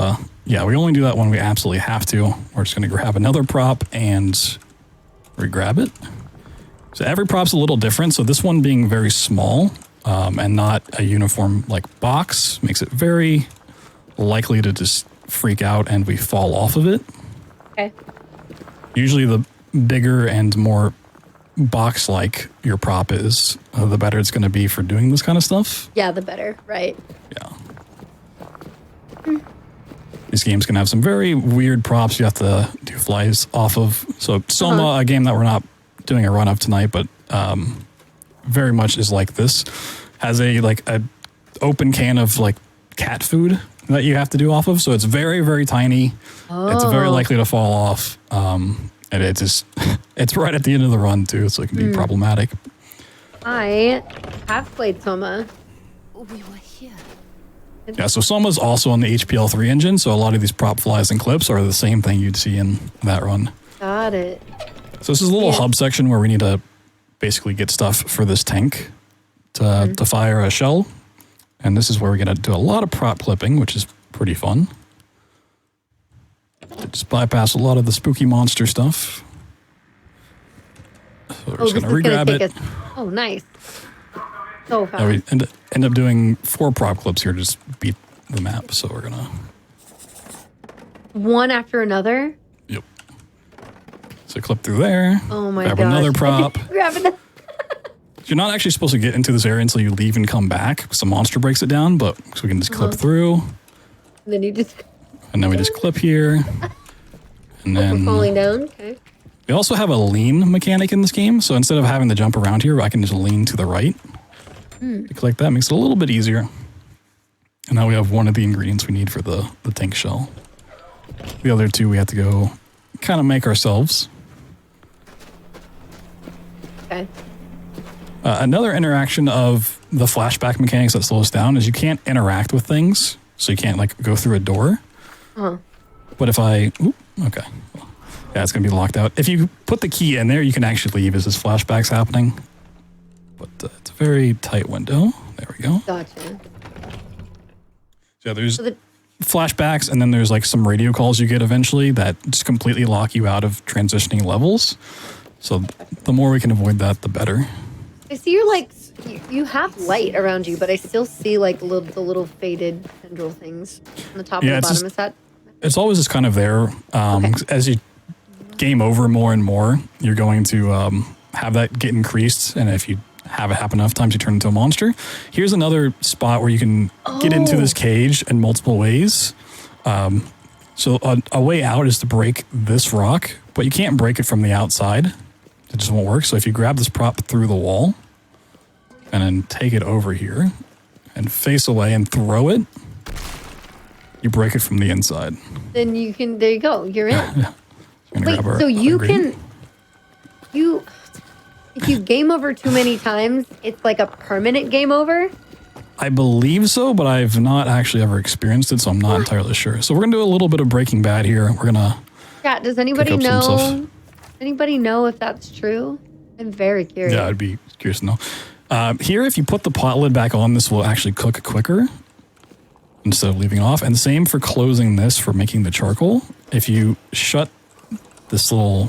Speaker 2: yeah, we only do that when we absolutely have to. We're just going to grab another prop and re-grab it. So every prop's a little different. So this one being very small and not a uniform like box makes it very likely to just freak out and we fall off of it.
Speaker 1: Okay.
Speaker 2: Usually the bigger and more box-like your prop is, the better it's going to be for doing this kind of stuff.
Speaker 1: Yeah, the better, right?
Speaker 2: Yeah. These games can have some very weird props you have to do flies off of. So Soma, a game that we're not doing a run of tonight, but very much is like this, has a open can of like cat food that you have to do off of. So it's very, very tiny. It's very likely to fall off. And it's just, it's right at the end of the run too, so it can be problematic.
Speaker 1: I have played Soma.
Speaker 8: We were here.
Speaker 2: Yeah, so Soma's also on the HPL3 engine, so a lot of these prop flies and clips are the same thing you'd see in that run.
Speaker 1: Got it.
Speaker 2: So this is a little hub section where we need to basically get stuff for this tank to fire a shell. And this is where we're going to do a lot of prop clipping, which is pretty fun. Just bypass a lot of the spooky monster stuff. So we're just going to re-grab it.
Speaker 1: Oh, nice. So fast.
Speaker 2: We end up doing 4 prop clips here to just beat the map. So we're going to...
Speaker 1: One after another?
Speaker 2: Yep. So clip through there.
Speaker 1: Oh my god.
Speaker 2: Grab another prop.
Speaker 1: Grab another.
Speaker 2: You're not actually supposed to get into this area until you leave and come back because the monster breaks it down, but so we can just clip through.
Speaker 1: And then you just...
Speaker 2: And then we just clip here. And then...
Speaker 1: We're falling down, okay.
Speaker 2: We also have a lean mechanic in this game, so instead of having to jump around here, I can just lean to the right. To click that makes it a little bit easier. And now we have one of the ingredients we need for the tank shell. The other 2 we have to go kind of make ourselves.
Speaker 1: Okay.
Speaker 2: Another interaction of the flashback mechanics that slows down is you can't interact with things, so you can't like go through a door. But if I... okay. Yeah, it's going to be locked out. If you put the key in there, you can actually leave as this flashback's happening. But it's a very tight window. There we go.
Speaker 1: Gotcha.
Speaker 2: So there's flashbacks, and then there's like some radio calls you get eventually that just completely lock you out of transitioning levels. So the more we can avoid that, the better.
Speaker 1: I see you're like, you have light around you, but I still see like the little faded tendril things on the top and the bottom. Is that?
Speaker 2: It's always just kind of there. As you game over more and more, you're going to have that get increased. And if you have it happen enough times, you turn into a monster. Here's another spot where you can get into this cage in multiple ways. So a way out is to break this rock, but you can't break it from the outside. It just won't work. So if you grab this prop through the wall and then take it over here and face away and throw it, you break it from the inside.
Speaker 1: Then you can, there you go, you're in.
Speaker 2: Yeah.
Speaker 1: Wait, so you can, if you game over too many times, it's like a permanent game over?
Speaker 2: I believe so, but I've not actually ever experienced it, so I'm not entirely sure. So we're going to do a little bit of Breaking Bad here. We're going to...
Speaker 1: Yeah, does anybody know? Anybody know if that's true? I'm very curious.
Speaker 2: Yeah, I'd be curious to know. Here, if you put the pot lid back on, this will actually cook quicker. instead of leaving it off. And same for closing this for making the charcoal. If you shut this little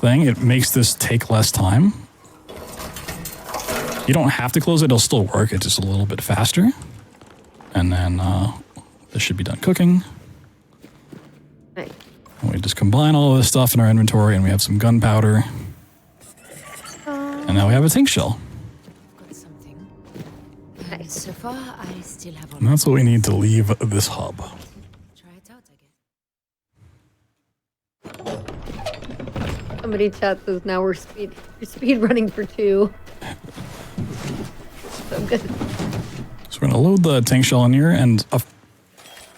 Speaker 2: thing, it makes this take less time. You don't have to close it, it'll still work. It's just a little bit faster. And then this should be done cooking.
Speaker 1: Nice.
Speaker 2: And we just combine all of this stuff in our inventory, and we have some gunpowder. And now we have a tank shell.
Speaker 8: Got something.
Speaker 1: Nice.
Speaker 8: So far, I still have
Speaker 2: And that's what we need to leave this hub.
Speaker 8: Try it out, I guess.
Speaker 1: Somebody chat says now we're speed running for 2. So good.
Speaker 2: So we're going to load the tank shell in here, and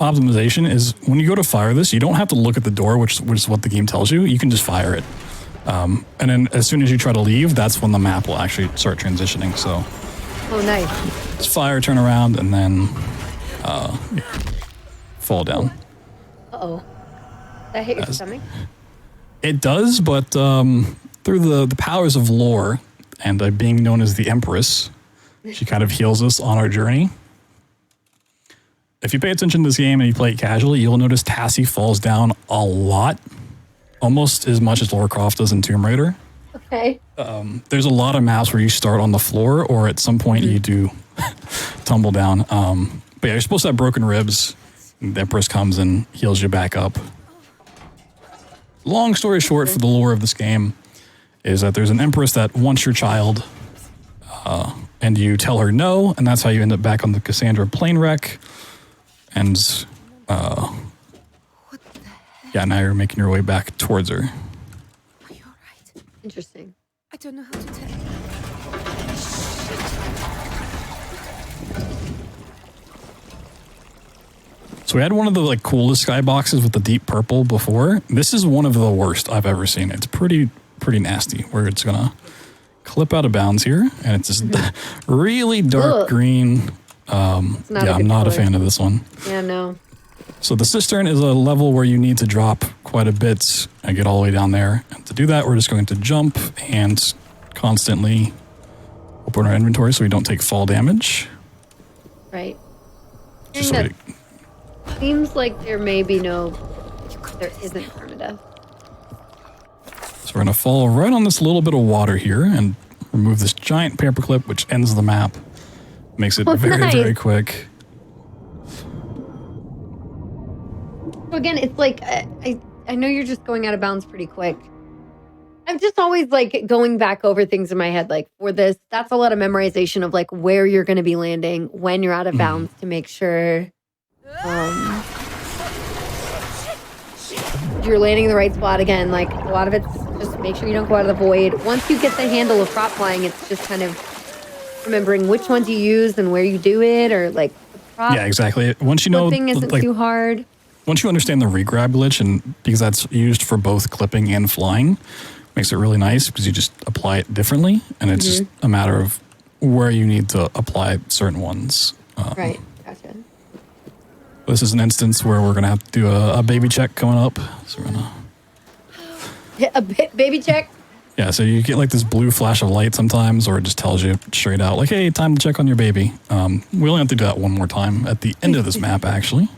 Speaker 2: optimization is when you go to fire this, you don't have to look at the door, which is what the game tells you. You can just fire it. And then as soon as you try to leave, that's when the map will actually start transitioning. So,
Speaker 1: Oh, nice.
Speaker 2: just fire, turn around, and then fall down.
Speaker 1: Uh-oh. That hit your stomach?
Speaker 2: It does, but through the powers of lore and being known as the Empress, she kind of heals us on our journey. If you pay attention to this game and you play it casually, you'll notice Tassie falls down a lot. Almost as much as Lara Croft does in Tomb Raider.
Speaker 1: Okay.
Speaker 2: There's a lot of maps where you start on the floor or at some point you do tumble down. But yeah, you're supposed to have broken ribs. The Empress comes and heals you back up. Long story short for the lore of this game is that there's an Empress that wants your child and you tell her no, and that's how you end up back on the Cassandra plane wreck. And yeah, now you're making your way back towards her.
Speaker 8: Are you alright?
Speaker 1: Interesting.
Speaker 8: I don't know how to tell.
Speaker 2: So we had one of the coolest skyboxes with the deep purple before. This is one of the worst I've ever seen. It's pretty nasty, where it's gonna clip out of bounds here, and it's just really dark green. Yeah, I'm not a fan of this one.
Speaker 1: Yeah, no.
Speaker 2: So the cistern is a level where you need to drop quite a bit and get all the way down there. And to do that, we're just going to jump and constantly open our inventory so we don't take fall damage.
Speaker 1: Right.
Speaker 2: Just so
Speaker 1: Seems like there isn't permadeath.
Speaker 2: So we're going to fall right on this little bit of water here and remove this giant paperclip, which ends the map. Makes it very quick.
Speaker 1: So again, it's like, I know you're just going out of bounds pretty quick. I'm just always going back over things in my head. For this, that's a lot of memorization of where you're going to be landing when you're out of bounds to make sure you're landing in the right spot again. A lot of it's just make sure you don't go out of the void. Once you get the handle of prop flying, it's just kind of remembering which ones you use and where you do it, or the prop.
Speaker 2: Yeah, exactly. Once you know,
Speaker 1: flipping isn't too hard.
Speaker 2: Once you understand the regrab glitch, and because that's used for both clipping and flying, makes it really nice because you just apply it differently, and it's just a matter of where you need to apply certain ones.
Speaker 1: Right, gotcha.
Speaker 2: This is an instance where we're going to have to do a baby check coming up. So we're going
Speaker 1: to... baby check?
Speaker 2: Yeah, so you get this blue flash of light sometimes, or it just tells you straight out, hey, time to check on your baby. We only have to do that one more time at the end of this map, actually.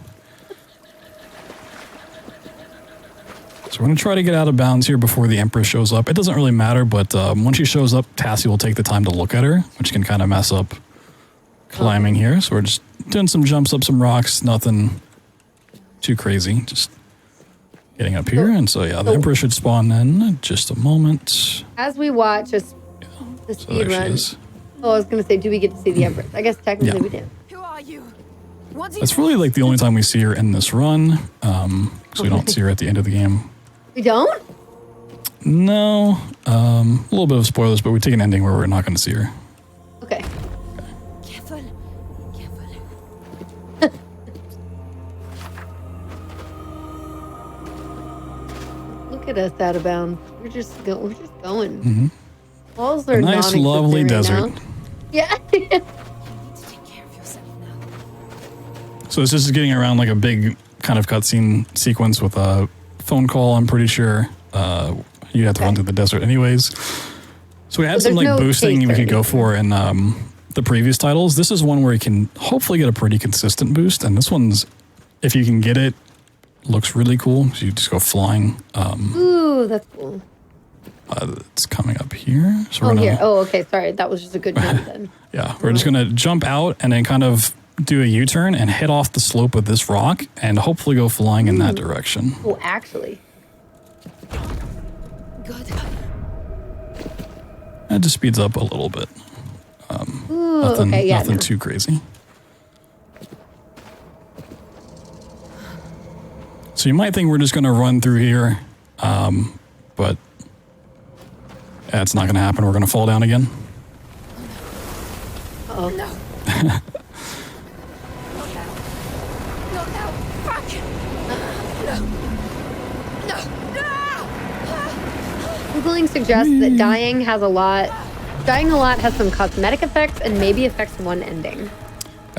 Speaker 2: So we're going to try to get out of bounds here before the Empress shows up. It doesn't really matter, but once she shows up, Tassie will take the time to look at her, which can kind of mess up climbing here. So we're just doing some jumps up some rocks, nothing too crazy, just getting up here. And so, yeah, the Empress should spawn in just a moment.
Speaker 1: As we watch the speed run. Oh, I was going to say, do we get to see the Empress? I guess technically we do.
Speaker 8: Who are you?
Speaker 2: That's really the only time we see her in this run. So we don't see her at the end of the game.
Speaker 1: We don't?
Speaker 2: No. A little bit of spoilers, but we take an ending where we're not going to see her.
Speaker 1: Okay.
Speaker 8: Careful.
Speaker 1: Look at us out of bounds. We're just going. Walls are
Speaker 2: a nice, lovely desert.
Speaker 1: Now. Yeah.
Speaker 8: You need to take care of yourself now.
Speaker 2: So this is getting around a big kind of cutscene sequence with a phone call, I'm pretty sure. You'd have to run through the desert anyways. So we had some
Speaker 1: no
Speaker 2: boosting we could go for in the previous titles, this is one where you can hopefully get a pretty consistent boost. And this one's, if you can get it, looks really cool. So you just go flying.
Speaker 1: Ooh, that's cool.
Speaker 2: It's coming up here. So we're
Speaker 1: here. Oh, okay. Sorry. That was just a good jump then.
Speaker 2: Yeah. We're just going to jump out and then kind of do a U-turn and hit off the slope of this rock and hopefully go flying in that direction.
Speaker 1: Oh, actually.
Speaker 8: God.
Speaker 2: It just speeds up a little bit.
Speaker 1: Ooh,
Speaker 2: Nothing,
Speaker 1: okay, yeah,
Speaker 2: nothing
Speaker 1: no.
Speaker 2: too crazy. So you might think we're just going to run through here, but that's not going to happen. We're going to fall down again.
Speaker 1: Oh no. Googling suggests that dying a lot has some cosmetic effects and maybe affects one ending.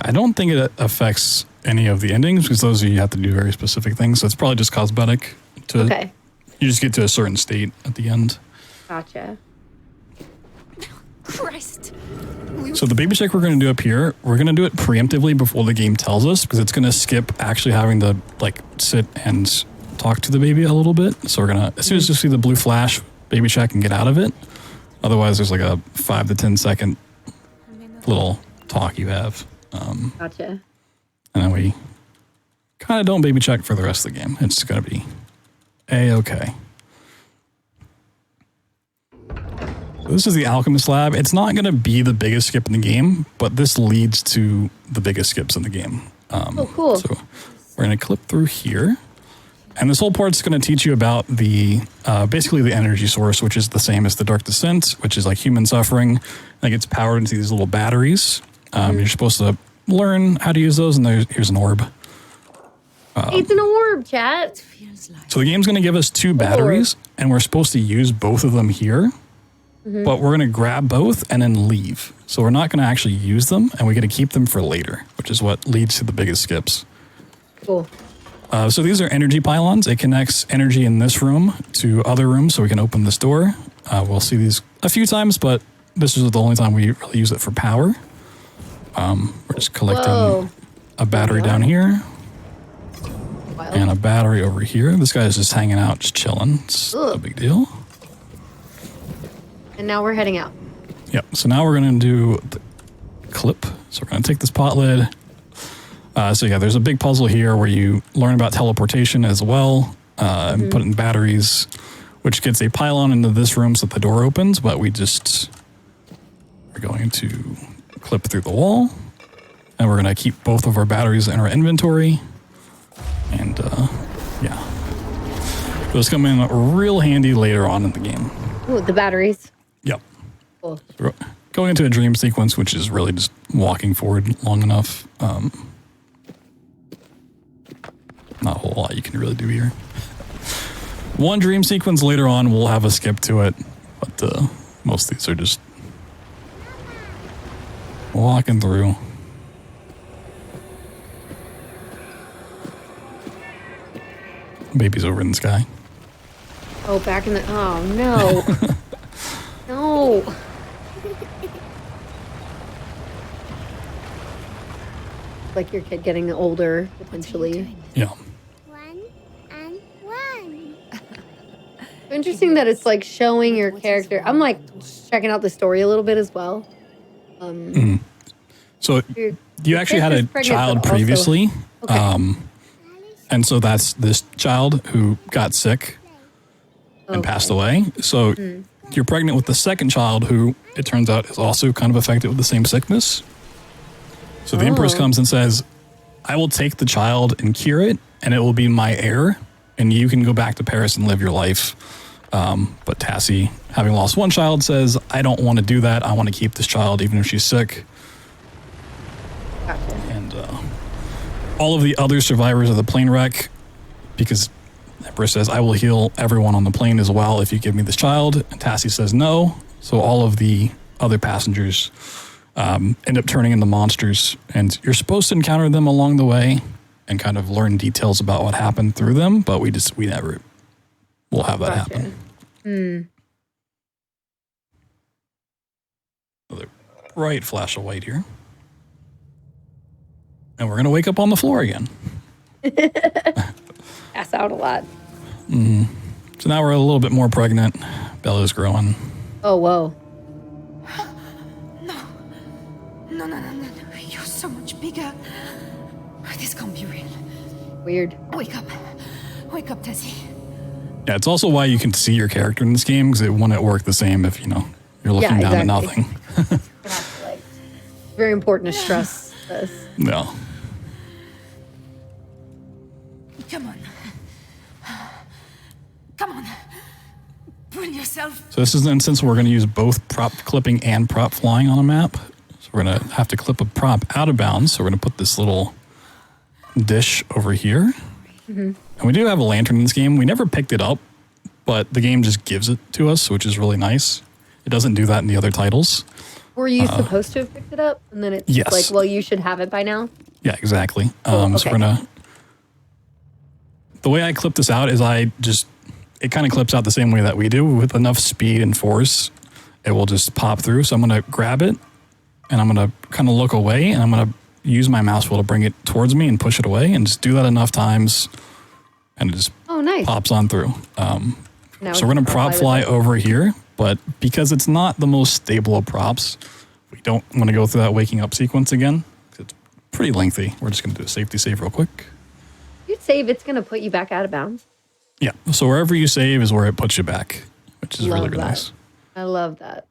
Speaker 2: I don't think it affects any of the endings because those you have to do very specific things. So it's probably just cosmetic.
Speaker 1: Okay.
Speaker 2: You just get to a certain state at the end.
Speaker 1: Gotcha.
Speaker 8: Christ.
Speaker 2: So the baby check we're going to do up here, we're going to do it preemptively before the game tells us because it's going to skip actually having to like sit and talk to the baby a little bit. So we're going to, as soon as you see the blue flash, baby check and get out of it. Otherwise, there's like a 5 to 10 second little talk you have.
Speaker 1: Gotcha.
Speaker 2: And then we kind of don't baby check for the rest of the game. It's going to be A-okay. So this is the Alchemist Lab. It's not going to be the biggest skip in the game, but this leads to the biggest skips in the game.
Speaker 1: Oh, cool.
Speaker 2: So we're going to clip through here. And this whole part's going to teach you about the basically the energy source, which is the same as the Dark Descent, which is like human suffering. And it gets powered into these little batteries. You're supposed to learn how to use those, and here's an orb.
Speaker 1: It's an orb, chat.
Speaker 2: So the game's going to give us 2 batteries, and we're supposed to use both of them here. But we're going to grab both and then leave. So we're not going to actually use them, and we're going to keep them for later, which is what leads to the biggest skips.
Speaker 1: Cool.
Speaker 2: So these are energy pylons. It connects energy in this room to other rooms so we can open this door. We'll see these a few times, but this is the only time we really use it for power. We're just collecting a battery down here and a battery over here. This guy's just hanging out, just chilling. It's no big deal.
Speaker 1: And now we're heading out.
Speaker 2: Yep. So now we're going to do the clip. So we're going to take this pot lid. So yeah, there's a big puzzle here where you learn about teleportation as well, and put in batteries, which gets a pylon into this room so that the door opens, but we just are going to clip through the wall, and we're going to keep both of our batteries in our inventory. And yeah, those come in real handy later on in the game.
Speaker 1: Ooh, the batteries.
Speaker 2: Yep.
Speaker 1: Cool.
Speaker 2: So going into a dream sequence, which is really just walking forward long enough. Not a whole lot you can really do here. One dream sequence later on, we'll have a skip to it, but most of these are just walking through. Baby's over in the sky.
Speaker 1: Oh, back in the... Oh, no. No. Like your kid getting older, potentially.
Speaker 2: Yeah.
Speaker 9: 1 and 1.
Speaker 1: Interesting that it's like showing your character. I'm like checking out the story a little bit as well.
Speaker 2: So you actually had a child previously.
Speaker 1: Okay.
Speaker 2: And so that's this child who got sick and passed away. So you're pregnant with the second child who, it turns out, is also kind of affected with the same sickness. So the Empress comes and says, I will take the child and cure it, and it will be my heir, and you can go back to Paris and live your life. But Tassie, having lost one child, says, I don't want to do that. I want to keep this child even if she's sick.
Speaker 1: Gotcha.
Speaker 2: And all of the other survivors of the plane wreck, because Empress says, I will heal everyone on the plane as well if you give me this child. And Tassie says no. So all of the other passengers end up turning into monsters. And you're supposed to encounter them along the way and kind of learn details about what happened through them. But we never will have that happen. bright flash of white here. And we're going to wake up on the floor again.
Speaker 1: Pass out a lot.
Speaker 2: So now we're a little bit more pregnant. Bella's growing.
Speaker 1: Oh, whoa.
Speaker 8: No. You're so much bigger. This can't be real.
Speaker 1: Weird.
Speaker 8: Wake up, Tessie.
Speaker 2: Yeah, it's also why you can see your character in this game, because it wouldn't work the same if, you're looking down at nothing.
Speaker 1: Very important to stress this.
Speaker 2: No.
Speaker 8: Come on. Pull yourself.
Speaker 2: So this is an instance where we're going to use both prop clipping and prop flying on a map. So we're going to have to clip a prop out of bounds. So we're going to put this little dish over here. Mm-hmm. And we do have a lantern in this game. We never picked it up, but the game just gives it to us, which is really nice. It doesn't do that in the other titles.
Speaker 1: Were you supposed to have picked it up? And then it's
Speaker 2: yes.
Speaker 1: like, well, you should have it by now?
Speaker 2: Yeah, exactly.
Speaker 1: Okay.
Speaker 2: So we're going to... The way I clip this out is it kind of clips out the same way that we do. With enough speed and force, it will just pop through. So I'm going to grab it, and I'm going to kind of look away, and I'm going to use my mouse wheel to bring it towards me and push it away, and just do that enough times, and it just pops on through. So we're going to prop fly over here, but because it's not the most stable of props, we don't want to go through that waking up sequence again. It's pretty lengthy. We're just going to do a safety save real quick.
Speaker 1: You'd save, it's going to put you back out of bounds.
Speaker 2: Yeah, so wherever you save is where it puts you back, which is really nice.
Speaker 1: I love that.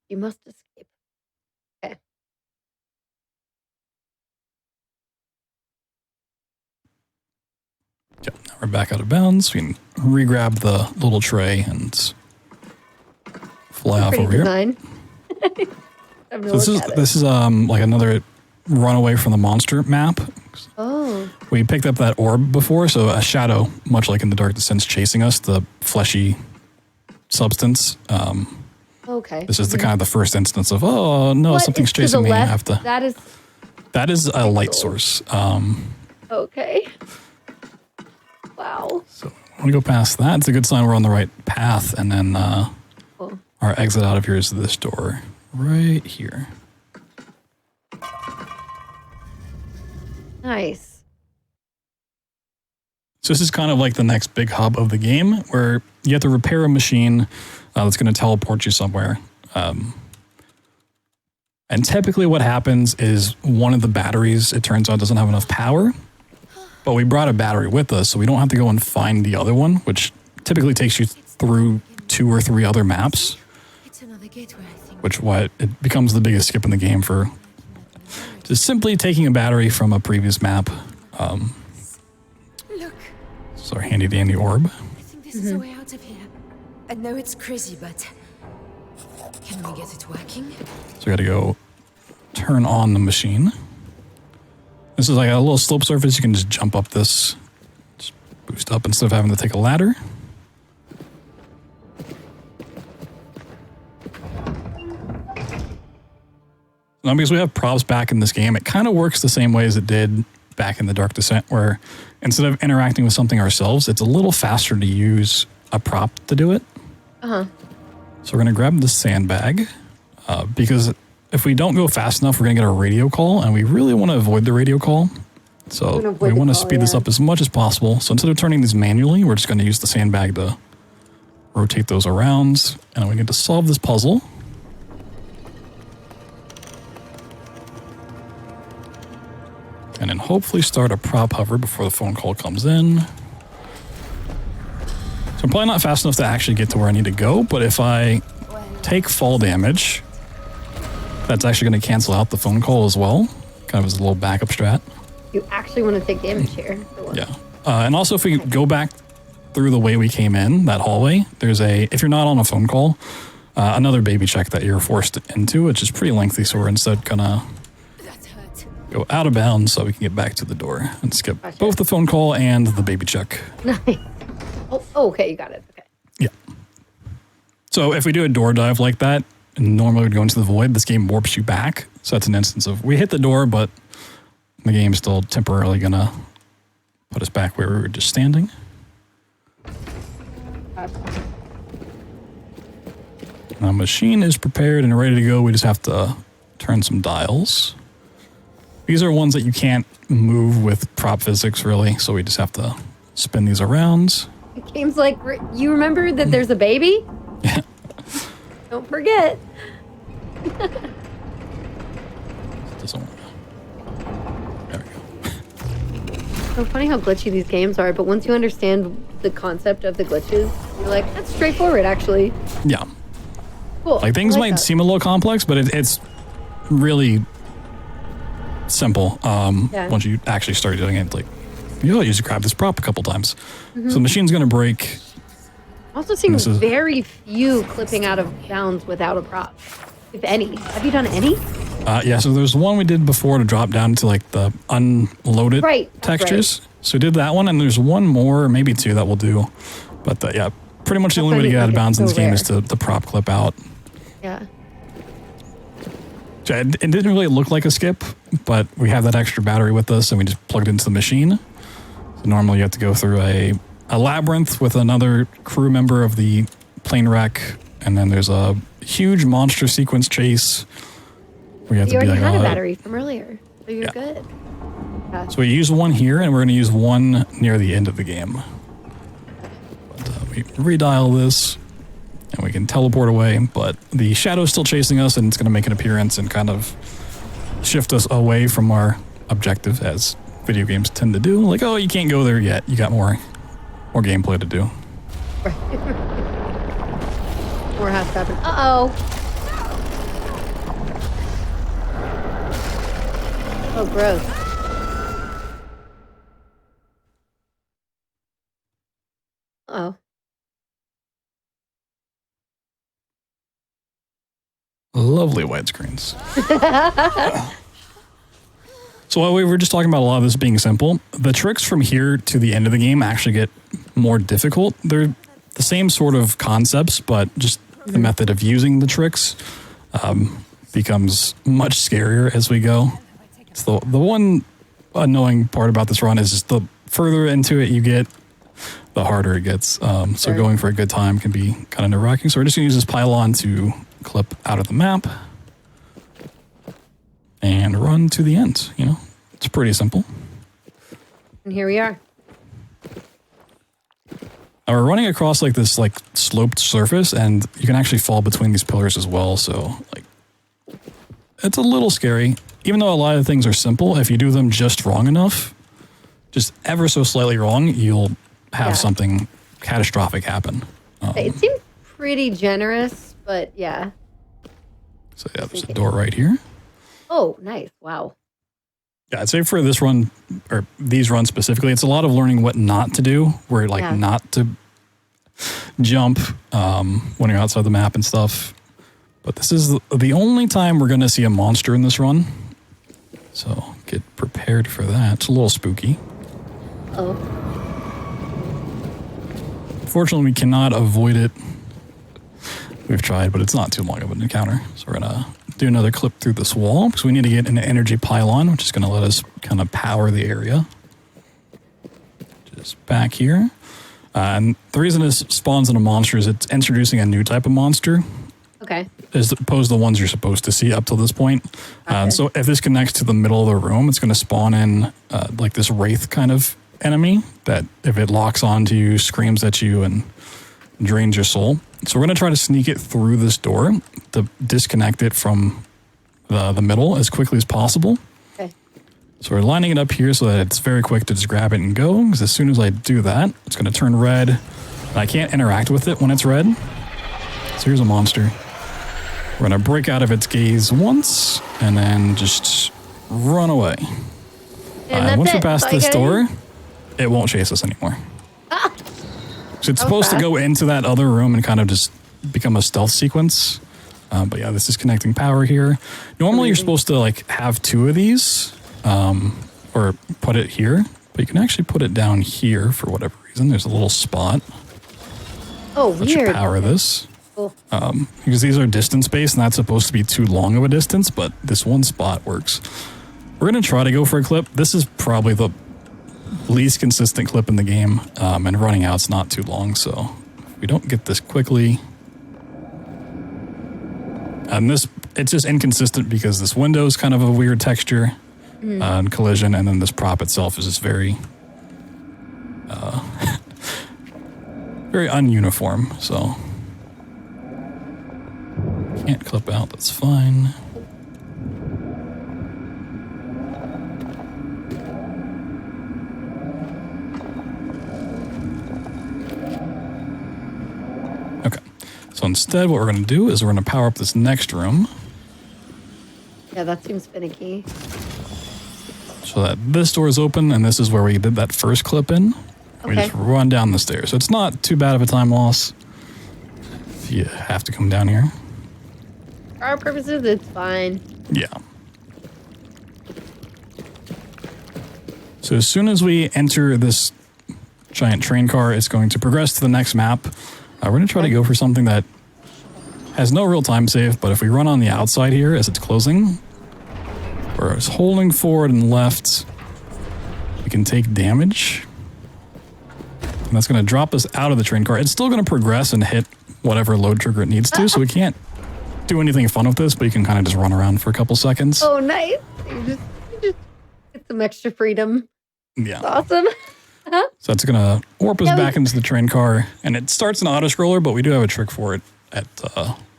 Speaker 1: You must escape. Okay.
Speaker 2: Yeah, now we're back out of bounds. We can re-grab the little tray and fly off over
Speaker 1: design.
Speaker 2: Here. So this is like another runaway from the monster map.
Speaker 1: Oh.
Speaker 2: We picked up that orb before, so a shadow, much like in the Dark Descent's chasing us, the fleshy substance.
Speaker 1: Okay.
Speaker 2: This is the kind of the first instance of, oh no, something's chasing me. I have to. That is a light source.
Speaker 1: Okay. Wow.
Speaker 2: So I want to go past that. It's a good sign we're on the right path, and then
Speaker 1: cool.
Speaker 2: Our exit out of here is this door right here.
Speaker 1: Nice.
Speaker 2: So this is kind of like the next big hub of the game, where you have to repair a machine that's going to teleport you somewhere. And typically what happens is one of the batteries, it turns out, doesn't have enough power. But we brought a battery with us, so we don't have to go and find the other one, which typically takes you through 2 or 3 other maps. Which it becomes the biggest skip in the game for just simply taking a battery from a previous map.
Speaker 8: Look.
Speaker 2: This is our handy dandy orb.
Speaker 8: I think this is a way out of here. I know it's crazy, but can we get it working?
Speaker 2: So we got to go turn on the machine. This is like a little slope surface. You can just jump up this, just boost up instead of having to take a ladder. Now, because we have props back in this game, it kind of works the same way as it did back in the Dark Descent, where instead of interacting with something ourselves, it's a little faster to use a prop to do it. So we're going to grab the sandbag, because if we don't go fast enough, we're going to get a radio call, and we really want to avoid the radio call. So we want to speed this up as much as possible. So instead of turning these manually, we're just going to use the sandbag to rotate those around, and we need to solve this puzzle. And then hopefully start a prop hover before the phone call comes in. So I'm probably not fast enough to actually get to where I need to go, but if I take fall damage, that's actually going to cancel out the phone call as well. Kind of as a little backup strat.
Speaker 1: You actually want to take damage here.
Speaker 2: Yeah. And also if we go back through the way we came in, that hallway, there's if you're not on a phone call, another baby check that you're forced into, which is pretty lengthy, so we're instead going to go out of bounds so we can get back to the door and skip both the phone call and the baby check.
Speaker 1: Nice. Oh, okay, you got it. Okay.
Speaker 2: Yeah. So if we do a door dive like that, and normally we'd go into the void, this game warps you back. So that's an instance of we hit the door, but the game's still temporarily going to put us back where we were just standing. Machine is prepared and ready to go. We just have to turn some dials. These are ones that you can't move with prop physics, really, so we just have to spin these around.
Speaker 1: The game's like, you remember that there's a baby?
Speaker 2: Yeah.
Speaker 1: Don't forget.
Speaker 2: Doesn't work. There we go.
Speaker 1: So funny how glitchy these games are, but once you understand the concept of the glitches, you're like, that's straightforward, actually.
Speaker 2: Yeah.
Speaker 1: Cool.
Speaker 2: Like, things might seem a little complex, but it's really simple once you actually start doing it. Like, you just grab this prop a couple times. So the machine's going to break.
Speaker 1: I'm also seeing very few clipping out of bounds without a prop, if any. Have you done any?
Speaker 2: Yeah, so there's one we did before to drop down to like the unloaded textures. Right. So we did that one, and there's one more, maybe two that we'll do. But yeah, pretty much the only way to get out of bounds in this game is to the prop clip out.
Speaker 1: Yeah.
Speaker 2: So it didn't really look like a skip, but we have that extra battery with us, and we just plugged it into the machine. So normally you have to go through a labyrinth with another crew member of the plane wreck, and then there's a huge monster sequence chase. We have
Speaker 1: you
Speaker 2: to be
Speaker 1: already
Speaker 2: like,
Speaker 1: had a battery from earlier, so you're good. Yeah.
Speaker 2: So we use one here, and we're going to use one near the end of the game. But we redial this, and we can teleport away, but the shadow's still chasing us, and it's going to make an appearance and kind of shift us away from our objective, as video games tend to do. Like, oh, you can't go there yet. You got more gameplay to do.
Speaker 1: More has to happen. Uh-oh. Oh, gross. Uh-oh.
Speaker 2: Lovely widescreens. So while we were just talking about a lot of this being simple, the tricks from here to the end of the game actually get more difficult. They're the same sort of concepts, but just the method of using the tricks becomes much scarier as we go. So the one annoying part about this run is just the further into it you get, the harder it gets. So going for a good time can be kind of nerve-wracking. So we're just going to use this pylon to clip out of the map and run to the end. You know, it's pretty simple.
Speaker 1: And here we are.
Speaker 2: We're running across like this like sloped surface, and you can actually fall between these pillars as well. So like, it's a little scary. Even though a lot of things are simple, if you do them just wrong enough, just ever so slightly wrong, you'll have something catastrophic happen.
Speaker 1: It seems pretty generous, but yeah.
Speaker 2: So yeah, there's a door right here.
Speaker 1: Oh, nice. Wow.
Speaker 2: Yeah, I'd say for this run, or these runs specifically, it's a lot of learning what not to do, where like not to jump when you're outside the map and stuff. But this is the only time we're going to see a monster in this run. So get prepared for that. It's a little spooky.
Speaker 1: Oh.
Speaker 2: Fortunately, we cannot avoid it. We've tried, but it's not too long of an encounter. So we're going to do another clip through this wall because we need to get an energy pylon, which is going to let us kind of power the area. Just back here. And the reason this spawns in a monster is it's introducing a new type of monster.
Speaker 1: Okay.
Speaker 2: As opposed to the ones you're supposed to see up till this point. So if this connects to the middle of the room, it's going to spawn in like this wraith kind of enemy that if it locks onto you, screams at you, and drains your soul. So we're going to try to sneak it through this door to disconnect it from the middle as quickly as possible.
Speaker 1: Okay.
Speaker 2: So we're lining it up here so that it's very quick to just grab it and go. Because as soon as I do that, it's going to turn red. And I can't interact with it when it's red. So here's a monster. We're going to break out of its gaze once and then just run away. And once we pass this door, it won't chase us anymore. So it's supposed to go into that other room and kind of just become a stealth sequence. But yeah, this is connecting power here. Normally you're supposed to like have two of these or put it here, but you can actually put it down here for whatever reason. There's a little spot.
Speaker 1: Oh,
Speaker 2: that should power this.
Speaker 1: Cool.
Speaker 2: Because these are distance-based and that's supposed to be too long of a distance, but this one spot works. We're going to try to go for a clip. This is probably the least consistent clip in the game, and running out's not too long, so if we don't get this quickly, And it's just inconsistent because this window is kind of a weird texture and collision, and then this prop itself is just very, very ununiform. So can't clip out. That's fine. Okay. So instead, what we're going to do is we're going to power up this next room.
Speaker 1: Yeah, that seems finicky.
Speaker 2: So that this door is open, and this is where we did that first clip in. Okay. We just run down the stairs. So it's not too bad of a time loss. You have to come down here.
Speaker 1: For our purposes, it's fine.
Speaker 2: Yeah. So as soon as we enter this giant train car, it's going to progress to the next map. We're going to try to go for something that has no real time save, but if we run on the outside here as it's closing, or it's holding forward and left, we can take damage. And that's going to drop us out of the train car. It's still going to progress and hit whatever load trigger it needs to, so we can't do anything fun with this, but you can kind of just run around for a couple seconds.
Speaker 1: Oh, nice. You just get some extra freedom.
Speaker 2: Yeah.
Speaker 1: That's awesome.
Speaker 2: So that's going to warp us back into the train car, and it starts an auto-scroller, but we do have a trick for it at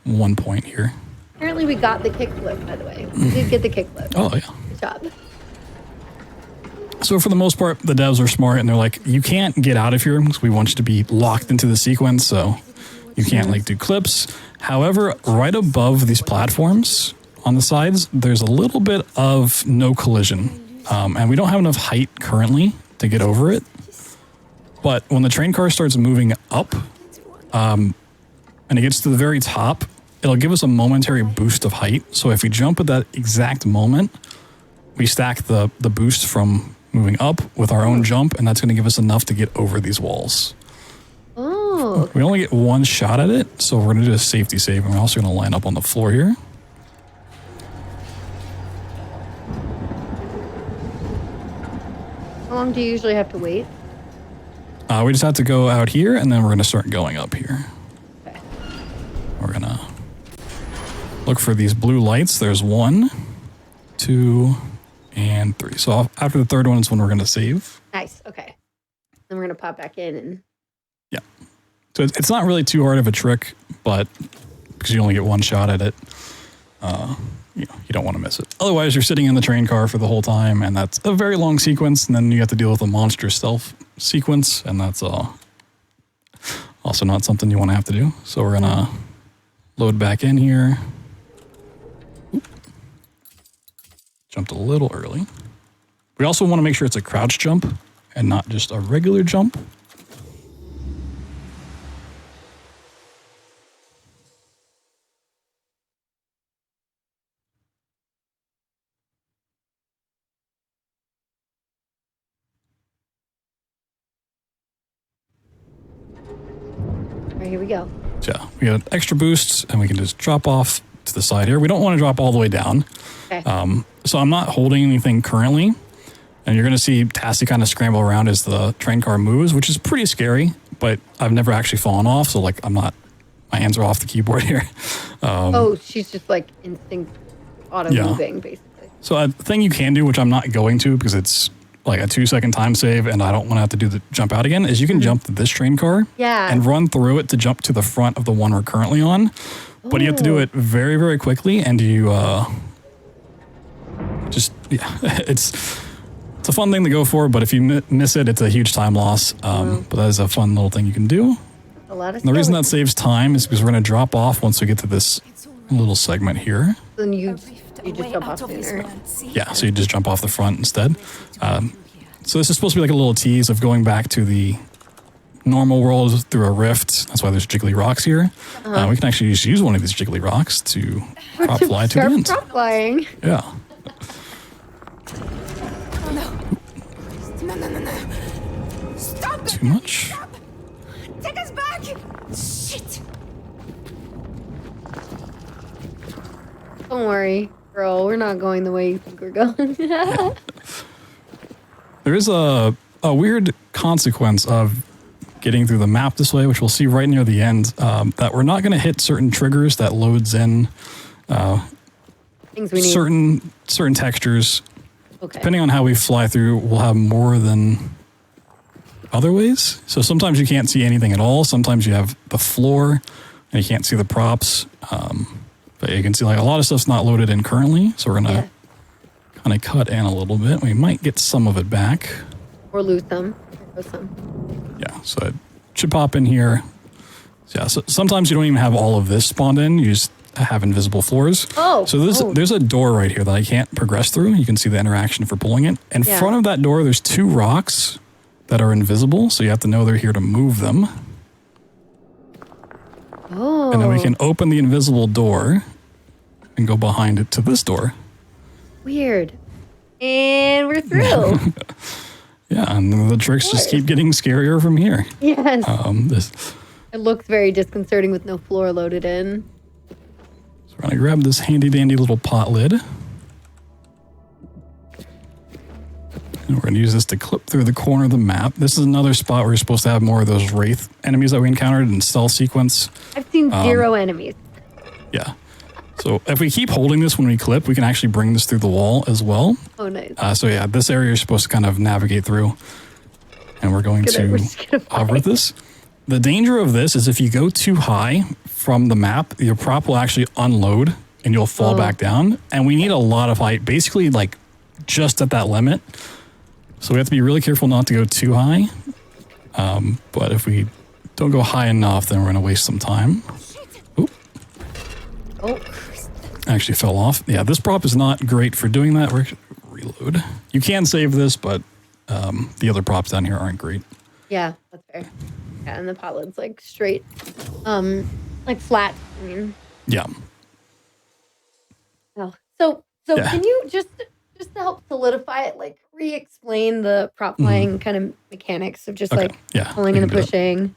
Speaker 2: one point here.
Speaker 1: Apparently we got the kickflip, by the way. We did get the kickflip.
Speaker 2: Oh, yeah.
Speaker 1: Good job.
Speaker 2: So for the most part, the devs are smart, and they're like, you can't get out of here because we want you to be locked into the sequence, so you can't like do clips. However, right above these platforms on the sides, there's a little bit of no collision, and we don't have enough height currently to get over it. But when the train car starts moving up, and it gets to the very top, it'll give us a momentary boost of height. So if we jump at that exact moment, we stack the boost from moving up with our own jump, and that's going to give us enough to get over these walls.
Speaker 1: Oh.
Speaker 2: We only get one shot at it, so we're going to do a safety save, and we're also going to line up on the floor here.
Speaker 1: How long do you usually have to wait?
Speaker 2: We just have to go out here, and then we're going to start going up here.
Speaker 1: Okay.
Speaker 2: We're going to look for these blue lights. There's 1, 2, and 3. So after the third one is when we're going to save.
Speaker 1: Nice. Okay. Then we're going to pop back in and...
Speaker 2: Yeah. So it's not really too hard of a trick, but because you only get one shot at it, you don't want to miss it. Otherwise, you're sitting in the train car for the whole time, and that's a very long sequence, and then you have to deal with a monster stealth sequence, and that's also not something you want to have to do. So we're going to load back in here. Oop. Jumped a little early. We also want to make sure it's a crouch jump and not just a regular jump.
Speaker 1: All right, here we go.
Speaker 2: So yeah, we got extra boosts, and we can just drop off to the side here. We don't want to drop all the way down.
Speaker 1: Okay.
Speaker 2: So I'm not holding anything currently, and you're going to see Tassie kind of scramble around as the train car moves, which is pretty scary, but I've never actually fallen off, so like my hands are off the keyboard here.
Speaker 1: She's just like instinct auto moving, basically.
Speaker 2: So a thing you can do, which I'm not going to because it's like a 2-second time save and I don't want to have to do the jump out again, is you can jump to this train car and run through it to jump to the front of the one we're currently on. But you have to do it very, very quickly, and you it's a fun thing to go for, but if you miss it, it's a huge time loss. But that is a fun little thing you can do.
Speaker 1: A lot of
Speaker 2: the reason that saves time is because we're going to drop off once we get to this little segment here.
Speaker 1: Then you just jump off sooner.
Speaker 2: Yeah, so you just jump off the front instead. So this is supposed to be like a little tease of going back to the normal world through a rift. That's why there's jiggly rocks here. We can actually just use one of these jiggly rocks to prop fly to the end.
Speaker 1: Prop flying.
Speaker 2: Yeah.
Speaker 8: No. Stop.
Speaker 2: Too much.
Speaker 8: Stop. Take us back. Shit.
Speaker 1: Don't worry, girl. We're not going the way you think we're going.
Speaker 2: There is a weird consequence of getting through the map this way, which we'll see right near the end, that we're not going to hit certain triggers that loads in
Speaker 1: Things we need.
Speaker 2: certain textures,
Speaker 1: Okay.
Speaker 2: depending on how we fly through, will have more than other ways. So sometimes you can't see anything at all. Sometimes you have the floor and you can't see the props. But you can see like a lot of stuff's not loaded in currently. So we're going to kind of cut in a little bit. We might get some of it back.
Speaker 1: Or lose some. Or some.
Speaker 2: Yeah, so it should pop in here. Yeah, so sometimes you don't even have all of this spawned in. You just have invisible floors.
Speaker 1: Oh.
Speaker 2: So there's a door right here that I can't progress through. You can see the interaction for pulling it. In front of that door, there's 2 rocks that are invisible. So you have to know they're here to move them.
Speaker 1: Oh.
Speaker 2: And then we can open the invisible door and go behind it to this door.
Speaker 1: Weird. And we're through.
Speaker 2: Yeah, and the tricks just keep getting scarier from here.
Speaker 1: Yes. It looks very disconcerting with no floor loaded in.
Speaker 2: So we're going to grab this handy dandy little pot lid. And we're going to use this to clip through the corner of the map. This is another spot where you're supposed to have more of those wraith enemies that we encountered in stealth sequence.
Speaker 1: I've seen 0 enemies.
Speaker 2: Yeah. So if we keep holding this when we clip, we can actually bring this through the wall as well.
Speaker 1: Oh, nice.
Speaker 2: So yeah, this area you're supposed to kind of navigate through. And we're going to hover with this. The danger of this is if you go too high from the map, your prop will actually unload and you'll fall back down. And we need a lot of height, basically like just at that limit. So we have to be really careful not to go too high. But if we don't go high enough, then we're going to waste some time. Oop.
Speaker 1: Oh.
Speaker 2: Actually fell off. Yeah, this prop is not great for doing that. We're reload. You can save this, but the other props down here aren't great.
Speaker 1: Yeah, that's fair. Yeah, and the pot lid's like straight, like flat. I mean.
Speaker 2: Yeah.
Speaker 1: Oh, so can you just to help solidify it, like re-explain the prop flying kind of mechanics of just like pulling and pushing?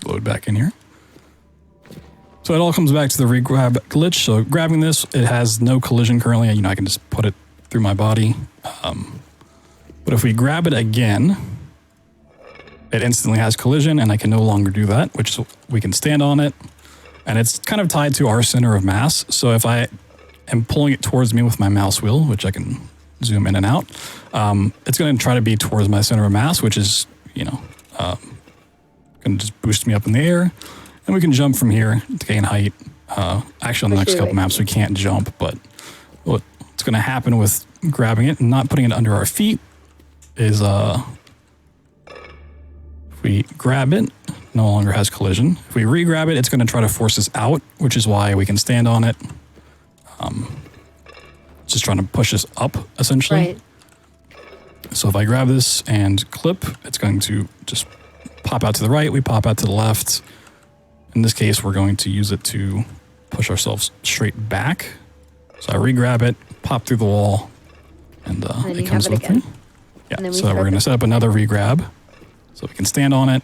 Speaker 2: So load back in here. So it all comes back to the regrab glitch. So grabbing this, it has no collision currently. You know, I can just put it through my body. But if we grab it again, it instantly has collision and I can no longer do that, which we can stand on it. And it's kind of tied to our center of mass. So if I am pulling it towards me with my mouse wheel, which I can zoom in and out, it's going to try to be towards my center of mass, which is, you know, going to just boost me up in the air. And we can jump from here to gain height. Actually, on the next couple maps, we can't jump, but what's going to happen with grabbing it and not putting it under our feet is if we grab it, no longer has collision. If we re-grab it, it's going to try to force us out, which is why we can stand on it. Just trying to push us up, essentially.
Speaker 1: Right.
Speaker 2: So if I grab this and clip, it's going to just pop out to the right. We pop out to the left. In this case, we're going to use it to push ourselves straight back. So I re-grab it, pop through the wall, and it comes with me. Yeah, so we're going to set up another re-grab so we can stand on it.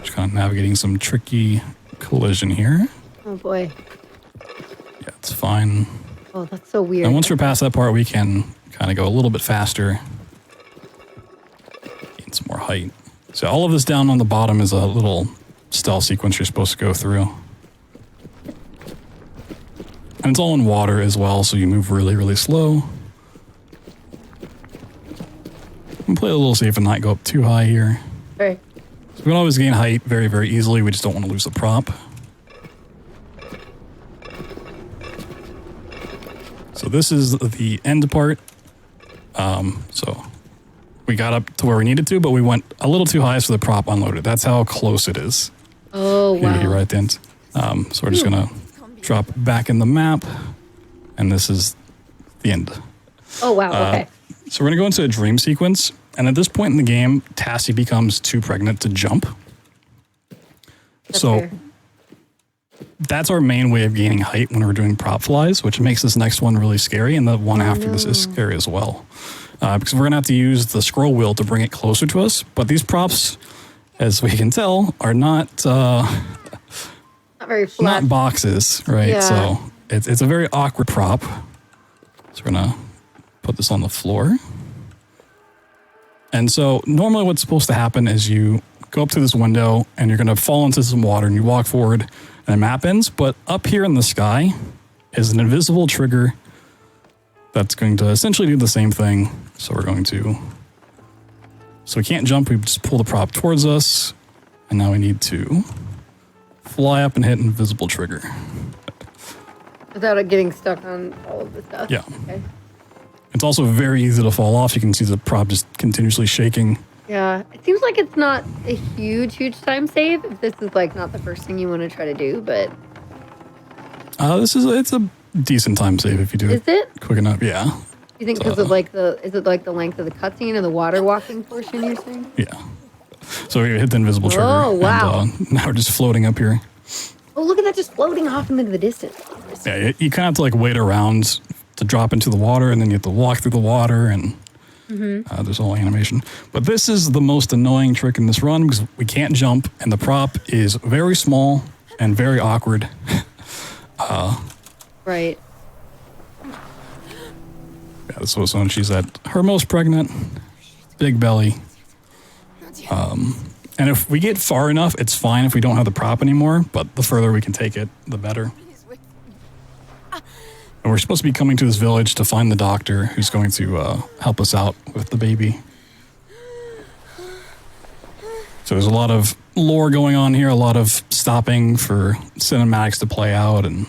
Speaker 2: Just kind of navigating some tricky collision here.
Speaker 1: Oh boy.
Speaker 2: Yeah, it's fine.
Speaker 1: Oh, that's so weird.
Speaker 2: And once we're past that part, we can kind of go a little bit faster. Gain some more height. So all of this down on the bottom is a little stealth sequence you're supposed to go through. And it's all in water as well, so you move really, really slow. And play a little safe and not go up too high here.
Speaker 1: Right.
Speaker 2: So we can always gain height very, very easily. We just don't want to lose the prop. So this is the end part. So we got up to where we needed to, but we went a little too high, so the prop unloaded. That's how close it is.
Speaker 1: Oh, wow.
Speaker 2: Here right at the end. So we're just going to drop back in the map, and this is the end.
Speaker 1: Oh, wow. Okay.
Speaker 2: So we're going to go into a dream sequence, and at this point in the game, Tassie becomes too pregnant to jump.
Speaker 1: That's fair.
Speaker 2: That's our main way of gaining height when we're doing prop flies, which makes this next one really scary, and the one after this is scary as well. Because we're going to have to use the scroll wheel to bring it closer to us, but these props, as we can tell, are not
Speaker 1: not very flat.
Speaker 2: Not boxes, right?
Speaker 1: Yeah.
Speaker 2: So it's a very awkward prop. So we're going to put this on the floor. And so normally what's supposed to happen is you go up to this window, and you're going to fall into some water, and you walk forward, and the map ends. But up here in the sky is an invisible trigger that's going to essentially do the same thing. So we can't jump, we just pull the prop towards us, and now we need to fly up and hit an invisible trigger.
Speaker 1: Without it getting stuck on all of the stuff.
Speaker 2: Yeah.
Speaker 1: Okay.
Speaker 2: It's also very easy to fall off. You can see the prop just continuously shaking.
Speaker 1: Yeah. It seems like it's not a huge time save. If this is like not the first thing you want to try to do, but
Speaker 2: it's a decent time save if you do
Speaker 1: it
Speaker 2: quick enough. Yeah.
Speaker 1: You think because of is it like the length of the cutscene or the water walking portion you're saying?
Speaker 2: Yeah. So we hit the invisible trigger.
Speaker 1: Oh, wow.
Speaker 2: And now we're just floating up here.
Speaker 1: Oh, look at that, just floating off into the distance.
Speaker 2: Yeah, you kind of have to like wait around to drop into the water, and then you have to walk through the water, and there's all animation. But this is the most annoying trick in this run because we can't jump, and the prop is very small and very awkward.
Speaker 1: Right.
Speaker 2: Yeah, this was when she's at her most pregnant, big belly. And if we get far enough, it's fine if we don't have the prop anymore, but the further we can take it, the better. And we're supposed to be coming to this village to find the doctor who's going to help us out with the baby. So there's a lot of lore going on here, a lot of stopping for cinematics to play out, and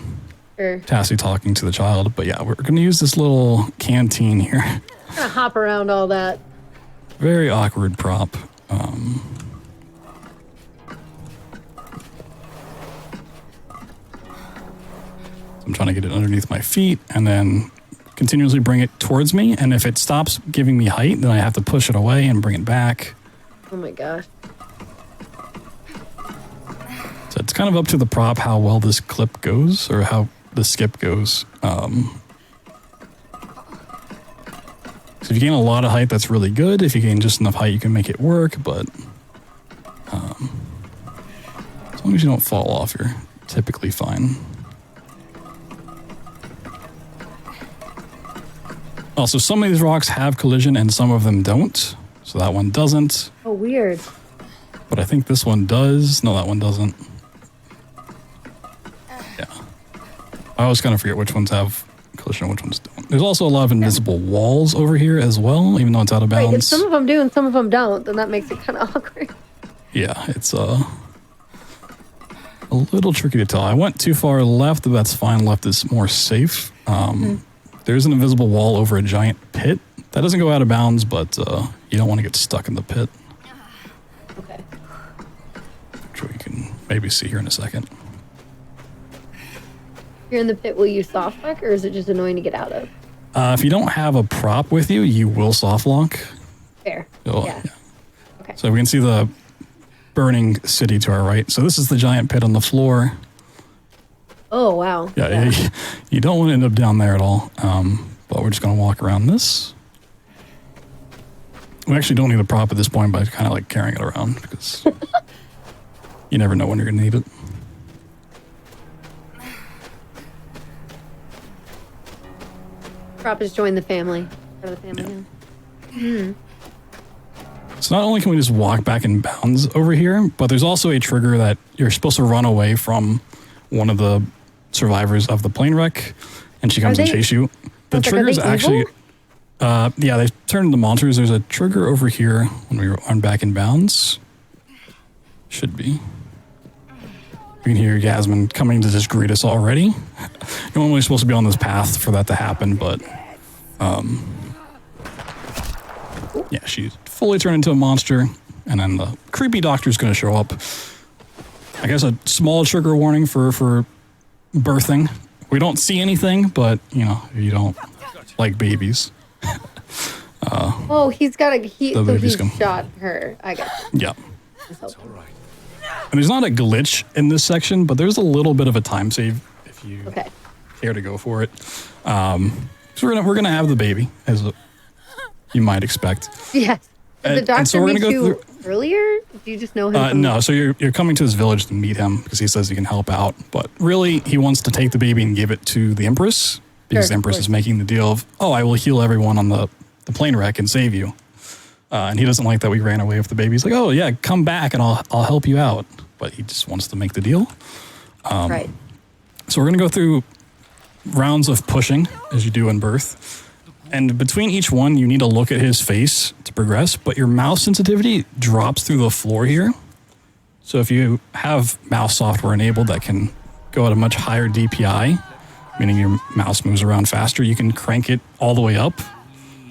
Speaker 2: Tassie talking to the child. But yeah, we're going to use this little canteen here.
Speaker 1: Gonna hop around all that.
Speaker 2: Very awkward prop. I'm trying to get it underneath my feet and then continuously bring it towards me. And if it stops giving me height, then I have to push it away and bring it back.
Speaker 1: Oh my gosh.
Speaker 2: So it's kind of up to the prop how well this clip goes or how the skip goes. So if you gain a lot of height, that's really good. If you gain just enough height, you can make it work. But as long as you don't fall off, you're typically fine. Also, some of these rocks have collision and some of them don't. So that one doesn't.
Speaker 1: Oh, weird.
Speaker 2: But I think this one does. No, that one doesn't. Yeah. I always kind of forget which ones have collision and which ones don't. There's also a lot of invisible walls over here as well, even though it's out of bounds.
Speaker 1: Right, if some of them do and some of them don't, then that makes it kind of awkward.
Speaker 2: Yeah, it's a little tricky to tell. I went too far left, but that's fine. Left is more safe. There's an invisible wall over a giant pit. That doesn't go out of bounds, but you don't want to get stuck in the pit.
Speaker 1: Okay.
Speaker 2: Which we can maybe see here in a second.
Speaker 1: If you're in the pit, will you soft lock, or is it just annoying to get out of?
Speaker 2: If you don't have a prop with you, you will soft lock.
Speaker 1: Fair.
Speaker 2: Yeah.
Speaker 1: Okay.
Speaker 2: So we can see the burning city to our right. So this is the giant pit on the floor.
Speaker 1: Oh, wow.
Speaker 2: Yeah. You don't want to end up down there at all. But we're just going to walk around this. We actually don't need a prop at this point, but kind of like carrying it around because you never know when you're going to need it.
Speaker 1: Prop has joined the family. The family now.
Speaker 2: So not only can we just walk back in bounds over here, but there's also a trigger that you're supposed to run away from one of the survivors of the plane wreck, and she comes and chase you. The trigger is actually, they turn into monsters. There's a trigger over here when we run back in bounds. Should be. You can hear Yasmin coming to just greet us already. You're normally supposed to be on this path for that to happen, but yeah, she's fully turned into a monster, and then the creepy doctor's going to show up. I guess a small trigger warning for birthing. We don't see anything, but you don't like babies.
Speaker 1: He's got he shot her. I guess.
Speaker 2: Yeah. It's all right. And there's not a glitch in this section, but there's a little bit of a time save if you care to go for it. So we're gonna have the baby, as you might expect.
Speaker 1: Yes. Did the doctor
Speaker 2: so
Speaker 1: meet you earlier? Do you just know him?
Speaker 2: No, so you're coming to this village to meet him because he says he can help out. But really, he wants to take the baby and give it to the Empress because the Empress is making the deal of, I will heal everyone on the plane wreck and save you. And he doesn't like that we ran away with the baby. He's like, oh, yeah, come back and I'll help you out. But he just wants to make the deal.
Speaker 1: Right.
Speaker 2: So we're going to go through rounds of pushing, as you do in birth. And between each one, you need to look at his face to progress. But your mouse sensitivity drops through the floor here. So if you have mouse software enabled that can go at a much higher DPI, meaning your mouse moves around faster, you can crank it all the way up.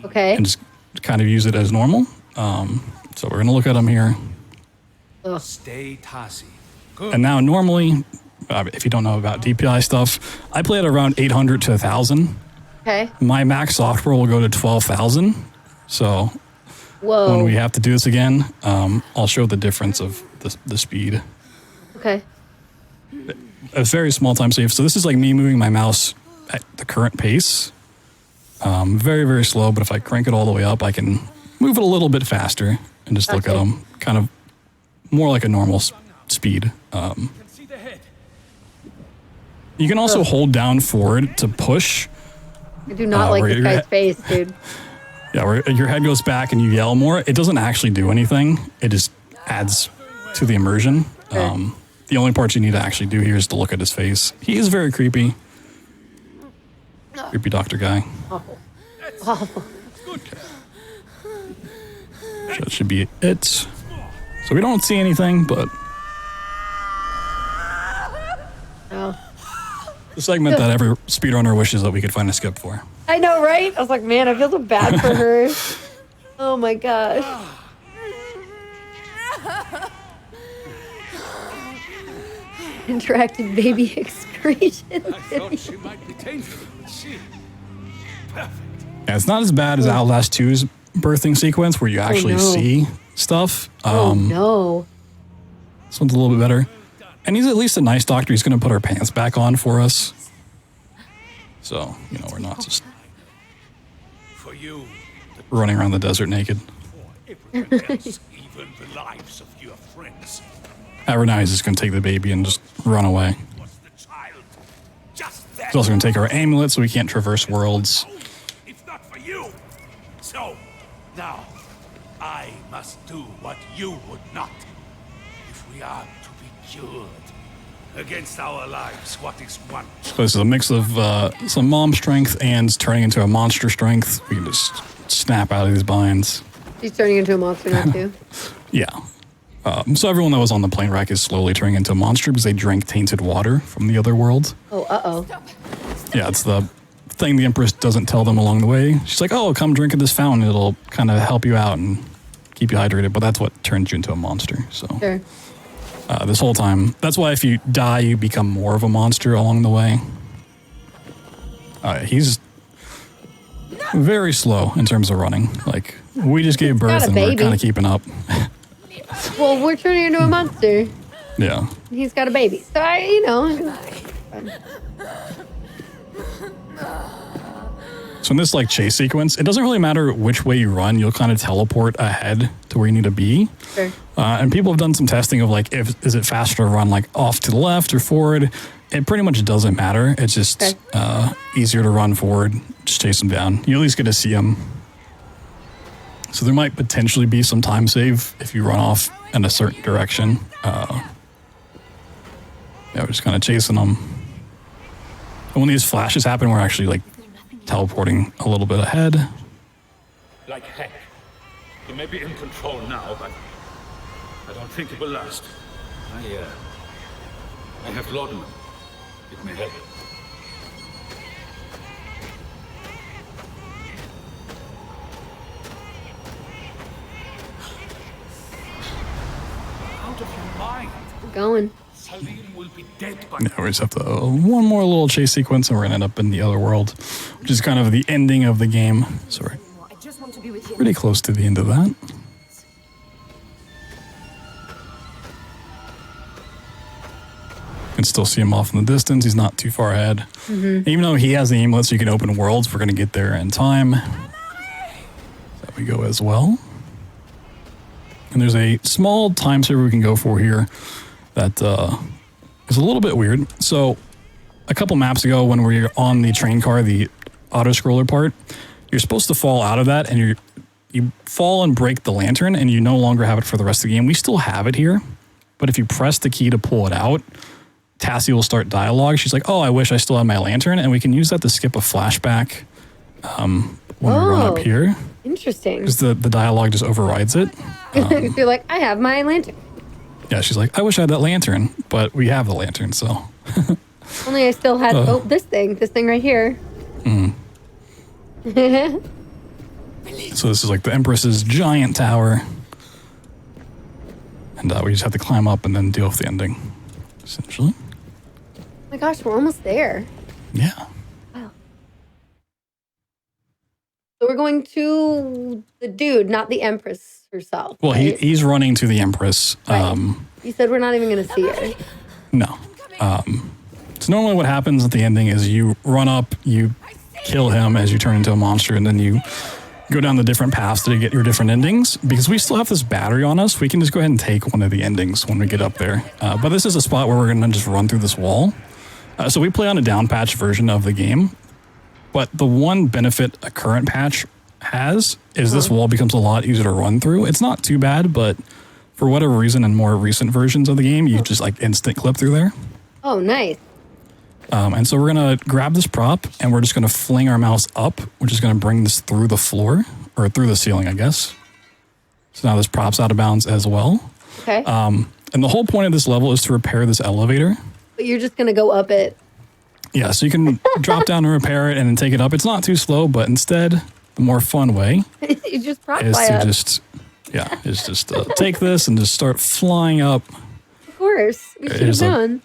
Speaker 1: Okay.
Speaker 2: And just kind of use it as normal. So we're going to look at him here.
Speaker 1: Ugh.
Speaker 6: Stay tossy.
Speaker 2: And now normally, if you don't know about DPI stuff, I play at around 800 to 1,000.
Speaker 1: Okay.
Speaker 2: My max software will go to 12,000. So
Speaker 1: Whoa.
Speaker 2: when we have to do this again, I'll show the difference of the speed.
Speaker 1: Okay.
Speaker 2: It's very small time save. So this is like me moving my mouse at the current pace. Very, very slow. But if I crank it all the way up, I can move it a little bit faster and just look at them kind of more like a normal speed. You can also hold down forward to push.
Speaker 1: I do not like this guy's face, dude.
Speaker 2: Yeah, where your head goes back and you yell more. It doesn't actually do anything. It just adds to the immersion.
Speaker 1: Sure.
Speaker 2: The only part you need to actually do here is to look at his face. He is very creepy. Creepy doctor guy.
Speaker 1: Awful. Awful.
Speaker 2: So that should be it. So we don't see anything, but
Speaker 1: Oh.
Speaker 2: the segment that every speedrunner wishes that we could find a skip for.
Speaker 1: I know, right? I was like, man, I feel so bad for her. Oh my gosh. Interactive baby excretion.
Speaker 6: I thought she might be tainted, but she... Perfect.
Speaker 2: Yeah, it's not as bad as Outlast 2's birthing sequence where you actually see stuff.
Speaker 1: No.
Speaker 2: This one's a little bit better. And he's at least a nice doctor. He's going to put our pants back on for us. So, we're not just
Speaker 6: For you,
Speaker 2: running around the desert naked.
Speaker 6: for everyone else, even the lives of your friends.
Speaker 2: However, now he's just going to take the baby and just run away.
Speaker 6: Was the child just that?
Speaker 2: He's also going to take our amulet so we can't traverse worlds.
Speaker 6: If not for you. So, now, I must do what you would not. If we are to be cured against our lives, what is one?
Speaker 2: So this is a mix of some mom strength and turning into a monster strength. We can just snap out of these binds.
Speaker 1: She's turning into a monster now, too.
Speaker 2: Yeah. So everyone that was on the plane wreck is slowly turning into a monster because they drank tainted water from the other world.
Speaker 1: Oh, uh-oh.
Speaker 2: Yeah, it's the thing the Empress doesn't tell them along the way. She's like, oh, come drink at this fountain. It'll kind of help you out and keep you hydrated. But that's what turns you into a monster. So
Speaker 1: Sure.
Speaker 2: This whole time, that's why if you die, you become more of a monster along the way. He's very slow in terms of running. Like, we just gave birth and we're kind of keeping up.
Speaker 1: Well, we're turning into a monster.
Speaker 2: Yeah.
Speaker 1: He's got a baby. So,
Speaker 2: So in this chase sequence, it doesn't really matter which way you run. You'll kind of teleport ahead to where you need to be.
Speaker 1: Sure.
Speaker 2: And people have done some testing of is it faster to run off to the left or forward? It pretty much doesn't matter. It's just easier to run forward. Just chase them down. You at least get to see them. So there might potentially be some time save if you run off in a certain direction. Yeah, we're just kind of chasing them. And when these flashes happen, we're actually teleporting a little bit ahead.
Speaker 6: Like heck. You may be in control now, but I don't think it will last. I have laudanum. It may help. Out of your mind.
Speaker 1: We're going.
Speaker 6: Salim will be dead by
Speaker 2: Yeah, we just have to one more little chase sequence and we're gonna end up in the other world, which is kind of the ending of the game. So we're pretty close to the end of that. You can still see him off in the distance. He's not too far ahead. Mm-hmm. Even though he has the amulet so you can open worlds, we're gonna get there in time. There we go as well. And there's a small time saver we can go for here that is a little bit weird. So a couple maps ago when we were on the train car, the auto-scroller part, you're supposed to fall out of that and you fall and break the lantern and you no longer have it for the rest of the game. We still have it here, but if you press the key to pull it out, Tassie will start dialogue. She's like, oh, I wish I still had my lantern. And we can use that to skip a flashback when we run up here.
Speaker 1: Interesting.
Speaker 2: Because the dialogue just overrides it.
Speaker 1: You're like, I have my lantern.
Speaker 2: Yeah, she's like, I wish I had that lantern, but we have the lantern, so.
Speaker 1: Only I still had, this thing right here.
Speaker 2: So this is like the Empress's giant tower. And we just have to climb up and then deal with the ending, essentially.
Speaker 1: Oh my gosh, we're almost there.
Speaker 2: Yeah.
Speaker 1: Wow. So we're going to the dude, not the Empress herself.
Speaker 2: Well,
Speaker 1: right?
Speaker 2: he's running to the Empress.
Speaker 1: Right. You said we're not even going to see her.
Speaker 2: No. So normally what happens at the ending is you run up, you kill him as you turn into a monster, and then you go down the different paths to get your different endings. Because we still have this battery on us, we can just go ahead and take one of the endings when we get up there. But this is a spot where we're going to just run through this wall. So we play on a down patch version of the game. But the one benefit a current patch has is this wall becomes a lot easier to run through. It's not too bad, but for whatever reason in more recent versions of the game, you just like instant clip through there.
Speaker 1: Oh, nice.
Speaker 2: And so we're going to grab this prop and we're just going to fling our mouse up, which is going to bring this through the floor or through the ceiling, I guess. So now this prop's out of bounds as well.
Speaker 1: Okay.
Speaker 2: And the whole point of this level is to repair this elevator.
Speaker 1: But you're just going to go up it.
Speaker 2: Yeah, so you can drop down and repair it and then take it up. It's not too slow, but instead, the more fun way
Speaker 1: you just prop
Speaker 2: is
Speaker 1: fly
Speaker 2: to
Speaker 1: up.
Speaker 2: just take this and just start flying up.
Speaker 1: Of course. We should have done.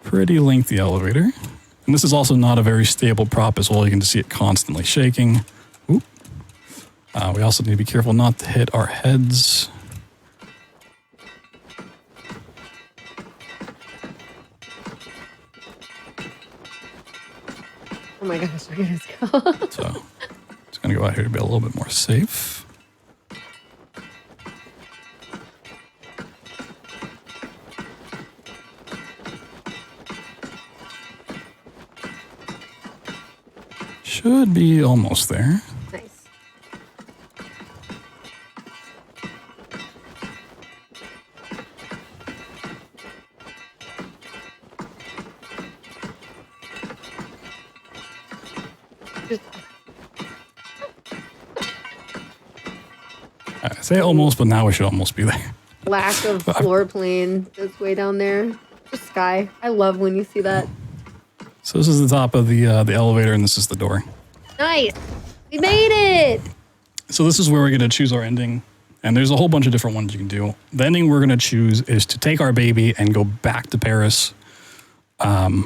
Speaker 2: Pretty lengthy elevator. And this is also not a very stable prop as well. You can just see it constantly shaking. Oop. We also need to be careful not to hit our heads.
Speaker 1: Oh my gosh, look at this go.
Speaker 2: So, just going to go out here to be a little bit more safe. Should be almost there.
Speaker 1: Nice.
Speaker 2: I say almost, but now we should almost be there.
Speaker 1: Lack of floor plane that's way down there. The sky. I love when you see that.
Speaker 2: So this is the top of the elevator, and this is the door.
Speaker 1: Nice. We made it.
Speaker 2: So this is where we're going to choose our ending. And there's a whole bunch of different ones you can do. The ending we're going to choose is to take our baby and go back to Paris. Because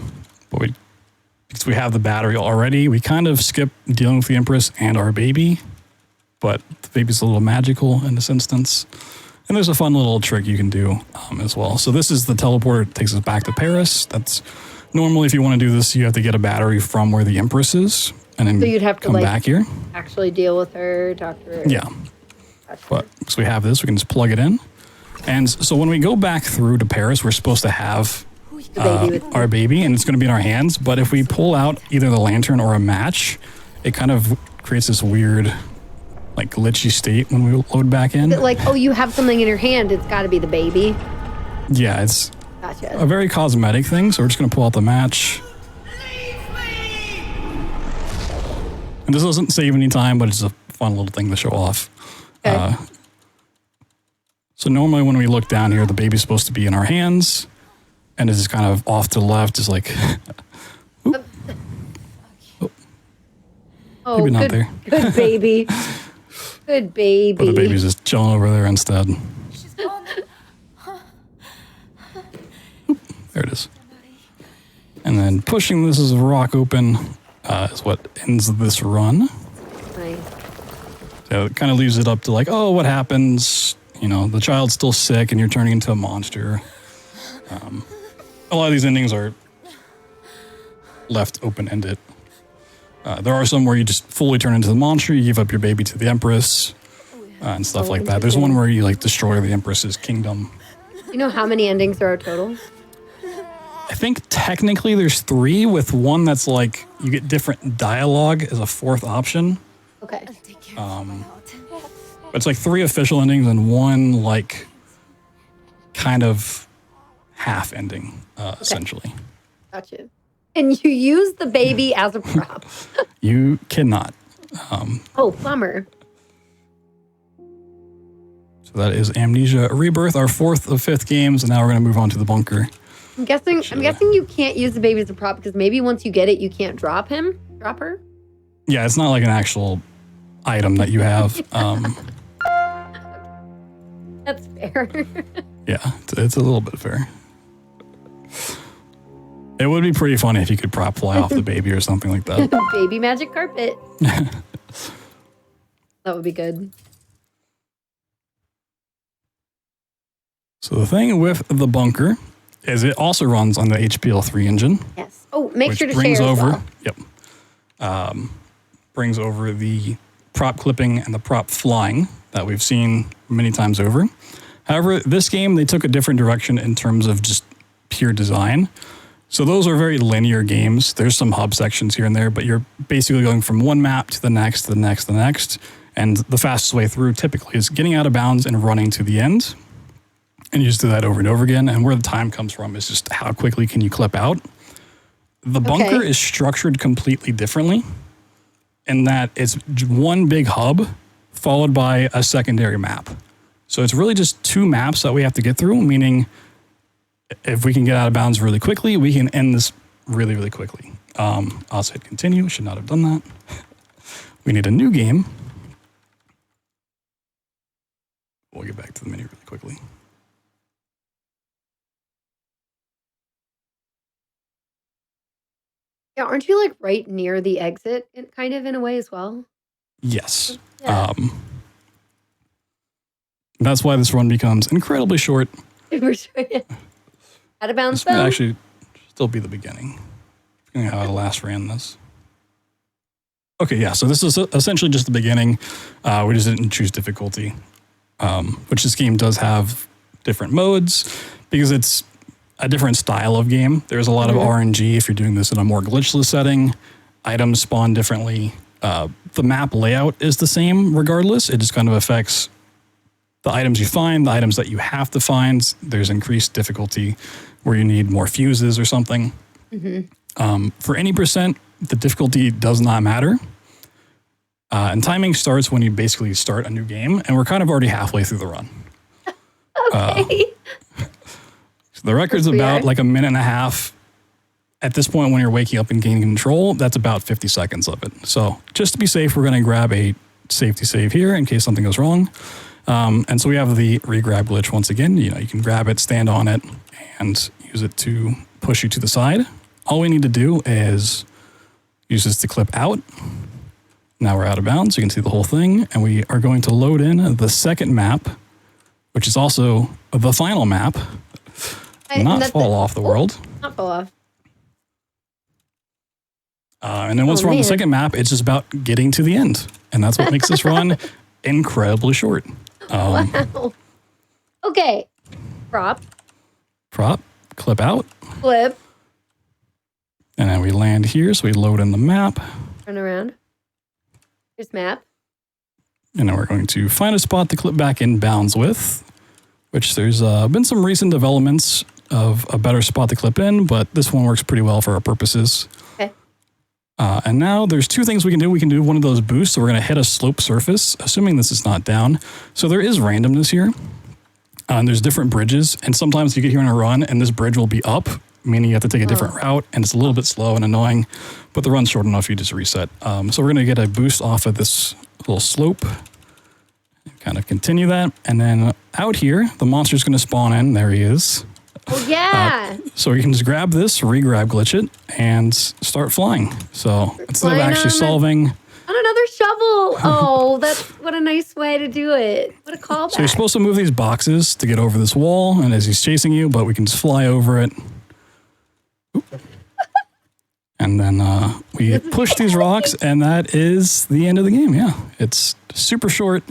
Speaker 2: we have the battery already, we kind of skip dealing with the Empress and our baby. But the baby's a little magical in this instance. And there's a fun little trick you can do as well. So this is the teleporter that takes us back to Paris. That's normally, if you want to do this, you have to get a battery from where the Empress is. And then
Speaker 1: So you'd have to
Speaker 2: come back here.
Speaker 1: Actually deal with her, talk to her.
Speaker 2: Yeah. But so we have this, we can just plug it in. And so when we go back through to Paris, we're supposed to have our baby, and it's going to be in our hands. But if we pull out either the lantern or a match, it kind of creates this weird, like glitchy state when we load back in.
Speaker 1: Is it like, oh, you have something in your hand, it's got to be the baby?
Speaker 2: Yeah, it's
Speaker 1: Gotcha.
Speaker 2: a very cosmetic thing. So we're just going to pull out the match. And this doesn't save any time, but it's a fun little thing to show off.
Speaker 1: Okay.
Speaker 2: So normally when we look down here, the baby's supposed to be in our hands, and it's just kind of off to the left, just like,
Speaker 1: Oh,
Speaker 2: maybe not
Speaker 1: good,
Speaker 2: there.
Speaker 1: Good baby. Good baby.
Speaker 2: But the baby's just chilling over there instead. Oop, there it is. And then pushing this as a rock open is what ends this run.
Speaker 1: Nice.
Speaker 2: So it kind of leaves it up to like, oh, what happens? You know, the child's still sick and you're turning into a monster. A lot of these endings are left open-ended. There are some where you just fully turn into the monster, you give up your baby to the Empress, and stuff like that. There's one where you like destroy the Empress's kingdom.
Speaker 1: You know how many endings there are total?
Speaker 2: I think technically there's 3, with one that's like you get different dialogue as a 4th option.
Speaker 1: Okay.
Speaker 8: I'll take care of my heart.
Speaker 2: It's like 3 official endings and 1 like kind of half ending, essentially.
Speaker 1: Gotcha. And you use the baby as a prop.
Speaker 2: You cannot.
Speaker 1: Oh, bummer.
Speaker 2: So that is Amnesia Rebirth, our 4th of 5th games, and now we're going to move on to the bunker.
Speaker 1: I'm guessing you can't use the baby as a prop because maybe once you get it, you can't drop her.
Speaker 2: Yeah, it's not like an actual item that you have.
Speaker 1: That's fair.
Speaker 2: Yeah, it's a little bit fair. It would be pretty funny if you could prop fly off the baby or something like that.
Speaker 1: Baby magic carpet. That would be good.
Speaker 2: So the thing with the bunker is it also runs on the HPL3 engine.
Speaker 1: Yes. Oh, make sure to
Speaker 2: brings
Speaker 1: share
Speaker 2: over,
Speaker 1: as well.
Speaker 2: Yep. Brings over the prop clipping and the prop flying that we've seen many times over. However, this game, they took a different direction in terms of just pure design. So those are very linear games. There's some hub sections here and there, but you're basically going from one map to the next, to the next, to the next. And the fastest way through typically is getting out of bounds and running to the end. And you just do that over and over again. And where the time comes from is just how quickly can you clip out. The bunker is structured completely differently in that it's one big hub followed by a secondary map. So it's really just 2 maps that we have to get through, meaning if we can get out of bounds really quickly, we can end this really, really quickly. I'll say continue. Should not have done that. We need a new game. We'll get back to the menu really quickly.
Speaker 1: Yeah, aren't you like right near the exit, kind of in a way as well?
Speaker 2: Yes.
Speaker 1: Yeah.
Speaker 2: That's why this run becomes incredibly short.
Speaker 1: For sure. Yeah. Out of bounds,
Speaker 2: This might
Speaker 1: though.
Speaker 2: actually still be the beginning. Depending on how I last ran this. Okay, yeah, so this is essentially just the beginning. We just didn't choose difficulty, which this game does have different modes because it's a different style of game. There's a lot of RNG if you're doing this in a more glitchless setting. Items spawn differently. The map layout is the same regardless. It just kind of affects the items you find, the items that you have to find. There's increased difficulty where you need more fuses or something. For any percent, the difficulty does not matter. And timing starts when you basically start a new game, and we're kind of already halfway through the run.
Speaker 1: Okay.
Speaker 2: So the record's about like a minute and a half. At this point, when you're waking up and gaining control, that's about 50 seconds of it. So just to be safe, we're going to grab a safety save here in case something goes wrong. And so we have the re-grab glitch once again. You know, you can grab it, stand on it, and use it to push you to the side. All we need to do is use this to clip out. Now we're out of bounds. You can see the whole thing. And we are going to load in the second map, which is also the final map. Not fall off the world.
Speaker 1: Not fall off.
Speaker 2: And then once we're on the second map, it's just about getting to the end. And that's what makes this run incredibly short.
Speaker 1: Wow. Okay. Prop.
Speaker 2: Clip out.
Speaker 1: Flip.
Speaker 2: And then we land here, so we load in the map.
Speaker 1: Turn around. Here's map.
Speaker 2: And then we're going to find a spot to clip back in bounds with, which there's been some recent developments of a better spot to clip in, but this one works pretty well for our purposes.
Speaker 1: Okay.
Speaker 2: And now there's 2 things we can do. We can do one of those boosts, so we're going to hit a slope surface, assuming this is not down. So there is randomness here. And there's different bridges, and sometimes you get here in a run, and this bridge will be up, meaning you have to take a different route, and it's a little bit slow and annoying, but the run's short enough, you just reset. So we're going to get a boost off of this little slope, kind of continue that, and then out here, the monster's going to spawn in. There he is.
Speaker 1: Oh, yeah.
Speaker 2: So you can just grab this, re-grab glitch it, and start flying. So instead of actually solving...
Speaker 1: On another shovel. Oh, that's what a nice way to do it. What a callback.
Speaker 2: So you're supposed to move these boxes to get over this wall, and as he's chasing you, but we can just fly over it. And then we push these rocks, and that is the end of the game. Yeah, it's super short.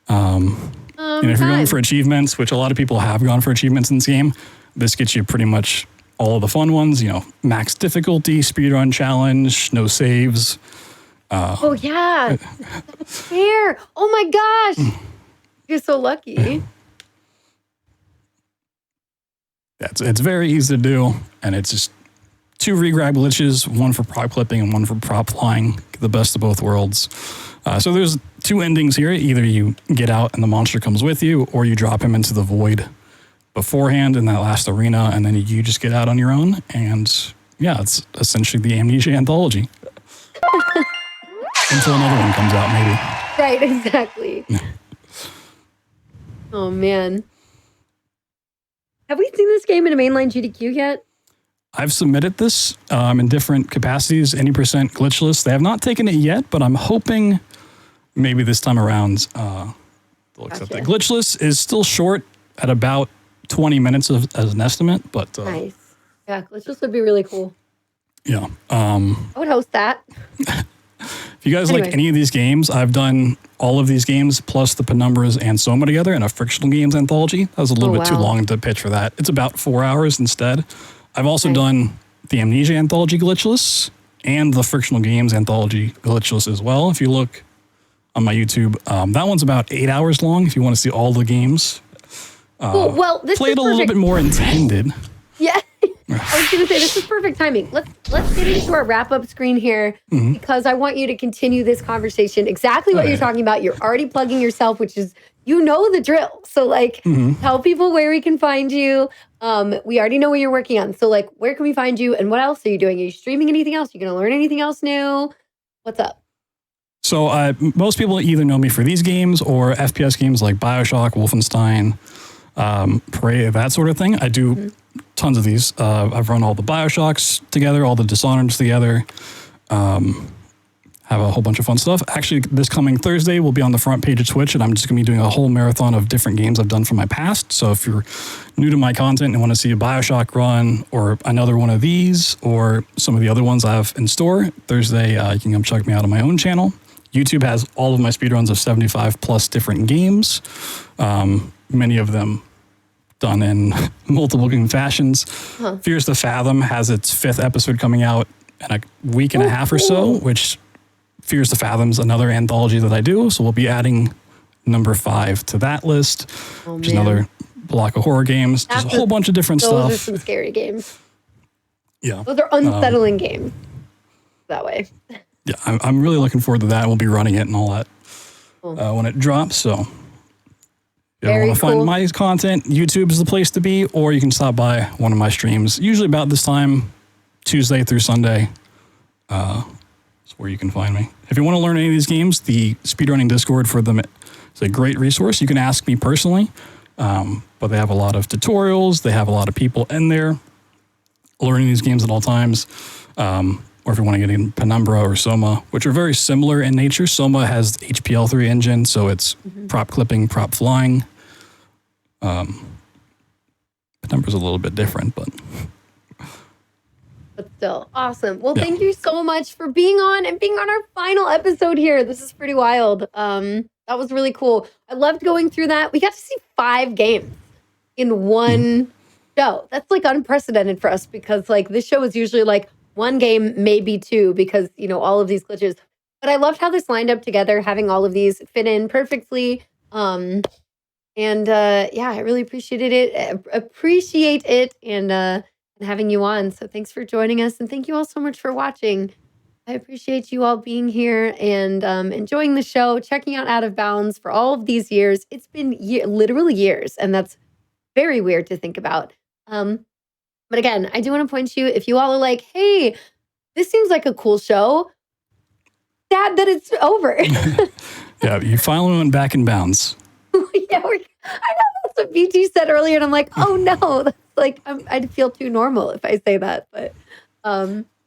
Speaker 2: And if you're going for achievements, which a lot of people have gone for achievements in this game, this gets you pretty much all of the fun ones. You know, max difficulty, speedrun challenge, no saves.
Speaker 1: Oh, yeah. That's fair. Oh, my gosh. You're so lucky.
Speaker 2: It's very easy to do, and it's just 2 regrab glitches, one for prop clipping and one for prop flying. Get the best of both worlds. So there's 2 endings here. Either you get out and the monster comes with you, or you drop him into the void beforehand in that last arena, and then you just get out on your own. And yeah, it's essentially the Amnesia Anthology. Until another one comes out, maybe.
Speaker 1: Right, exactly. Oh, man. Have we seen this game in a mainline GDQ yet?
Speaker 2: I've submitted this in different capacities, any percent glitchless. They have not taken it yet, but I'm hoping maybe this time around they'll accept it. Glitchless is still short at about 20 minutes as an estimate, but...
Speaker 1: nice. Yeah, glitchless would be really cool.
Speaker 2: Yeah.
Speaker 1: I would host that.
Speaker 2: If you guys like any of these games, I've done all of these games plus the Penumbras and Soma together in a Frictional Games anthology. That was a little bit too long to pitch for that. It's about 4 hours instead. I've also done the Amnesia Anthology glitchless and the Frictional Games anthology glitchless as well. If you look on my YouTube, that one's about 8 hours long if you want to see all the games.
Speaker 1: Cool. Well, this
Speaker 2: played
Speaker 1: is
Speaker 2: a little bit more intended.
Speaker 1: Yeah. I was going to say, this is perfect timing. Let's get into our wrap-up screen here because I want you to continue this conversation. Exactly what you're talking about. You're already plugging yourself, which is, you know the drill. So, like, tell people where we can find you. We already know what you're working on. So, like, where can we find you? And what else are you doing? Are you streaming anything else? Are you going to learn anything else new? What's up?
Speaker 2: So, most people either know me for these games or FPS games like BioShock, Wolfenstein, Prey, that sort of thing. I do tons of these. I've run all the BioShocks together, all the Dishonoreds together. Have a whole bunch of fun stuff. Actually, this coming Thursday, we'll be on the front page of Twitch, and I'm just going to be doing a whole marathon of different games I've done from my past. So if you're new to my content and want to see a BioShock run or another one of these or some of the other ones I have in store, Thursday, you can come check me out on my own channel. YouTube has all of my speedruns of 75 plus different games, many of them done in multiple fashions. Fears to Fathom has its 5th episode coming out in a week and a half or so, which Fears to Fathom's another anthology that I do. So we'll be adding number 5 to that list, which is another block of horror games. Just a whole bunch of different stuff.
Speaker 1: Those are some scary games.
Speaker 2: Yeah.
Speaker 1: Those are unsettling games that way.
Speaker 2: Yeah, I'm really looking forward to that. We'll be running it and all that when it drops. So if you want to find my content, YouTube is the place to be, or you can stop by one of my streams, usually about this time, Tuesday through Sunday. That's where you can find me. If you want to learn any of these games, the speedrunning Discord for them is a great resource. You can ask me personally, but they have a lot of tutorials. They have a lot of people in there learning these games at all times. Or if you want to get in Penumbra or Soma, which are very similar in nature. Soma has the HPL3 engine, so it's prop clipping, prop flying. Penumbra's a little bit different, but
Speaker 1: still awesome. Well, thank you so much for being on and being on our final episode here. This is pretty wild. That was really cool. I loved going through that. We got to see 5 games in one show. That's like unprecedented for us because like this show is usually like 1 game, maybe 2, because, you know, all of these glitches. But I loved how this lined up together, having all of these fit in perfectly. Yeah, I really appreciate it and having you on. So thanks for joining us. And thank you all so much for watching. I appreciate you all being here and enjoying the show, checking out of Bounds for all of these years. It's been literally years, and that's very weird to think about. But again, I do want to point to you, if you all are like, hey, this seems like a cool show, sad that it's over.
Speaker 2: Yeah, you finally went back in bounds.
Speaker 1: Yeah, I know that's what BT said earlier, and I'm like, oh no, that's like, I'd feel too normal if I say that. But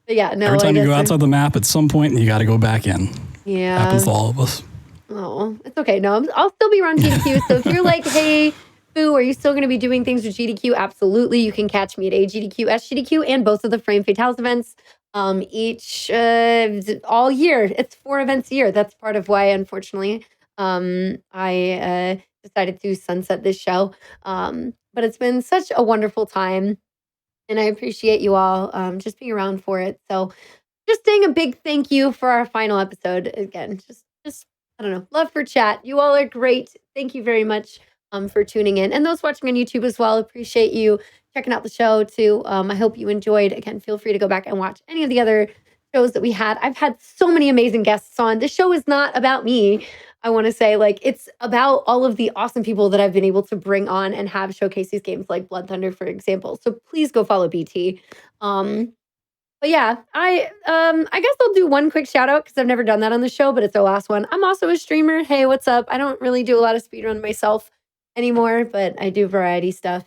Speaker 1: yeah, no.
Speaker 2: Every time you go outside the map, at some point, you got to go back in.
Speaker 1: Yeah.
Speaker 2: Happens to all of us.
Speaker 1: Oh, it's okay. No, I'll still be around GDQ. So if you're like, hey, are you still going to be doing things with GDQ? Absolutely. You can catch me at AGDQ, SGDQ, and both of the Frame Fatales events each all year. It's 4 events a year. That's part of why, unfortunately, I decided to sunset this show. But it's been such a wonderful time, and I appreciate you all just being around for it. So just saying a big thank you for our final episode. Again, just I don't know, love for chat. You all are great. Thank you very much for tuning in. And those watching on YouTube as well, appreciate you checking out the show too. I hope you enjoyed. Again, feel free to go back and watch any of the other shows that we had. I've had so many amazing guests on. This show is not about me. I want to say, like, it's about all of the awesome people that I've been able to bring on and have showcase these games, like Blood Thunder, for example. So please go follow BT. But yeah, I guess I'll do one quick shout out because I've never done that on the show, but it's the last one. I'm also a streamer. Hey, what's up? I don't really do a lot of speedrun myself anymore, but I do variety stuff.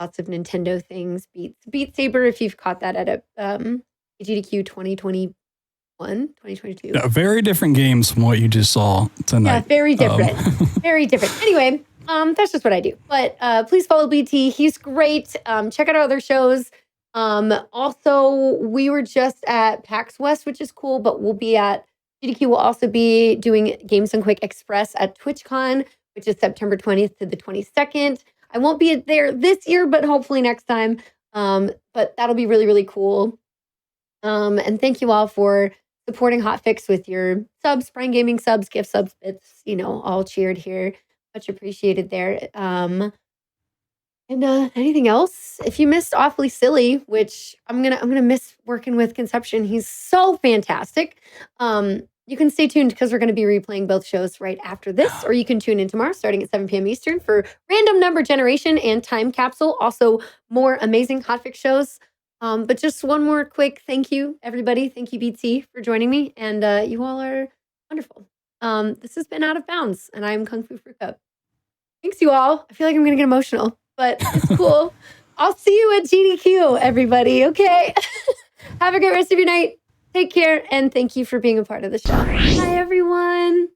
Speaker 1: Lots of Nintendo things. Beat Saber, if you've caught that at a GDQ 2021, 2022.
Speaker 2: Yeah, very different games from what you just saw tonight.
Speaker 1: Yeah, very different. Very different. Anyway, that's just what I do. But please follow BT. He's great. Check out our other shows. Also, we were just at PAX West, which is cool, but we'll be at GDQ. Will also be doing Games and Quick Express at TwitchCon, which is September 20th to the 22nd. I won't be there this year, but hopefully next time. But that'll be really, really cool. And thank you all for supporting Hotfix with your subs, Prime Gaming subs, gift subs, bits, all cheered here. Much appreciated there. And anything else? If you missed Awfully Silly, which I'm gonna miss working with Conception, he's so fantastic. You can stay tuned because we're going to be replaying both shows right after this, or you can tune in tomorrow starting at 7 p.m. Eastern for Random Number Generation and Time Capsule. Also, more amazing Hotfix shows. But just one more quick thank you, everybody. Thank you, BT, for joining me, and you all are wonderful. This has been Out of Bounds, and I'm Kungfufruitcup. Thanks, you all. I feel like I'm going to get emotional, but it's cool. I'll see you at GDQ, everybody, okay? Have a great rest of your night. Take care, and thank you for being a part of the show. Bye, everyone.